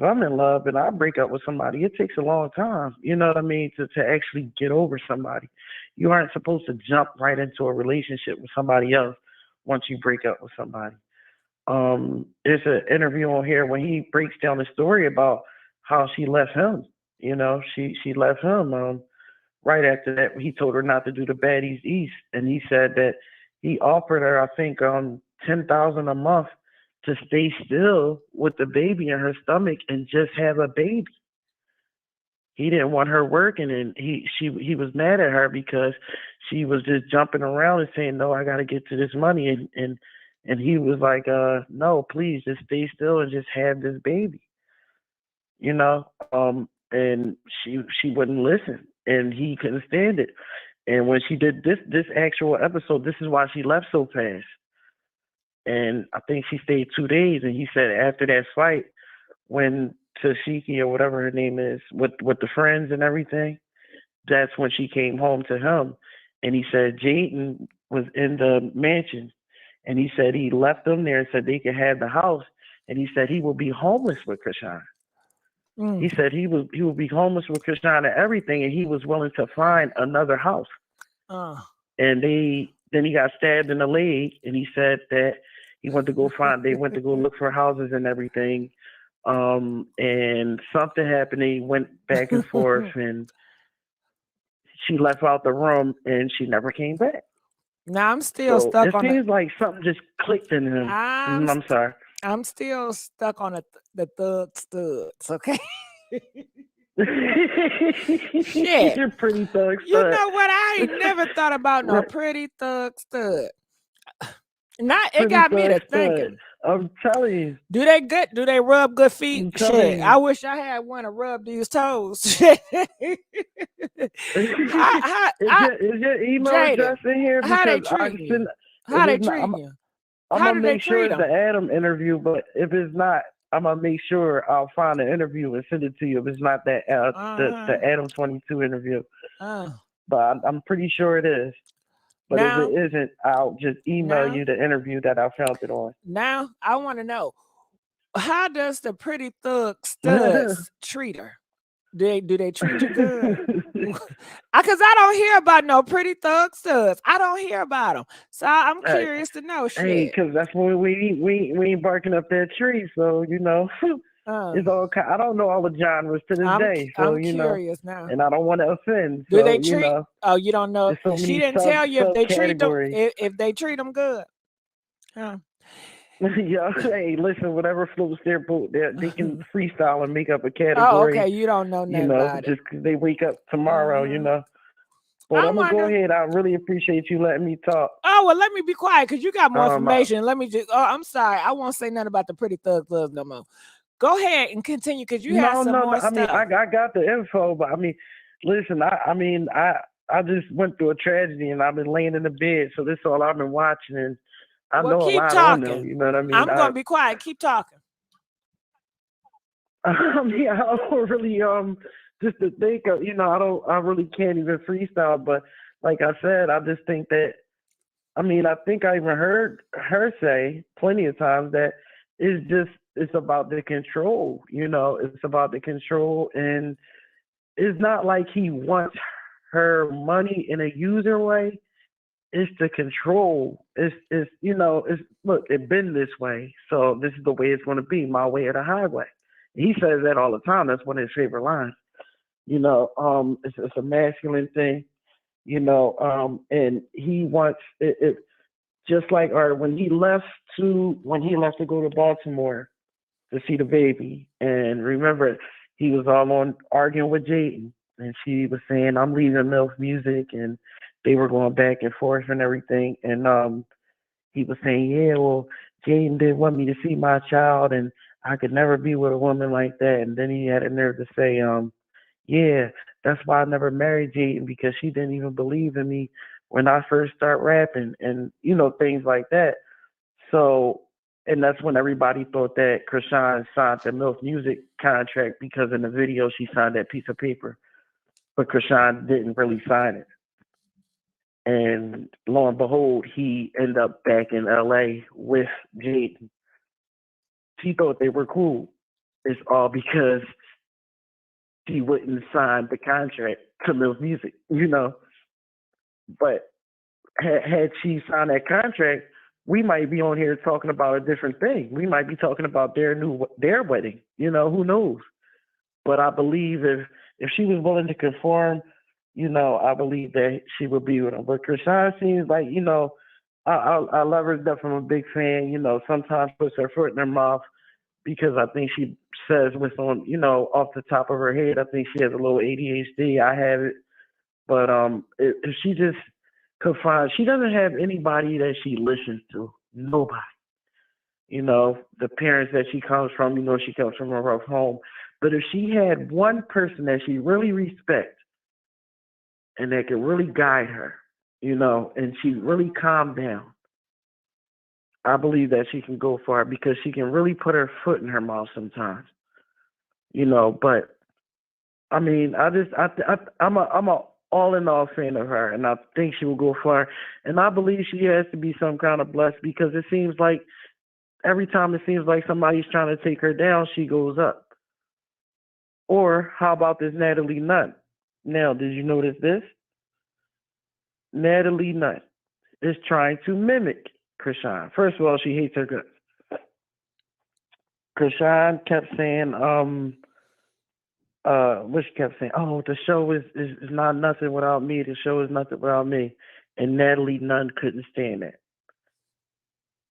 I'm in love and I break up with somebody, it takes a long time. You know what I mean? To actually get over somebody. You aren't supposed to jump right into a relationship with somebody else once you break up with somebody. There's an interview on here when he breaks down the story about how she left him. She left him. Right after that, he told her not to do the Baddies East, and he said that he offered her, I think, $10,000 a month to stay still with the baby in her stomach and just have a baby. He didn't want her working, and he was mad at her because she was just jumping around and saying, "No, I got to get to this money," and he was like, "No, please, just stay still and just have this baby," you know. And she wouldn't listen, and he couldn't stand it. And when she did this actual episode, this is why she left so fast. And I think she stayed 2 days, and he said after that fight, when Toxicity or whatever her name is, with the friends and everything, that's when she came home to him. And he said Jaidyn was in the mansion, and he said he left them there and said they could have the house, and he said he would be homeless with Chrisean. He said he would be homeless with Chrisean and everything, and he was willing to find another house. And then he got stabbed in the leg, and he said that he went to go look for houses and everything. And something happened. They went back and forth, and she left out the room, and she never came back. Now I'm still stuck on. It seems like something just clicked in him. I'm sorry. I'm still stuck on the thug studs. Okay. Shit. You're pretty thug stud. You know what? I ain't never thought about no pretty thug stud. It got me to thinking. I'm telling you. Do they rub good feet? Shit. I wish I had one to rub these toes. Is your email address in here? How they treat you? How they treat you? I'm gonna make sure it's the Adam interview, but if it's not, I'm gonna make sure I'll find an interview and send it to you. If it's not that the Adam 22 interview, but I'm pretty sure it is. But if it isn't, I'll just email you the interview that I found it on. Now I want to know, how does the pretty thug studs treat her? Do they treat you good? Because I don't hear about no pretty thug studs. I don't hear about them. So I'm curious to know. Shit. Hey, because that's when we ain't barking up that tree. So you know, it's all. I don't know all the genres to this day. So I'm curious now, and I don't want to offend. Do so, they treat? You know, oh, you don't know. So she didn't tell you if they treat them. If they treat them good. Huh. Yeah, hey, listen, whatever floats their boat, they can freestyle and make up a category. Oh, okay, you don't know nothing about just because they wake up tomorrow, you know. But I'm going to go ahead. I really appreciate you letting me talk. Oh, well, let me be quiet because you got more information. Let me just, I'm sorry. I won't say nothing about the pretty thug club no more. Go ahead and continue because you have some more stuff. I mean, I got the info, but I mean, listen, I just went through a tragedy and I've been laying in the bed. So this is all I've been watching. And I know a lot on them, you know what I mean? I'm going to be quiet. Keep talking. I don't really, just to think of, you know, I really can't even freestyle. But like I said, I just think that, I mean, I think I even heard her say plenty of times that it's about the control, you know, it's about the control. And it's not like he wants her money in a user way. It's the control. It's you know, look, it's been this way, so this is the way it's going to be, my way or the highway. He says that all the time. That's one of his favorite lines. You know, it's a masculine thing, you know, and he wants it just like, or when he left to go to Baltimore to see the baby, and remember, he was all on arguing with Jaidyn, and she was saying, I'm leaving MILF Music, and they were going back and forth and everything. And he was saying, yeah, well, Jaidyn didn't want me to see my child, and I could never be with a woman like that. And then he had a nerve to say, yeah, that's why I never married Jaidyn, because she didn't even believe in me when I first started rapping, and, you know, things like that. So, and that's when everybody thought that Chrisean signed the MILF Music contract, because in the video she signed that piece of paper, but Chrisean didn't really sign it. And lo and behold, he ended up back in LA with Jaidyn. She thought they were cool. It's all because she wouldn't sign the contract to MILF Music, you know. But had she signed that contract, we might be on here talking about a different thing. We might be talking about their wedding, you know, who knows. But I believe if she was willing to conform, you know, I believe that she would be with him. But Chrisean seems like, you know, I love her to death. I'm a big fan. You know, sometimes puts her foot in her mouth because I think she says what's on, you know, off the top of her head. I think she has a little ADHD. I have it. But if she just could find, she doesn't have anybody that she listens to. Nobody. You know, the parents that she comes from, you know, she comes from a rough home. But if she had one person that she really respects and that could really guide her, you know, and she really calmed down, I believe that she can go far because she can really put her foot in her mouth sometimes, you know. But I mean, I'm a all in all fan of her, and I think she will go far. And I believe she has to be some kind of blessed because it seems like every time it seems like somebody's trying to take her down, she goes up. Or how about this Natalie Nunn? Now, did you notice this? Natalie Nunn is trying to mimic Chrisean. First of all, she hates her guts. Chrisean kept saying, what she kept saying, oh, the show is not nothing without me. The show is nothing without me. And Natalie Nunn couldn't stand that.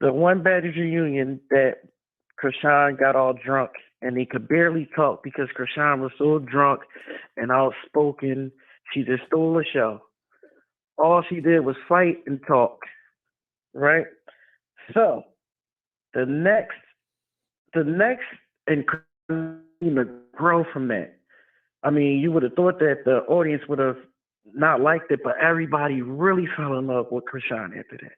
The one Baddies reunion that Chrisean got all drunk and he could barely talk because Chrisean was so drunk and outspoken. She just stole the show. All she did was fight and talk, right? So the next, and grow from that. I mean, you would have thought that the audience would have not liked it, but everybody really fell in love with Chrisean after that.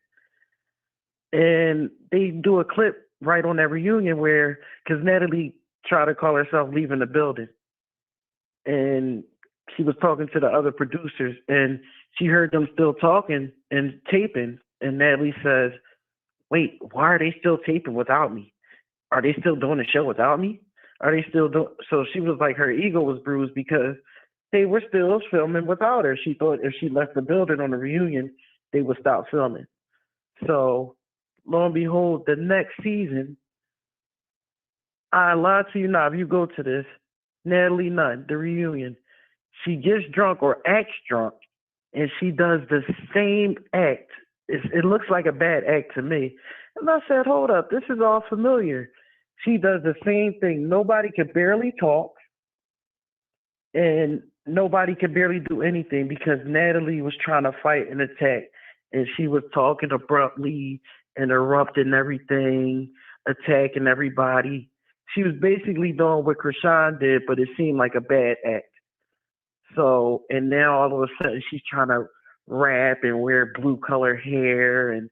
And they do a clip right on that reunion where, because Natalie tried to call herself leaving the building, and she was talking to the other producers, and she heard them still talking and taping, and Natalie says, wait, why are they still taping without me? Are they still doing the show without me? Are they still doing? So she was like, her ego was bruised because they were still filming without her. She thought if she left the building on the reunion, they would stop filming. So lo and behold, the next season, I lied to you now, if you go to this, Natalie Nunn, the reunion, she gets drunk or acts drunk, and she does the same act. It looks like a bad act to me. And I said, hold up, this is all familiar. She does the same thing. Nobody could barely talk, and nobody could barely do anything because Natalie was trying to fight and attack, and she was talking abruptly, interrupting everything, attacking everybody. She was basically doing what Chrisean did, but it seemed like a bad act. So, and now all of a sudden she's trying to rap and wear blue color hair. And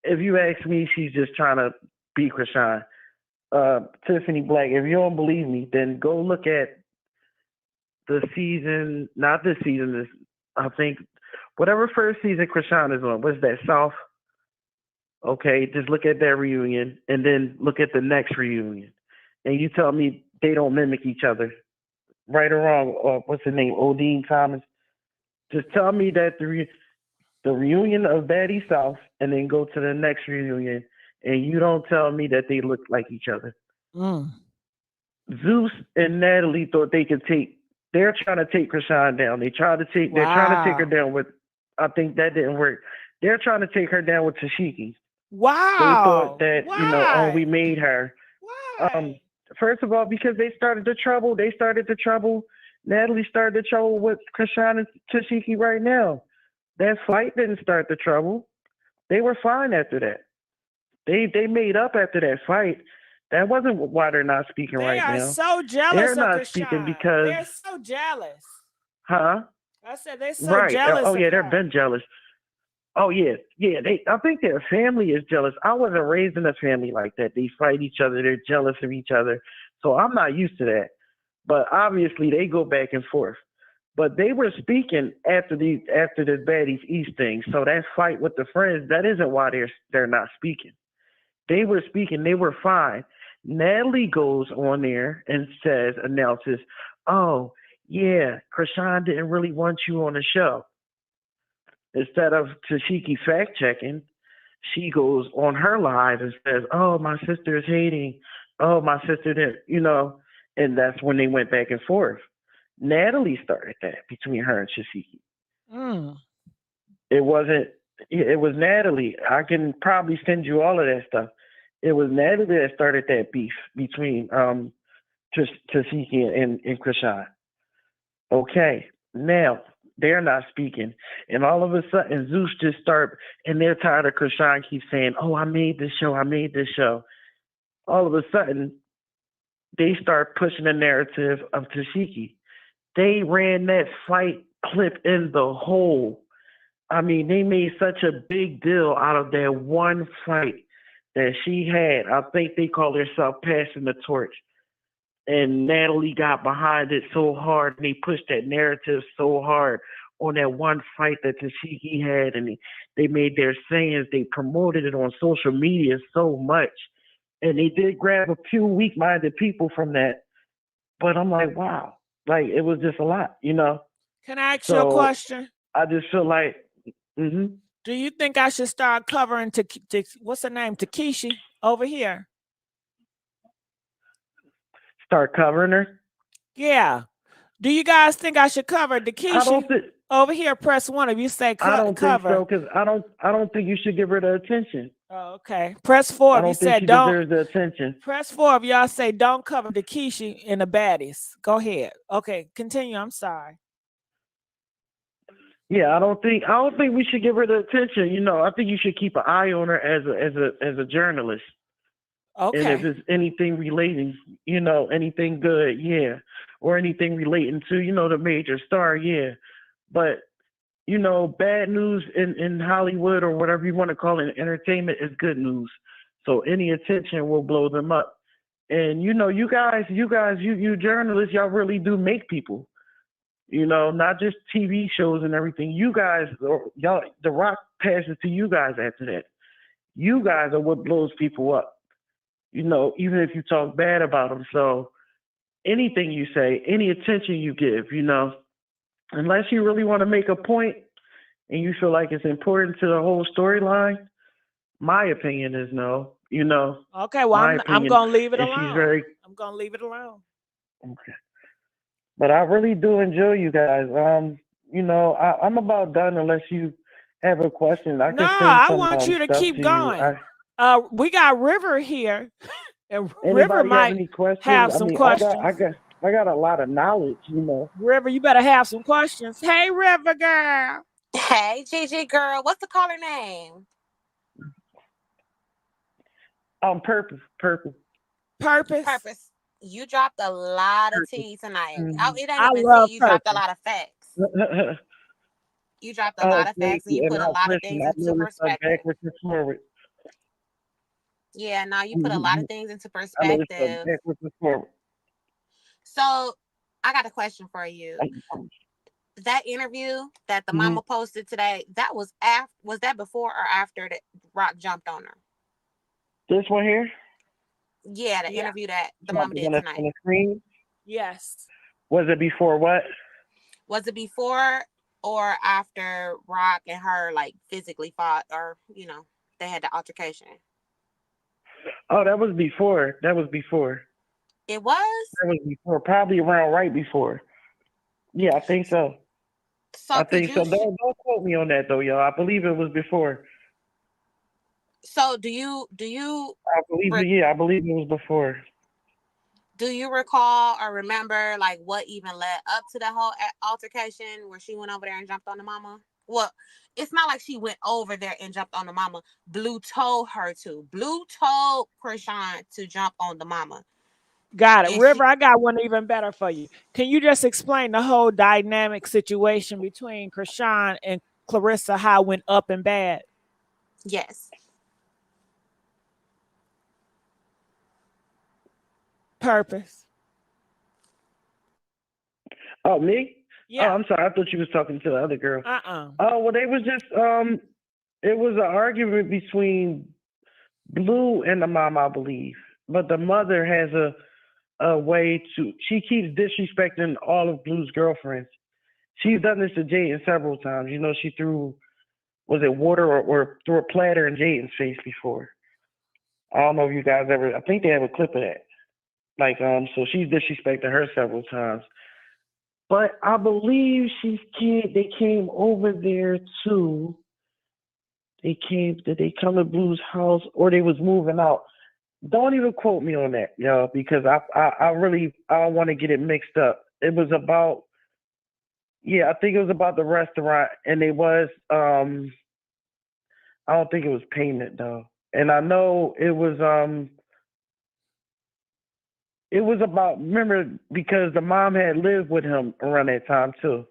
if you ask me, she's just trying to be Chrisean. Tiffany Black, if you don't believe me, then go look at the season, not this season, this, I think, whatever first season Chrisean is on. What's that, South? Okay, just look at that reunion and then look at the next reunion. And you tell me they don't mimic each other. Right or wrong, what's the name, Odine Thomas? Just tell me that the reunion of Baddies South and then go to the next reunion and you don't tell me that they look like each other. Zeus and Natalie thought they could they're trying to take Chrisean down. They're trying to take her down with, I think that didn't work. They're trying to take her down with Tashiki. Wow. They thought that, Why? you know, oh, we made her. Why? First of all, because they started the trouble. Natalie started the trouble with Chrisean and Tashiki right now. That fight didn't start the trouble. They were fine after that. They made up after that fight. That wasn't why they're not speaking right now. They are so jealous they're of not Chrisean. speaking because They're so jealous. Huh? I said they're so jealous. Oh yeah, of they've her. been jealous. Oh yeah. I think their family is jealous. I wasn't raised in a family like that. They fight each other. They're jealous of each other. So I'm not used to that. But obviously they go back and forth. But they were speaking after the Baddies East thing. So that fight with the friends, that isn't why they're not speaking. They were speaking. They were fine. Natalie goes on there and announces, oh yeah, Chrisean didn't really want you on the show. Instead of Tashiki fact checking, she goes on her live and says, oh, my sister is hating. Oh, my sister didn't, you know, and that's when they went back and forth. Natalie started that between her and Tashiki. It wasn't It was Natalie. I can probably send you all of that stuff. It was Natalie that started that beef between Toxicity and Chrisean. Okay, now they're not speaking, and all of a sudden Zeus just start, and they're tired of Chrisean keeps saying, "Oh, I made this show. I made this show." All of a sudden, they start pushing the narrative of Toxicity. They ran that fight clip in the hole. I mean, they made such a big deal out of that one fight that she had. I think they called herself passing the torch. And Natalie got behind it so hard, and they pushed that narrative so hard on that one fight that Toxicity had, and they made their sayings. They promoted it on social media so much. And they did grab a few weak-minded people from that. But I'm like, wow. Like, it was just a lot, you know? Can I ask you a question? I just feel like, do you think I should start covering what's her name, Takeshi over here? Start covering her? Yeah. Do you guys think I should cover Takeshi? Over here, press 1 if you say cover. I don't think so, because I don't think you should give her the attention. Oh, okay. Press 4 if you said don't. Deserves the attention. Press 4 if y'all say don't cover Takeshi in the baddies. Go ahead. Okay, continue. I'm sorry. Yeah, I don't think we should give her the attention. You know, I think you should keep an eye on her as a journalist. Okay. And if it's anything relating, you know, anything good, yeah, or anything relating to, you know, the major star, yeah. But you know, bad news in Hollywood or whatever you want to call it, entertainment is good news. So any attention will blow them up. And you know, you journalists, y'all really do make people. You know, not just TV shows and everything. You guys, y'all, The Rock passes to you guys after that. You guys are what blows people up. You know, even if you talk bad about them. So anything you say, any attention you give, you know, unless you really want to make a point and you feel like it's important to the whole storyline, my opinion is no. You know. Okay, well, I'm gonna leave it alone. I'm gonna leave it alone. Okay. But I really do enjoy you guys. You know, I'm about done unless you have a question. I want you to keep going. We got River here, and River might have some questions. I got a lot of knowledge, you know. River, you better have some questions. Hey, River girl. Hey, Gigi girl. What's the caller name? Purpose. Purpose. You dropped a lot of tea tonight. Mm-hmm. It ain't even tea. You dropped a lot of facts. You dropped a lot of facts, and you put a lot of things into perspective. Yeah, now you put a lot of things into perspective. So, I got a question for you. That interview that the mama posted today, that was that before or after that Rock jumped on her? This one here? Yeah, the interview that the mama did tonight. On the screen? Yes. Was it before what? Was it before or after Rock and her like physically fought, or you know, they had the altercation? Oh, that was before. It was? That was before, probably around right before. Yeah, I think so. I think so. Don't quote me on that though, y'all. I believe it was before. So do you I believe it was before. Do you recall or remember like what even led up to that whole altercation where she went over there and jumped on the mama? Well, it's not like she went over there and jumped on the mama. Blue told her to. Blue told Chrisean to jump on the mama. Got it. And River, I got one even better for you. Can you just explain the whole dynamic situation between Chrisean and Karlissa, how it went up and bad? Yes. Purpose. Oh, me? Yeah. Oh, I'm sorry. I thought you was talking to the other girl. Oh, well, they was just, it was an argument between Blue and the mom, I believe. But the mother has a way to, she keeps disrespecting all of Blue's girlfriends. She's done this to Jaidyn several times. You know, she threw, was it water or threw a platter in Jaidyn's face before. I don't know if you guys ever, I think they have a clip of that. Like, so she's disrespected her several times. But I believe they came over there to Did they come to Blue's house or they was moving out? Don't even quote me on that, y'all, because I really I don't want to get it mixed up. It was about I think it was about the restaurant, and it was I don't think it was payment though. And I know it was about, remember, because the mom had lived with him around that time too.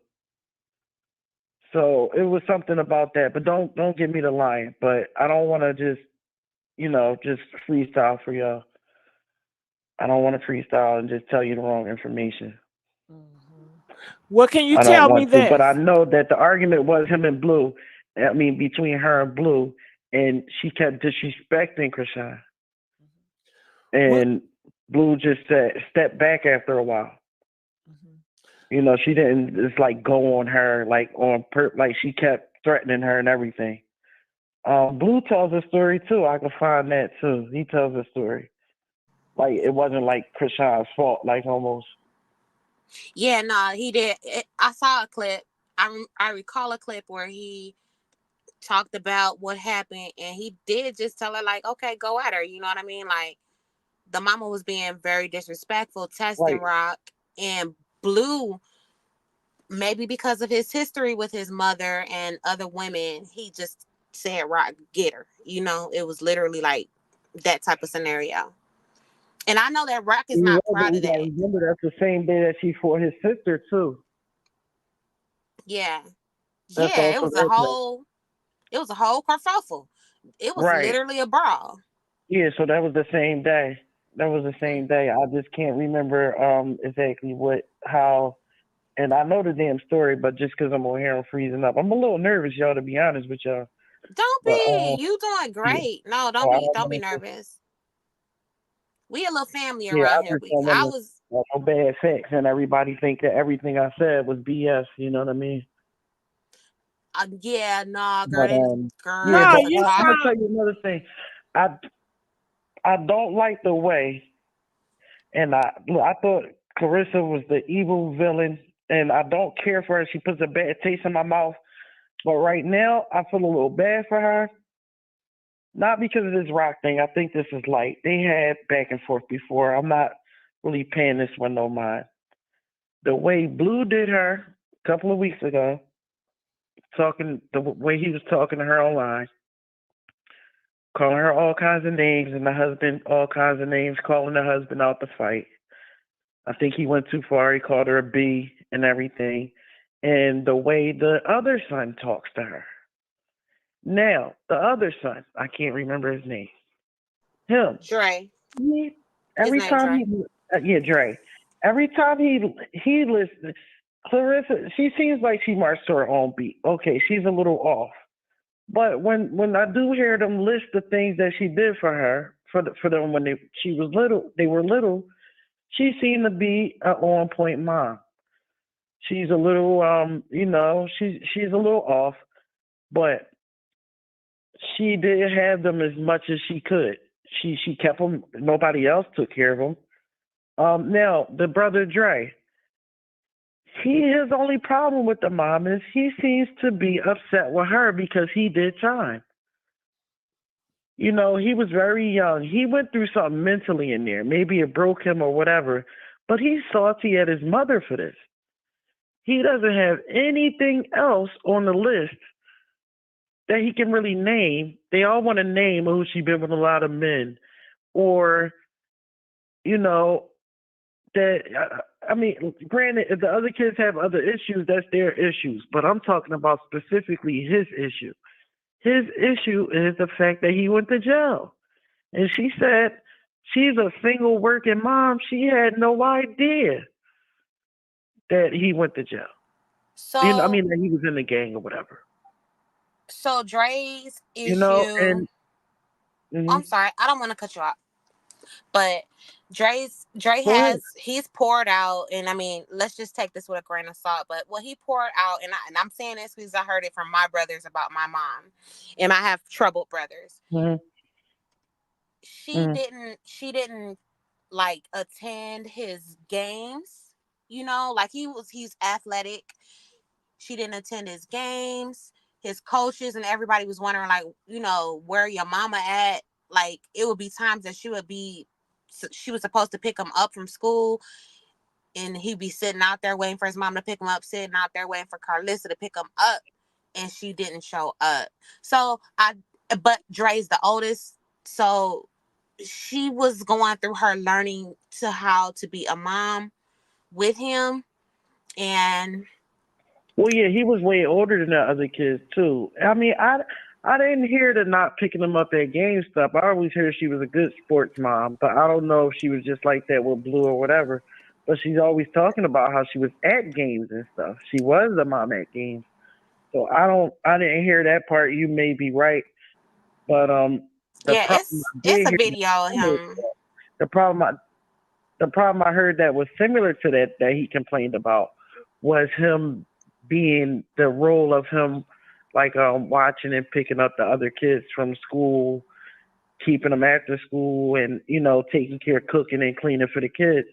So it was something about that. But don't get me to lying. But I don't want to just just freestyle for y'all. I don't want to freestyle and just tell you the wrong information. What can you I don't tell me want to, but I this? know that the argument was him and Blue. I mean, between her and Blue, and she kept disrespecting Chrisean. And Blue just stepped back after a while. She didn't just like go on her like like she kept threatening her and everything. Blue tells a story too. I can find that too. He tells a story. Like it wasn't like Chrisean's fault, like almost. Yeah, no, he did. I saw a clip. I recall a clip where he talked about what happened, and he did just tell her like, okay, go at her. You know what I mean? Like the mama was being very disrespectful, testing Rock, and Blue, maybe because of his history with his mother and other women, he just said, Rock, get her. It was literally like that type of scenario. And I know that Rock is not proud of that. Remember, that's the same day that she fought his sister too. Yeah. That's Yeah, it was a whole kerfuffle. It was literally a brawl. Yeah, so that was the same day. I just can't remember exactly how, and I know the damn story, but just because I'm on here, I'm freezing up. I'm a little nervous, y'all, to be honest with y'all. Don't be. You doing great. Yeah. No, don't be nervous. We a little family around here. I was no bad facts, and everybody think that everything I said was BS. You know what I mean? Yeah, nah, girl. But, girl, no, I'm gonna tell you another thing. I don't like the way, and I thought Karlissa was the evil villain, and I don't care for her. She puts a bad taste in my mouth. But right now, I feel a little bad for her. Not because of this Rock thing. I think this is light. They had back and forth before. I'm not really paying this one no mind. The way Blue did her a couple of weeks ago, the way he was talking to her online, calling her all kinds of names, and the husband all kinds of names, calling the husband out to fight. I think he went too far. He called her a B and everything. And the way the other son talks to her. Now, the other son, I can't remember his name. Him. Dre. Every time Dre. Every time he listens, Clarissa, she seems like she marched to her own beat. Okay, she's a little off. But when I do hear them list the things that she did for her, for them when they were little, she seemed to be an on point mom. She's a little she's a little off, but she did have them as much as she could. She kept them. Nobody else took care of them. Now the brother Dre, his only problem with the mom is he seems to be upset with her because he did time. He was very young. He went through something mentally in there. Maybe it broke him or whatever. But he's salty at his mother for this. He doesn't have anything else on the list that he can really name. They all want to name, oh, she's been with a lot of men. Or, that, I mean, granted, if the other kids have other issues, that's their issues. But I'm talking about specifically his issue. His issue is the fact that he went to jail. And she said she's a single working mom. She had no idea that he went to jail. So that he was in the gang or whatever. So Dre's issue. Mm-hmm. I'm sorry, I don't want to cut you off, but Dre he's poured out, and let's just take this with a grain of salt. But what he poured out, and I'm saying this because I heard it from my brothers about my mom, and I have troubled brothers. Mm-hmm. She didn't like attend his games. Like he's athletic. She didn't attend his games. his coaches and everybody was wondering, like, you know, where your mama at? Like, it would be times that she was supposed to pick him up from school, and he'd be sitting out there waiting for his mom to pick him up, sitting out there waiting for Karlissa to pick him up, and she didn't show up. But Dre's the oldest, so she was going through her learning to how to be a mom with him. And well, yeah, he was way older than the other kids too. I mean, I didn't hear the not picking him up at game stuff. I always heard she was a good sports mom, but I don't know if she was just like that with Blue or whatever. But she's always talking about how she was at games and stuff. She was the mom at games. So I didn't hear that part. You may be right, but yeah, it's a video of him. The problem I heard that was similar to that he complained about was him being the role of him, like watching and picking up the other kids from school, keeping them after school, and taking care of cooking and cleaning for the kids.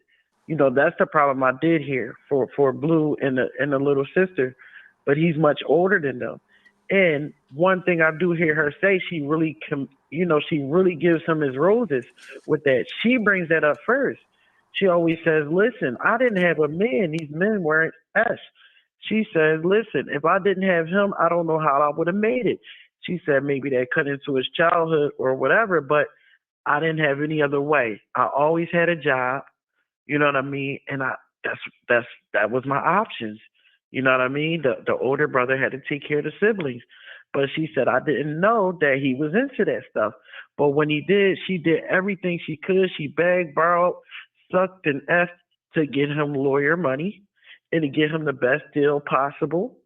That's the problem I did hear for Blue and the little sister, but he's much older than them. And one thing I do hear her say, she really gives him his roses with that. She brings that up first. She always says, listen, I didn't have a man. These men weren't us. She says, listen, if I didn't have him, I don't know how I would have made it. She said maybe that cut into his childhood or whatever, but I didn't have any other way. I always had a job, you know what I mean? And that was my options. You know what I mean? The older brother had to take care of the siblings. But she said, I didn't know that he was into that stuff. But when he did, she did everything she could. She begged, borrowed, sucked, and effed to get him lawyer money and to get him the best deal possible.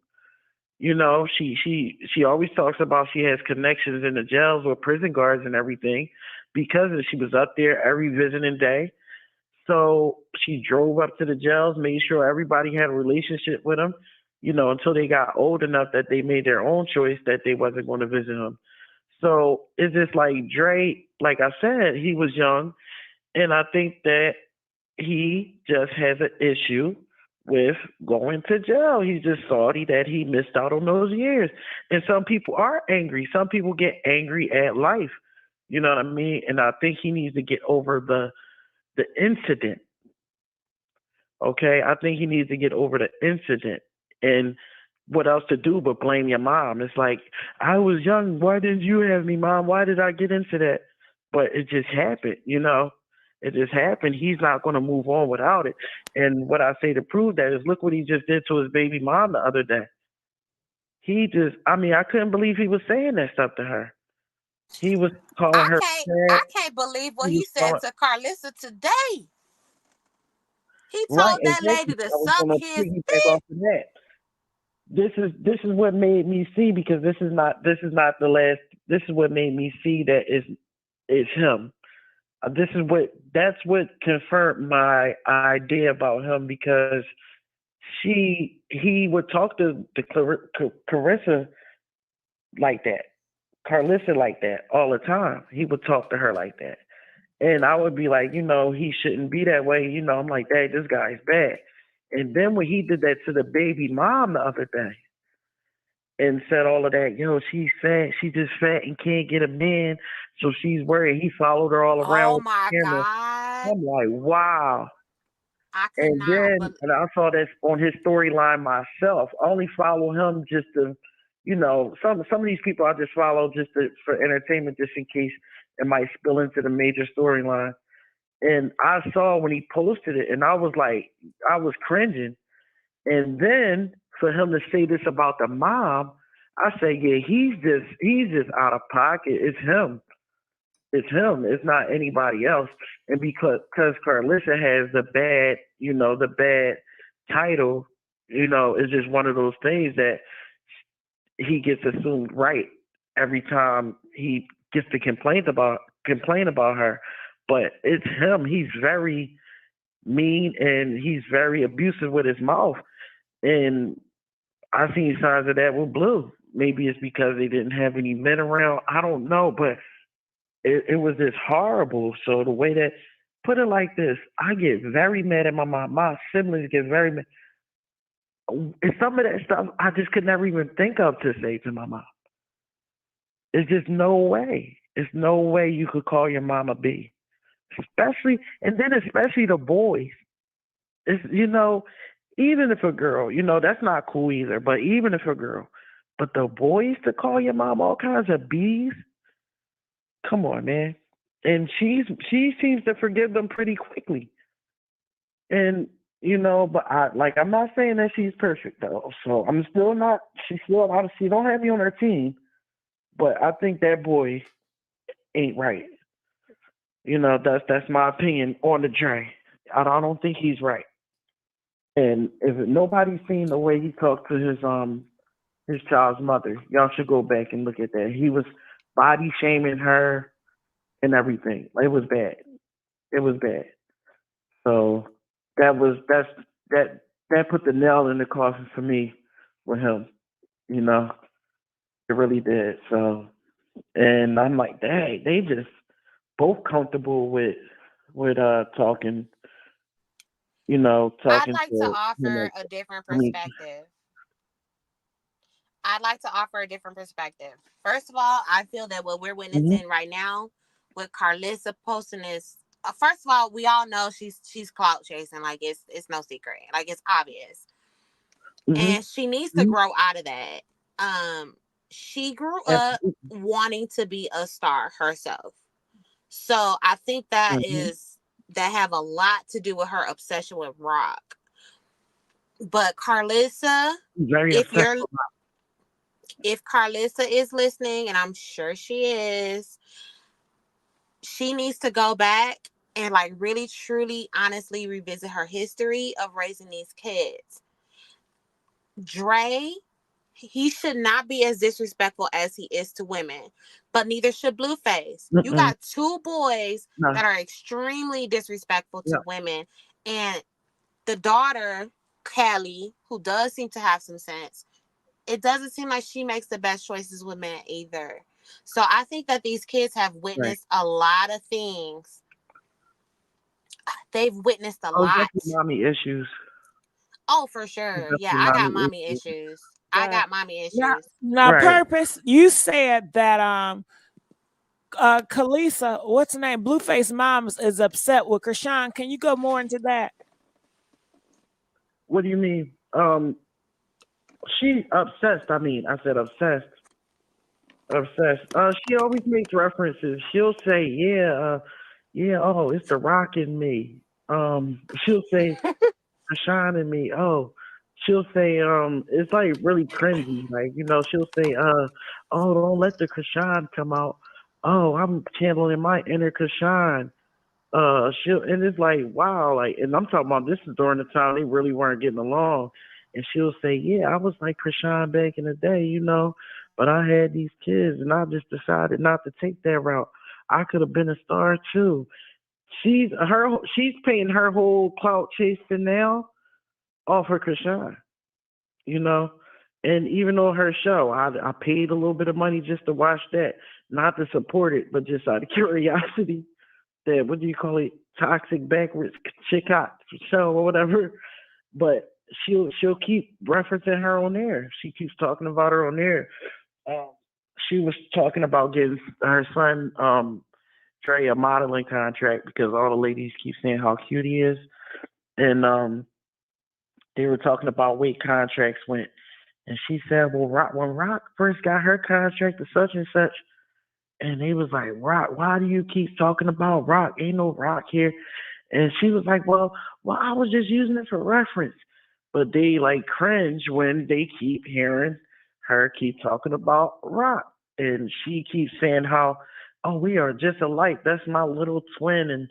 She always talks about she has connections in the jails with prison guards and everything because she was up there every visiting day. So she drove up to the jails, made sure everybody had a relationship with him, until they got old enough that they made their own choice that they wasn't going to visit him. So it's just like Dre, like I said, he was young, and I think that he just has an issue with going to jail. He's just salty that he missed out on those years. And some people are angry. Some people get angry at life. You know what I mean? And I think he needs to get over the incident. Okay? I think he needs to get over the incident. And what else to do but blame your mom? It's like, I was young. Why didn't you have me, Mom? Why did I get into that? But it just happened, It just happened. He's not going to move on without it. And what I say to prove that is look what he just did to his baby mom the other day. I couldn't believe he was saying that stuff to her. He was calling her. I can't believe what he said to Karlissa today. He told that lady to suck his dick. Off of that. This is what made me see, because this is not the last. This is what made me see that it's him. That's what confirmed my idea about him, because he would talk to Karlissa like that all the time. He would talk to her like that. And I would be like, he shouldn't be that way. I'm like, hey, this guy's bad. And then when he did that to the baby mom the other day and said all of that, she's fat, she just fat and can't get a man, so she's worried. He followed her all around. Oh my God. I'm like, wow. And I saw that on his storyline myself. I only follow him just to, some of these people I just follow just for entertainment, just in case it might spill into the major storyline. And I saw when he posted it, and I was cringing. And then for him to say this about the mom, I say, yeah, he's just out of pocket. It's him. It's him. It's not anybody else. And because Karlissa has the bad title, it's just one of those things that he gets assumed right every time he gets to complain about her. But it's him. He's very mean and he's very abusive with his mouth. And I've seen signs of that with Blue. Maybe it's because they didn't have any men around. I don't know, but it was just horrible. So the way that, put it like this, I get very mad at my mom. My siblings get very mad. And some of that stuff I just could never even think of to say to my mom. It's just no way. It's no way you could call your mom a B. Especially the boys. It's even if a girl, that's not cool either. But even if a girl, but the boys to call your mom all kinds of B's, come on, man. And she seems to forgive them pretty quickly. And but I'm not saying that she's perfect though. So I'm still not. She don't have me on her team. But I think that boy ain't right. That's my opinion on the Dre. I don't think he's right. And if nobody's seen the way he talked to his child's mother, y'all should go back and look at that. He was body shaming her and everything. It was bad. It was bad. So that put the nail in the coffin for me with him. It really did. So, and I'm like, dang, they just both comfortable with talking. I'd like to to offer a different perspective. I'd like to offer a different perspective. First of all, I feel that what we're witnessing right now with Karlissa posting this. First of all, we all know she's clout chasing. Like it's no secret. Like it's obvious, and she needs to grow out of that. She grew up wanting to be a star herself, so I think that have a lot to do with her obsession with Rock. But Karlissa, if Karlissa is listening, and I'm sure she is, she needs to go back and like really, truly, honestly revisit her history of raising these kids. Dre, he should not be as disrespectful as he is to women, but neither should Blueface. You got two boys that are extremely disrespectful to women, and the daughter, Kelly, who does seem to have some sense, it doesn't seem like she makes the best choices with men either. So I think that these kids have witnessed a lot of things. They've witnessed a lot. Mommy issues. Oh, for sure. Yeah, I got mommy issues. I got mommy issues. Now, Purpose, you said that Karlissa, what's her name? Blueface mom is upset with Chrisean. Can you go more into that? What do you mean? She's obsessed. I said obsessed. Obsessed. She always makes references. She'll say, oh, it's the Rock in me. She'll say, Chrisean in me. Oh, she'll say, it's like really cringy. Like, she'll say, oh, don't let the Chrisean come out. Oh, I'm channeling my inner Chrisean. And it's like, wow, like, and I'm talking about this is during the time they really weren't getting along. And she'll say, yeah, I was like Chrisean back in the day, but I had these kids and I just decided not to take that route. I could have been a star too. She's paying her whole clout chasing now off her Chrisean, and even on her show, I paid a little bit of money just to watch that, not to support it, but just out of curiosity. That, what do you call it, toxic backwards chick hot show or whatever. But she'll keep referencing her on there. She keeps talking about her on there. She was talking about getting her son Dre a modeling contract because all the ladies keep saying how cute he is, and they were talking about weight contracts went, and she said, well, when Rock first got her contract to such and such. And he was like, Rock, why do you keep talking about Rock? Ain't no Rock here. And she was like, well, I was just using it for reference. But they like cringe when they keep hearing her keep talking about Rock. And she keeps saying how, oh, we are just alike. That's my little twin. And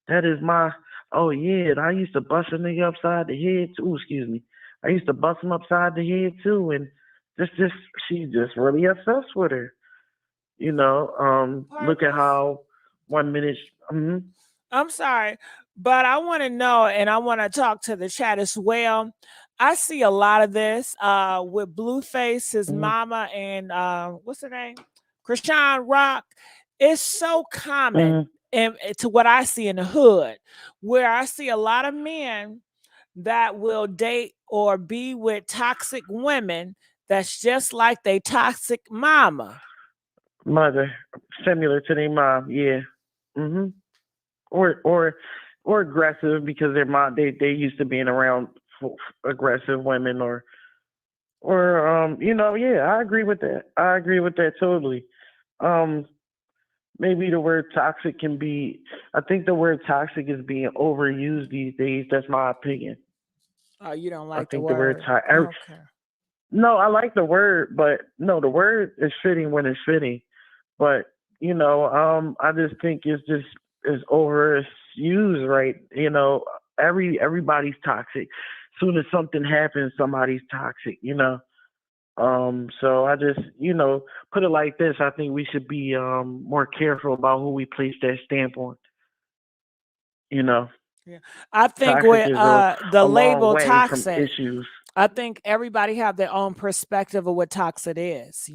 that is my, oh, yeah. And I used to bust a nigga upside the head too. Excuse me. I used to bust him upside the head too. And she's just really obsessed with her. Look at how 1 minute. I'm sorry, but I want to know, and I want to talk to the chat as well. I see a lot of this with Blueface, his mama, and what's her name? Chrisean Rock. It's so common and to what I see in the hood, where I see a lot of men that will date or be with toxic women that's just like they toxic mama. Mother, similar to their mom, yeah. hmm Or aggressive because their mom they used to being around aggressive women or yeah, I agree with that. I agree with that totally. Um, Maybe the word toxic can be. I think the word toxic is being overused these days. That's my opinion. Oh, you don't I like the think the word word? toxic. Okay. No, I like the word, but no, the word is fitting when it's fitting. But I just think it's overused, right? Everybody's toxic. Soon as something happens, somebody's toxic. So I just put it like this. I think we should be more careful about who we place that stamp on. You know, Yeah. I think toxic with is the a long label way from toxic, issues. I think everybody have their own perspective of what toxic is.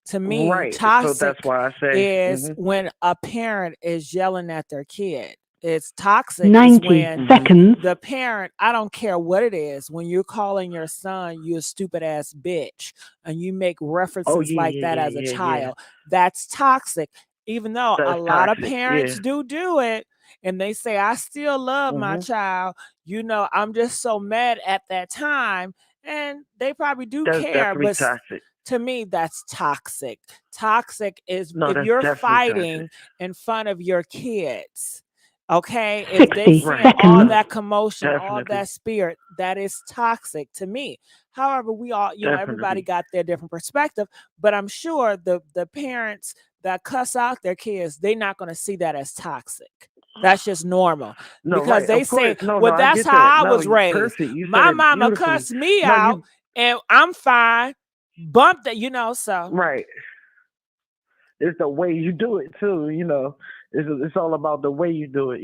To me, Right. So that's toxic why I say. is Hmm. when a parent is yelling at their kid. It's toxic is 90 when seconds. the parent, I don't care what it is, when you're calling your son you a stupid ass bitch and you make Oh references yeah, like yeah, that yeah, as a yeah, yeah. child, that's toxic. Even though a That's lot of toxic. parents Yeah. do it and they say, I still love my Hmm. child, I'm just so mad at that time. And they probably do That's care, definitely but toxic. to me, that's toxic. Toxic is No, if that's you're definitely toxic. fighting in front of your kids. Okay, if they 60 seeing Right. all seconds. that commotion, all Definitely. that spirit, that is toxic to me. However, we all, everybody Definitely. got their different perspective, but I'm sure the parents that cuss out their kids, they're not going to see that as toxic. That's just normal No, because right. they Of course. say, No, no, well, I that's get that. how I No, was you raised. perfect. You said My it mama beautifully. cussed me No, out you and I'm fine. Bump that, so. right. It's the way you do it too. It's all about the way you do it.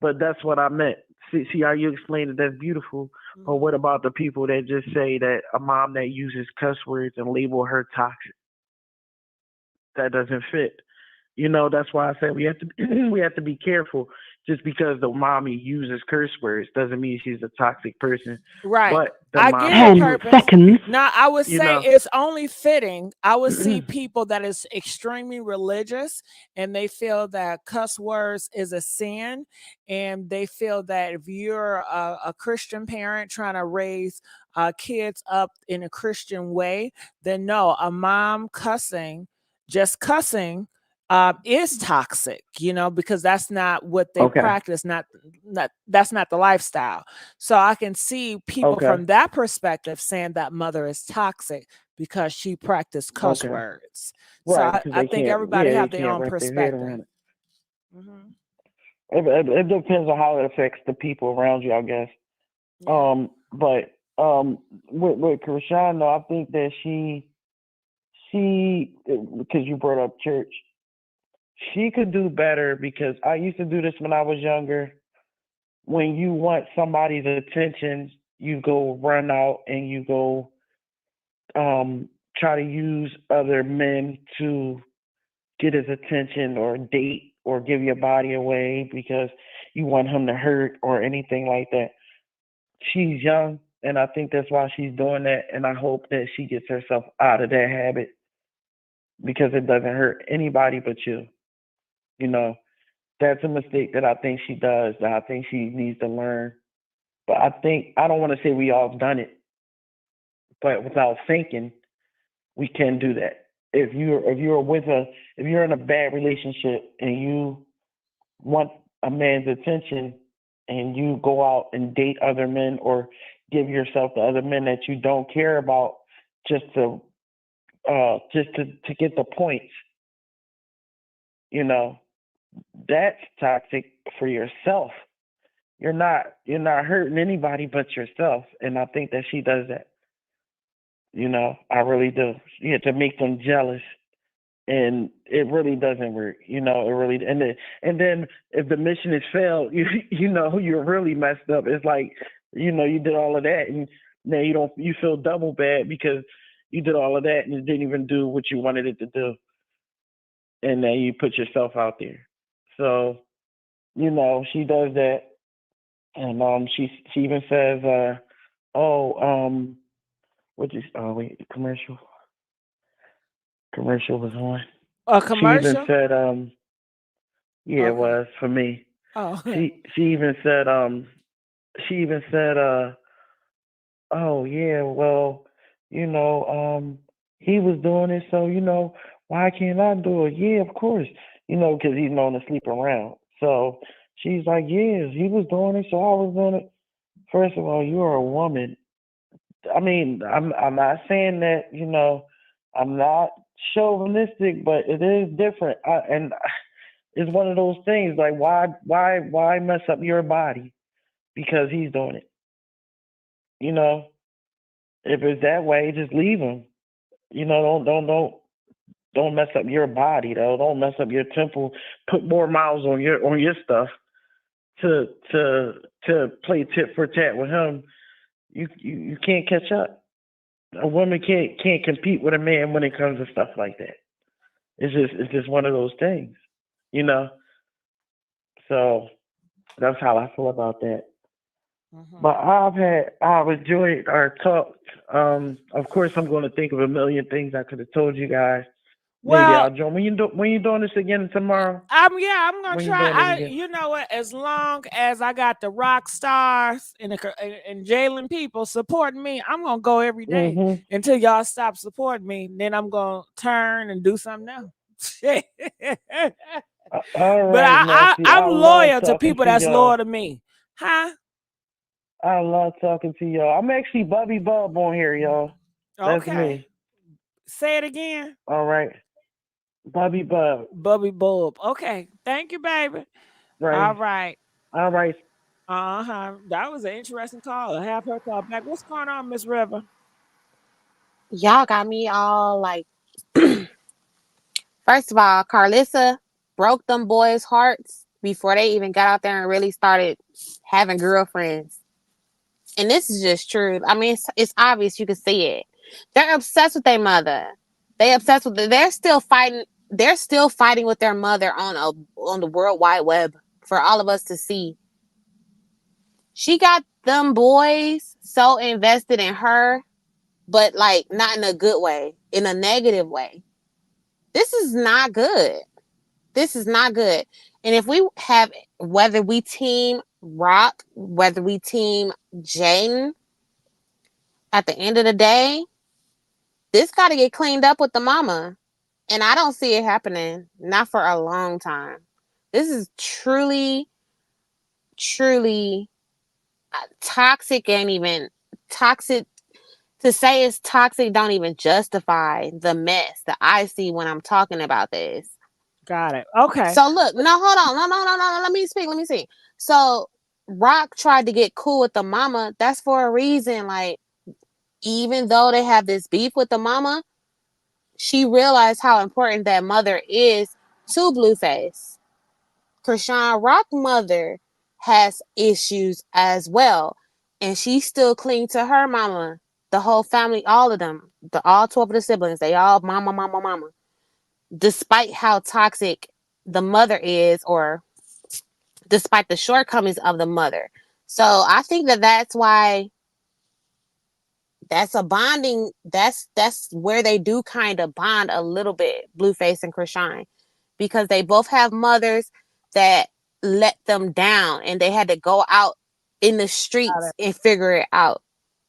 But that's what I meant. See how you explained it. That's beautiful. But what about the people that just say that a mom that uses cuss words and label her toxic? That doesn't fit. That's why I said we have to we have to be careful. Just because the mommy uses curse words doesn't mean she's a toxic person. Right. But the I get mommy it, 10 could, purpose. seconds. Now, I would you say know. it's only fitting. I would see people that is extremely religious and they feel that cuss words is a sin. And they feel that if you're a Christian parent trying to raise kids up in a Christian way, then no, a mom just cussing is toxic, because that's not what they Okay. practice, not that's not the lifestyle. So I can see people Okay. from that perspective saying that mother is toxic because she practiced cuss Okay. words. So Right, I, because I they think can't. everybody Yeah, they have their can't own wrap their head perspective. around it. Hmm. It depends on how it affects the people around you, I guess. Yeah. But with Chrisean, though, I think that she because you brought up church, she could do better because I used to do this when I was younger. When you want somebody's attention, you go run out and you go try to use other men to get his attention or date or give your body away because you want him to hurt or anything like that. She's young, and I think that's why she's doing that. And I hope that she gets herself out of that habit because it doesn't hurt anybody but you. You know, that's a mistake that I think she does, that I think she needs to learn. But I don't want to say we all done it, but without thinking, we can do that. If you're in a bad relationship and you want a man's attention and you go out and date other men or give yourself to other men that you don't care about just to get the points, you know, that's toxic for yourself. You're not hurting anybody but yourself. And I think that she does that. I really do. Yeah, to make them jealous. And it really doesn't work. It really and then if the mission has failed, you're really messed up. It's like, you did all of that and now you feel double bad because you did all of that and it didn't even do what you wanted it to do. And then you put yourself out there. So, she does that. And she even says, wait, commercial was on. A She even commercial? said, yeah, Okay. it was for me. Oh. She even said, oh yeah, well, he was doing it, so why can't I do it? Yeah, of course, because he's known to sleep around. So she's like, yeah, he was doing it, so I was doing it. First of all, you're a woman. I mean, I'm not saying that, I'm not chauvinistic, but it is different. And it's one of those things like why mess up your body because he's doing it? If it's that way, just leave him. Don't mess up your body though. Don't mess up your temple. Put more miles on your stuff to play tit for tat with him. You can't catch up. A woman can't compete with a man when it comes to stuff like that. It's just one of those things, So that's how I feel about that. But I've enjoyed our talk. Of course, I'm going to think of a million things I could have told you guys. Maybe Well, I'll join. When you doing this again tomorrow? I'm gonna When you try. doing it again? You know what? As long as I got the rock stars and Jalen people supporting me, I'm gonna go every day until y'all stop supporting me. Then I'm gonna turn and do something else. All But right, Nancy. I I'm love loyal to talking people to that's y'all. loyal to me. Huh? I love talking to y'all. I'm actually Bubby Bub on here, y'all. That's me. Say it again. All right. Bubby Bub. Bubby Bub. Okay. Thank you, baby. Right. All right. All right. That was an interesting call. I have her call back. What's going on, Miss River? Y'all got me all like, first of all, Karlissa broke them boys' hearts before they even got out there and really started having girlfriends. And this is just true. I mean, it's obvious. You can see it. They're obsessed with their mother. They're still fighting. They're still fighting with their mother on the World Wide Web for all of us to see. She got them boys so invested in her, but like not in a good way, in a negative way. This is not good. This is not good. And if we have, whether we team Rock, whether we team Jaidyn, at the end of the day, this got to get cleaned up with the mama. And I don't see it happening, not for a long time. This is truly, truly toxic. Ain't even toxic. To say it's toxic don't even justify the mess that I see when I'm talking about this. Got it. Okay. So look, no, hold on. No. Let me speak. So Rock tried to get cool with the mama. That's for a reason. Like, even though they have this beef with the mama, she realized how important that mother is to Blueface. Chrisean Rock mother has issues as well. And she still cling to her mama. The whole family, all of them, all 12 of the siblings, they all mama. Despite how toxic the mother is, or despite the shortcomings of the mother. So I think that's why that's a bonding. That's where they do kind of bond a little bit, Blueface and Chrisean, because they both have mothers that let them down, and they had to go out in the streets and figure it out.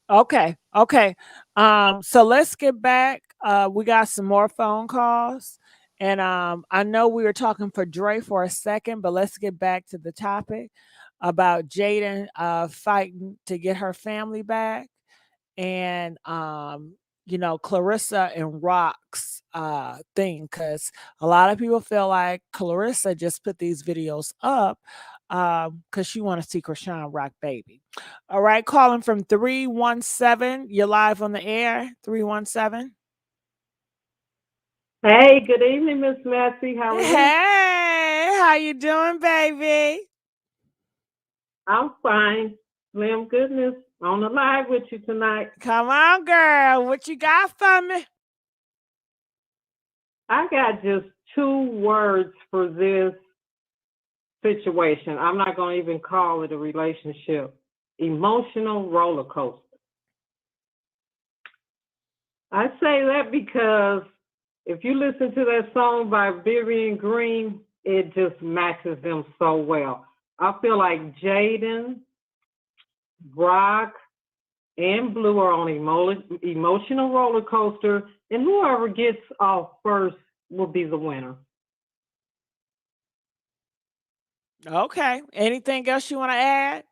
Okay. So let's get back. We got some more phone calls. And I know we were talking for Dre for a second, but let's get back to the topic about Jaidyn fighting to get her family back. And Karlissa and Rock's thing, because a lot of people feel like Karlissa just put these videos up because she want to see Chrisean Rock baby. All right, calling from 317. You're live on the air. 317. Hey, good evening, Miss Massey. How are you? Hey, how you doing, baby? I'm fine. Slim goodness on the live with you tonight. Come on, girl. What you got for me? I got just 2 words for this situation. I'm not going to even call it a relationship. Emotional roller coaster. I say that because if you listen to that song by Vivian Green, it just matches them so well. I feel like Jaidyn, Brock, and Blue are on emotional roller coaster, and whoever gets off first will be the winner. Okay. Anything else you want to add?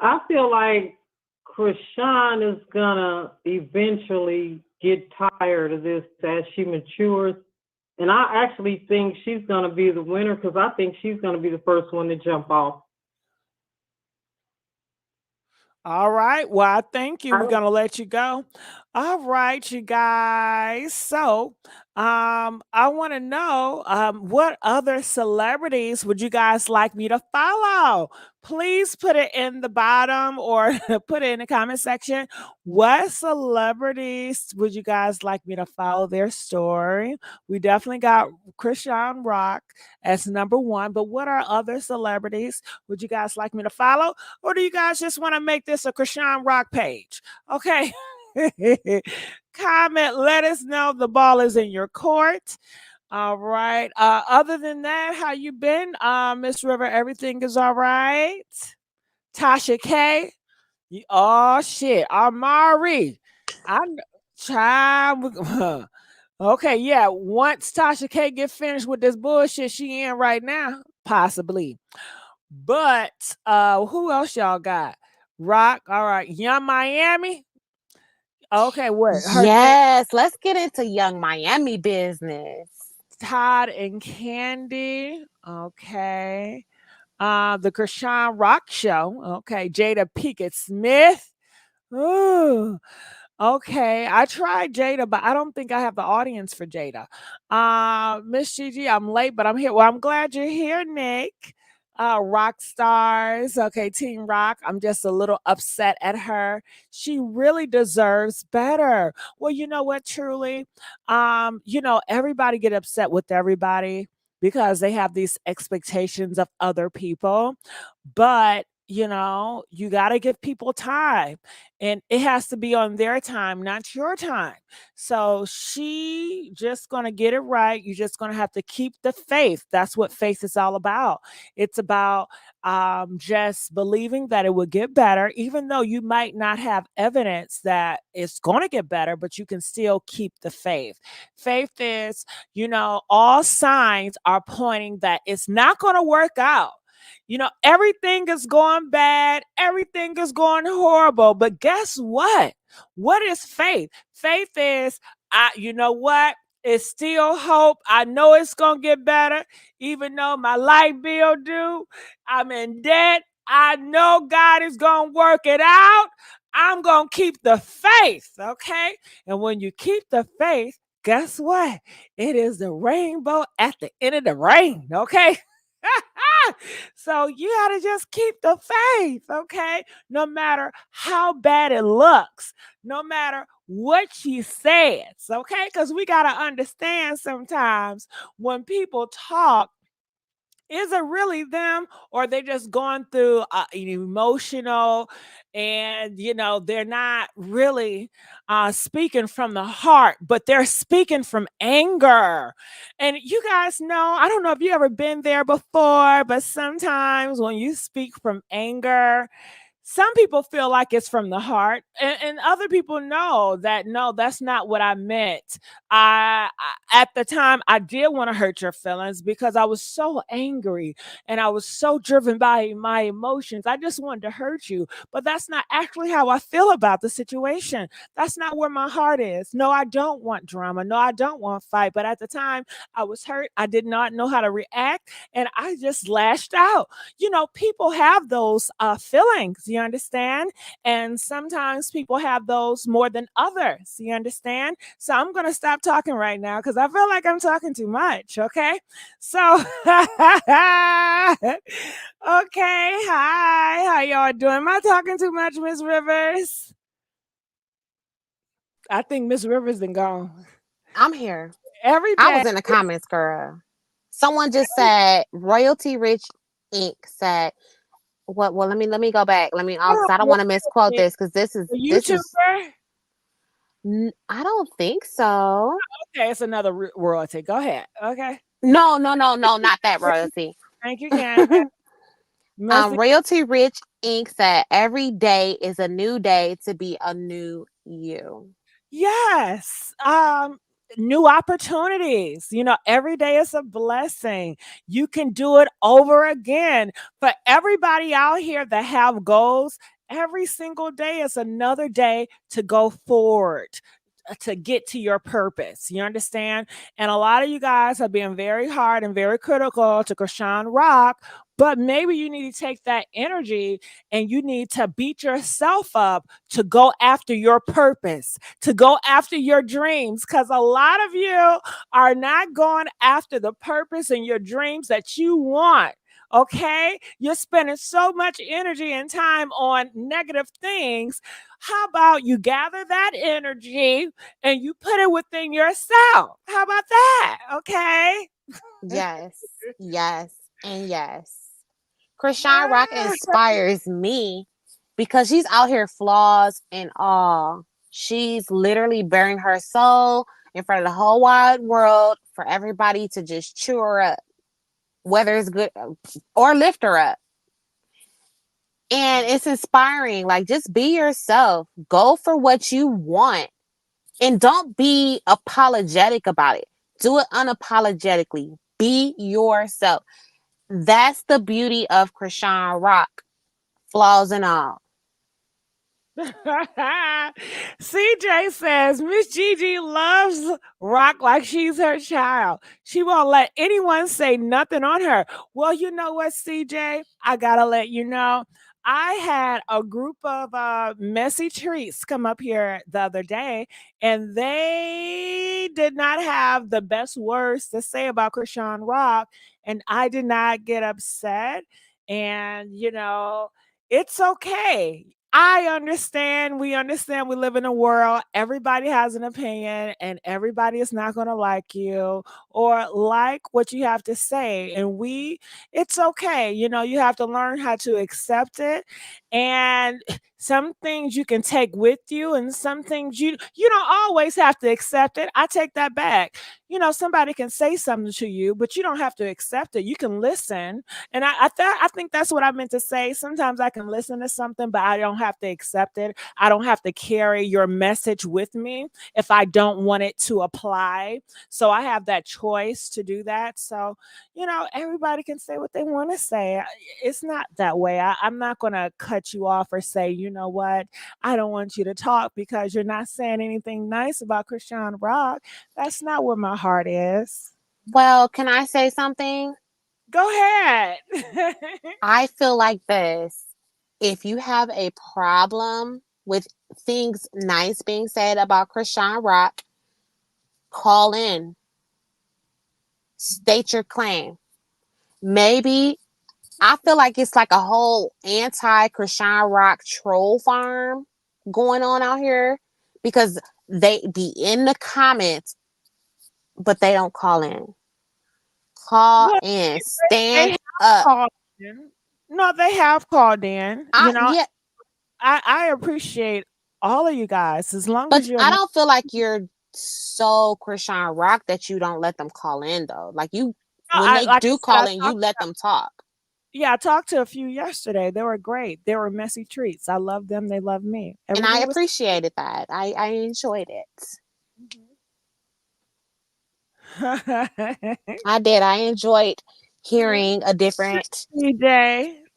I feel like Chrisean is gonna eventually get tired of this as she matures. And I actually think she's gonna be the winner because I think she's gonna be the first one to jump off. All right. Well, I thank you. We're gonna let you go. All right, you guys. So, I want to know, what other celebrities would you guys like me to follow? Please put it in the bottom or put it in the comment section. What celebrities would you guys like me to follow their story? We definitely got Chrisean Rock as number one, but what are other celebrities would you guys like me to follow? Or do you guys just want to make this a Chrisean Rock page? Okay. Comment, let us know the ball is in your court. All right. Other than that, how you been? Miss River, everything is all right. Tasha K. Oh shit. Amari. I'm child. Okay, yeah. Once Tasha K get finished with this bullshit she in right now, possibly. But who else y'all got? Rock. All right. Young Miami. Okay, what? Her Yes, let's get into Young Miami business. Todd and Candy. Okay. The Chrisean Rock Show. Okay. Jada Pinkett Smith. Ooh. Okay. I tried Jada, but I don't think I have the audience for Jada. Miss Gigi, I'm late, but I'm here. Well, I'm glad you're here, Nick. Rock stars. Okay, Team Rock. I'm just a little upset at her. She really deserves better. Well, you know what, truly? Everybody get upset with everybody because they have these expectations of other people. But you got to give people time, and it has to be on their time, not your time. So she just going to get it right. You're just going to have to keep the faith. That's what faith is all about. It's about just believing that it will get better, even though you might not have evidence that it's going to get better, but you can still keep the faith. Faith is, all signs are pointing that it's not going to work out. Everything is going bad, everything is going horrible. But guess what? What is faith? Faith is, you know what? It's still hope. I know it's gonna get better, even though my light bill due. I'm in debt. I know God is gonna work it out. I'm gonna keep the faith, okay? And when you keep the faith, guess what? It is the rainbow at the end of the rain, okay? So you got to just keep the faith, okay? No matter how bad it looks, no matter what she says, okay? Because we got to understand sometimes when people talk, is it really them, or they just going through an emotional, and they're not really speaking from the heart, but they're speaking from anger. And you guys know, I don't know if you ever been there before, but sometimes when you speak from anger, some people feel like it's from the heart, and other people know that no, that's not what I meant. At the time, I did want to hurt your feelings because I was so angry and I was so driven by my emotions. I just wanted to hurt you, but that's not actually how I feel about the situation. That's not where my heart is. No, I don't want drama. No, I don't want fight. But at the time, I was hurt. I did not know how to react, and I just lashed out. People have those feelings, you understand? And sometimes people have those more than others, you understand? So I'm going to stop talking right now because I feel like I'm talking too much, okay? So, okay, hi, how y'all doing? Am I talking too much, Miss Rivers? I think Miss Rivers been gone. I'm here. Every I day. was in the comments, girl. Someone just said Royalty Rich Inc. said what? Well, let me go back. Let me because I don't want to misquote this because this is A YouTuber? I don't think so. Okay, it's another royalty. Go ahead. Okay. No, not that royalty. Thank you, Candace. Royalty Rich Inc. said every day is a new day to be a new you. Yes. New opportunities. Every day is a blessing. You can do it over again. For everybody out here that have goals, every single day is another day to go forward, to get to your purpose. You understand? And a lot of you guys have been very hard and very critical to Chrisean Rock, but maybe you need to take that energy and you need to beat yourself up to go after your purpose, to go after your dreams. Because a lot of you are not going after the purpose and your dreams that you want. Okay, you're spending so much energy and time on negative things. How about you gather that energy and you put it within yourself? How about that? Okay. Yes, and yes. Chrisean Rock inspires me because she's out here flaws and all. She's literally bearing her soul in front of the whole wide world for everybody to just chew her up, whether it's good or lift her up. And it's inspiring. Like, just be yourself. Go for what you want. And don't be apologetic about it. Do it unapologetically. Be yourself. That's the beauty of Chrisean Rock, flaws and all. CJ says Miss Gigi loves Rock like she's her child. She won't let anyone say nothing on her. Well, you know what, CJ? I gotta let you know. I had a group of messy treats come up here the other day, and they did not have the best words to say about Chrisean Rock, and I did not get upset. And it's okay. I understand. We understand we live in a world. Everybody has an opinion and everybody is not going to like you or like what you have to say. And it's okay. You have to learn how to accept it. And some things you can take with you and some things you don't always have to accept it. I take that back. Somebody can say something to you, but you don't have to accept it. You can listen. And I think that's what I meant to say. Sometimes I can listen to something, but I don't have to accept it. I don't have to carry your message with me if I don't want it to apply. So I have that choice to do that. So, everybody can say what they want to say. It's not that way. I'm not going to cut you off or say, you know what, I don't want you to talk because you're not saying anything nice about Chrisean Rock. That's not where my heart is. Well, can I say something? Go ahead. I feel like this. If you have a problem with things nice being said about Chrisean Rock, call in. State your claim. Maybe I feel like it's like a whole anti-Chrisean Rock troll farm going on out here because they be in the comments, but they don't call in. Call in. Stand up. No, they have called in. Yeah. I appreciate all of you guys as long But as you're. I don't feel like you're so Chrisean Rock that you don't let them call in though. Like when they do call in, you let them talk. Yeah, I talked to a few yesterday. They were great. They were messy treats. I love them. They love me. And I appreciated that. I enjoyed it. I did. I enjoyed hearing a different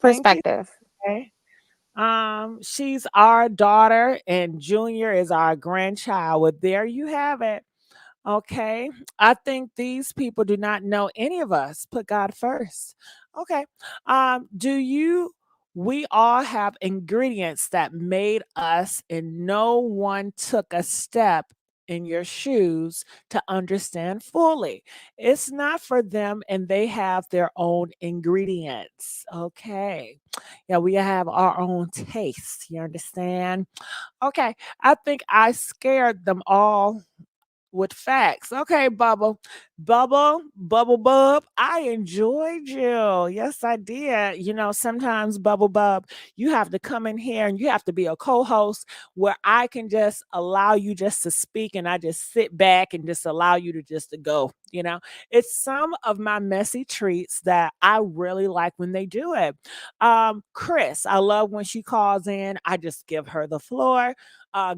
perspective. She's our daughter and Junior is our grandchild. Well, there you have it. Okay. I think these people do not know any of us. Put God first. Okay. We all have ingredients that made us, and no one took a step in your shoes to understand fully. It's not for them, and they have their own ingredients. Okay. Yeah, we have our own taste. You understand? Okay. I think I scared them all with facts. Okay, Bubba. Bubble Bub, I enjoyed you. Yes, I did. Sometimes Bubble Bub, you have to come in here and you have to be a co-host where I can just allow you just to speak and I just sit back and just allow you to just to go. It's some of my messy treats that I really like when they do it. Chris, I love when she calls in. I just give her the floor.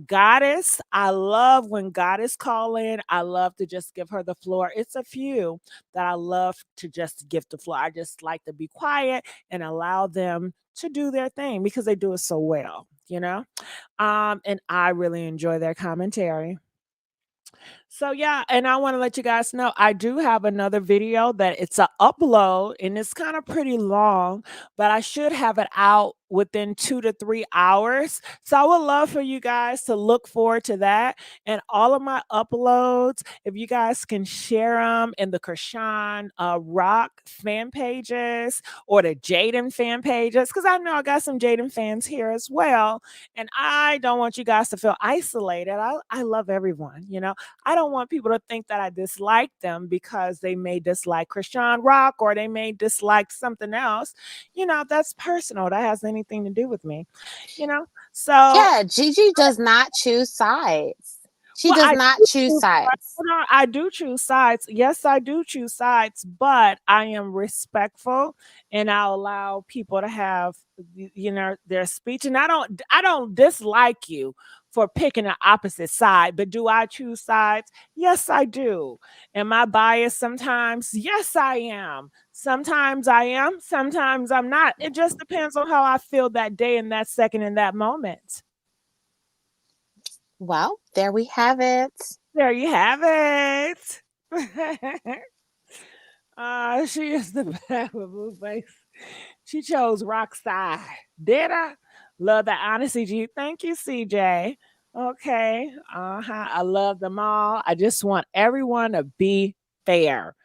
Goddess, I love when Goddess call in. I love to just give her the floor. It's a few that I love to just give the floor. I just like to be quiet and allow them to do their thing because they do it so well. And I really enjoy their commentary. So yeah, and I want to let you guys know I do have another video that it's a upload and it's kind of pretty long, but I should have it out within 2 to 3 hours. So I would love for you guys to look forward to that and all of my uploads. If you guys can share them in the Chrisean Rock fan pages or the Jaidyn fan pages, because I know I got some Jaidyn fans here as well. And I don't want you guys to feel isolated. I love everyone. I don't want people to think that I dislike them because they may dislike Chrisean Rock or they may dislike something else. That's personal. That has anything to do with me. So yeah, Gigi does not choose sides. She does not choose sides. I do choose sides. Yes, I do choose sides, but I am respectful and I allow people to have their speech. And I don't dislike you for picking the opposite side, but do I choose sides? Yes, I do. Am I biased sometimes? Yes, I am. Sometimes I am, sometimes I'm not. It just depends on how I feel that day and that second in that moment. Well, there we have it. There you have it. She is the best with blue face. She chose Rock side. Did I? Love the honesty, G. Thank you, CJ. Okay. I love them all. I just want everyone to be fair.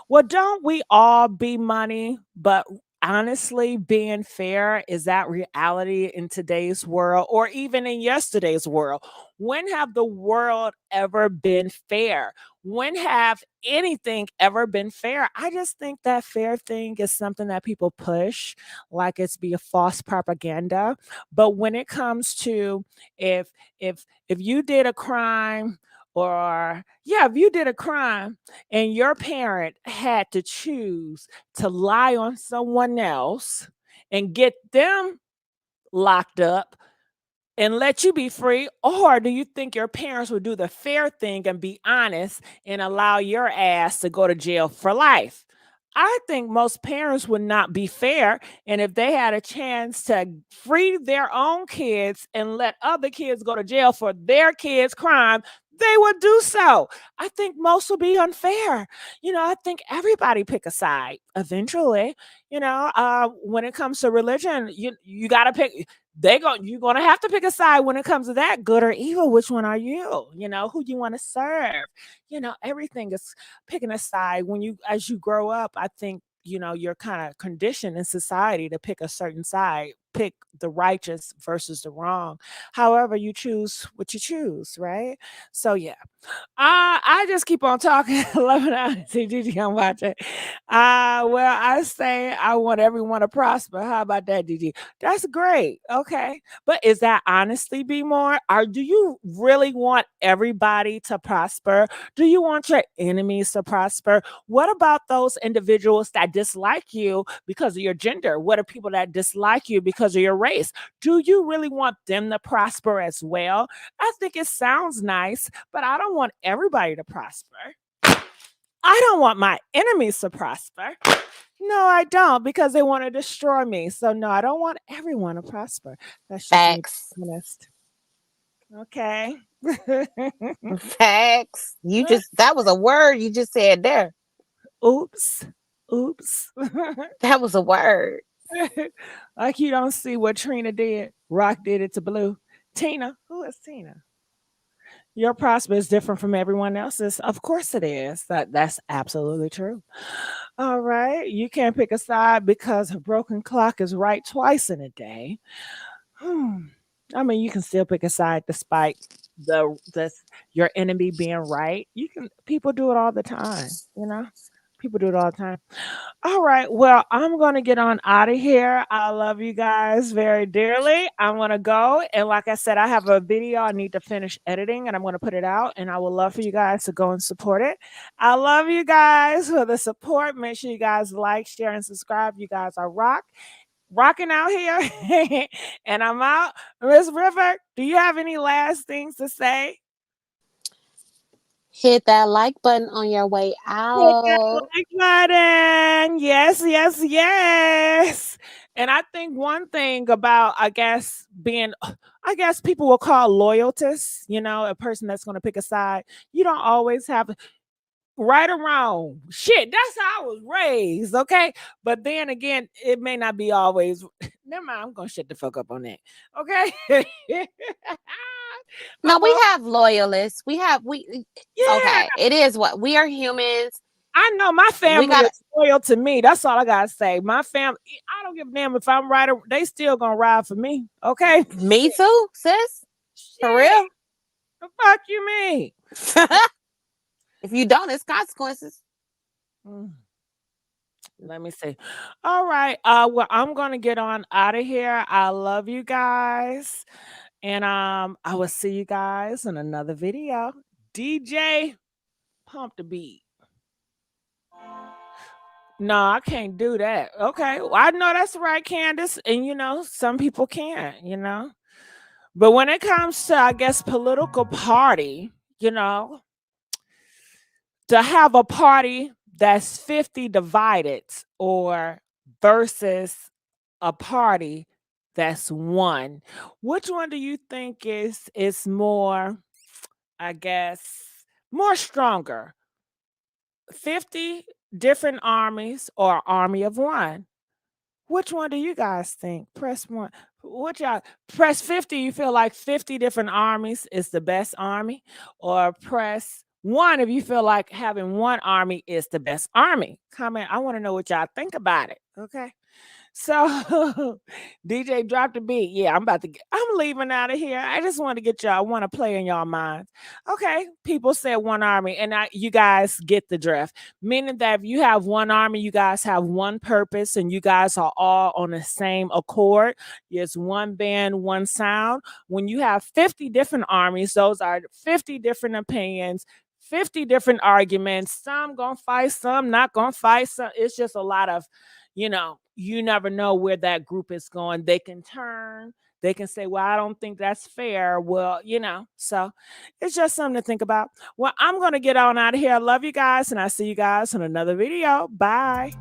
Well, don't we all be money? But honestly, being fair, is that reality in today's world or even in yesterday's world? When have the world ever been fair? When have anything ever been fair? I just think that fair thing is something that people push like it's be a false propaganda. But when it comes to if you did a crime if you did a crime and your parent had to choose to lie on someone else and get them locked up and let you be free, or do you think your parents would do the fair thing and be honest and allow your ass to go to jail for life? I think most parents would not be fair. And if they had a chance to free their own kids and let other kids go to jail for their kids' crime, they would do so. I think most would be unfair. I think everybody pick a side eventually. When it comes to religion, you got to pick. You're gonna have to pick a side when it comes to that, good or evil. Which one are you? Who you want to serve. Everything is picking a side. As you grow up, I think you're kind of conditioned in society to pick a certain side, pick the righteous versus the wrong. However, you choose what you choose, right? So yeah. I just keep on talking. Love it. I see Gigi, I'm watching. Well, I say I want everyone to prosper. How about that, Gigi? That's great. Okay. But is that honestly be more? Or do you really want everybody to prosper? Do you want your enemies to prosper? What about those individuals that dislike you because of your gender? What are people that dislike you because of your race? Do you really want them to prosper as well? I think it sounds nice, but I don't want everybody to prosper. I don't want my enemies to prosper. No, I don't, because they want to destroy me. So no, I don't want everyone to prosper. That's just Facts. honest. Okay. Facts. That was a word you just said there. Oops. That was a word. Like you don't see what Trina did. Rock did it to Blue. Tina. Who is Tina? Your prosper is different from everyone else's. Of course it is. That's absolutely true. All right. You can't pick a side because a broken clock is right twice in a day. I mean, you can still pick a side despite your enemy being right. People do it all the time, People do it all the time. All right. Well, I'm going to get on out of here. I love you guys very dearly. I'm going to go. And like I said, I have a video I need to finish editing and I'm going to put it out. And I would love for you guys to go and support it. I love you guys for the support. Make sure you guys like, share, and subscribe. You guys are rocking out here. And I'm out. Miss River, do you have any last things to say? Hit that like button on your way Hit that out. like button. Yes, yes, yes. And I think one thing about, I guess people will call loyalties, a person that's going to pick a side. You don't always have right or wrong. Shit, that's how I was raised, okay? But then again, it may not be always. Never mind, I'm going to shut the fuck up on that, okay? No, we have loyalists. Yeah. Okay, it is what we are humans. I know my family is loyal to me. That's all I gotta say. My family, I don't give a damn if I'm right or they still gonna ride for me. Okay. Me too, sis. For real. The fuck you mean? If you don't, it's consequences. Let me see. All right. Well, I'm gonna get on out of here. I love you guys. And I will see you guys in another video. DJ, pump the beat. No, I can't do that. Okay. Well, I know that's right, Candace. And some people can't, But when it comes to, I guess, political party, to have a party that's 50 divided or versus a party that's one, which one do you think is more, I guess, more stronger? 50 different armies or army of one? Which one do you guys think? Press 1. What y'all press 50? You feel like 50 different armies is the best army, or press 1 if you feel like having one army is the best army? Comment. I want to know what y'all think about it. Okay. So DJ dropped the beat. Yeah, I'm leaving out of here. I just want to get y'all, I want to play in y'all minds. Okay, people said one army, and you guys get the drift. Meaning that if you have one army, you guys have one purpose, and you guys are all on the same accord. It's one band, one sound. When you have 50 different armies, those are 50 different opinions, 50 different arguments. Some gonna fight, some not gonna fight. Some, it's just a lot of, you never know where that group is going. They can turn, they can say, well, I don't think that's fair. Well, so it's just something to think about. Well, I'm going to get on out of here. I love you guys, and I'll see you guys in another video. Bye.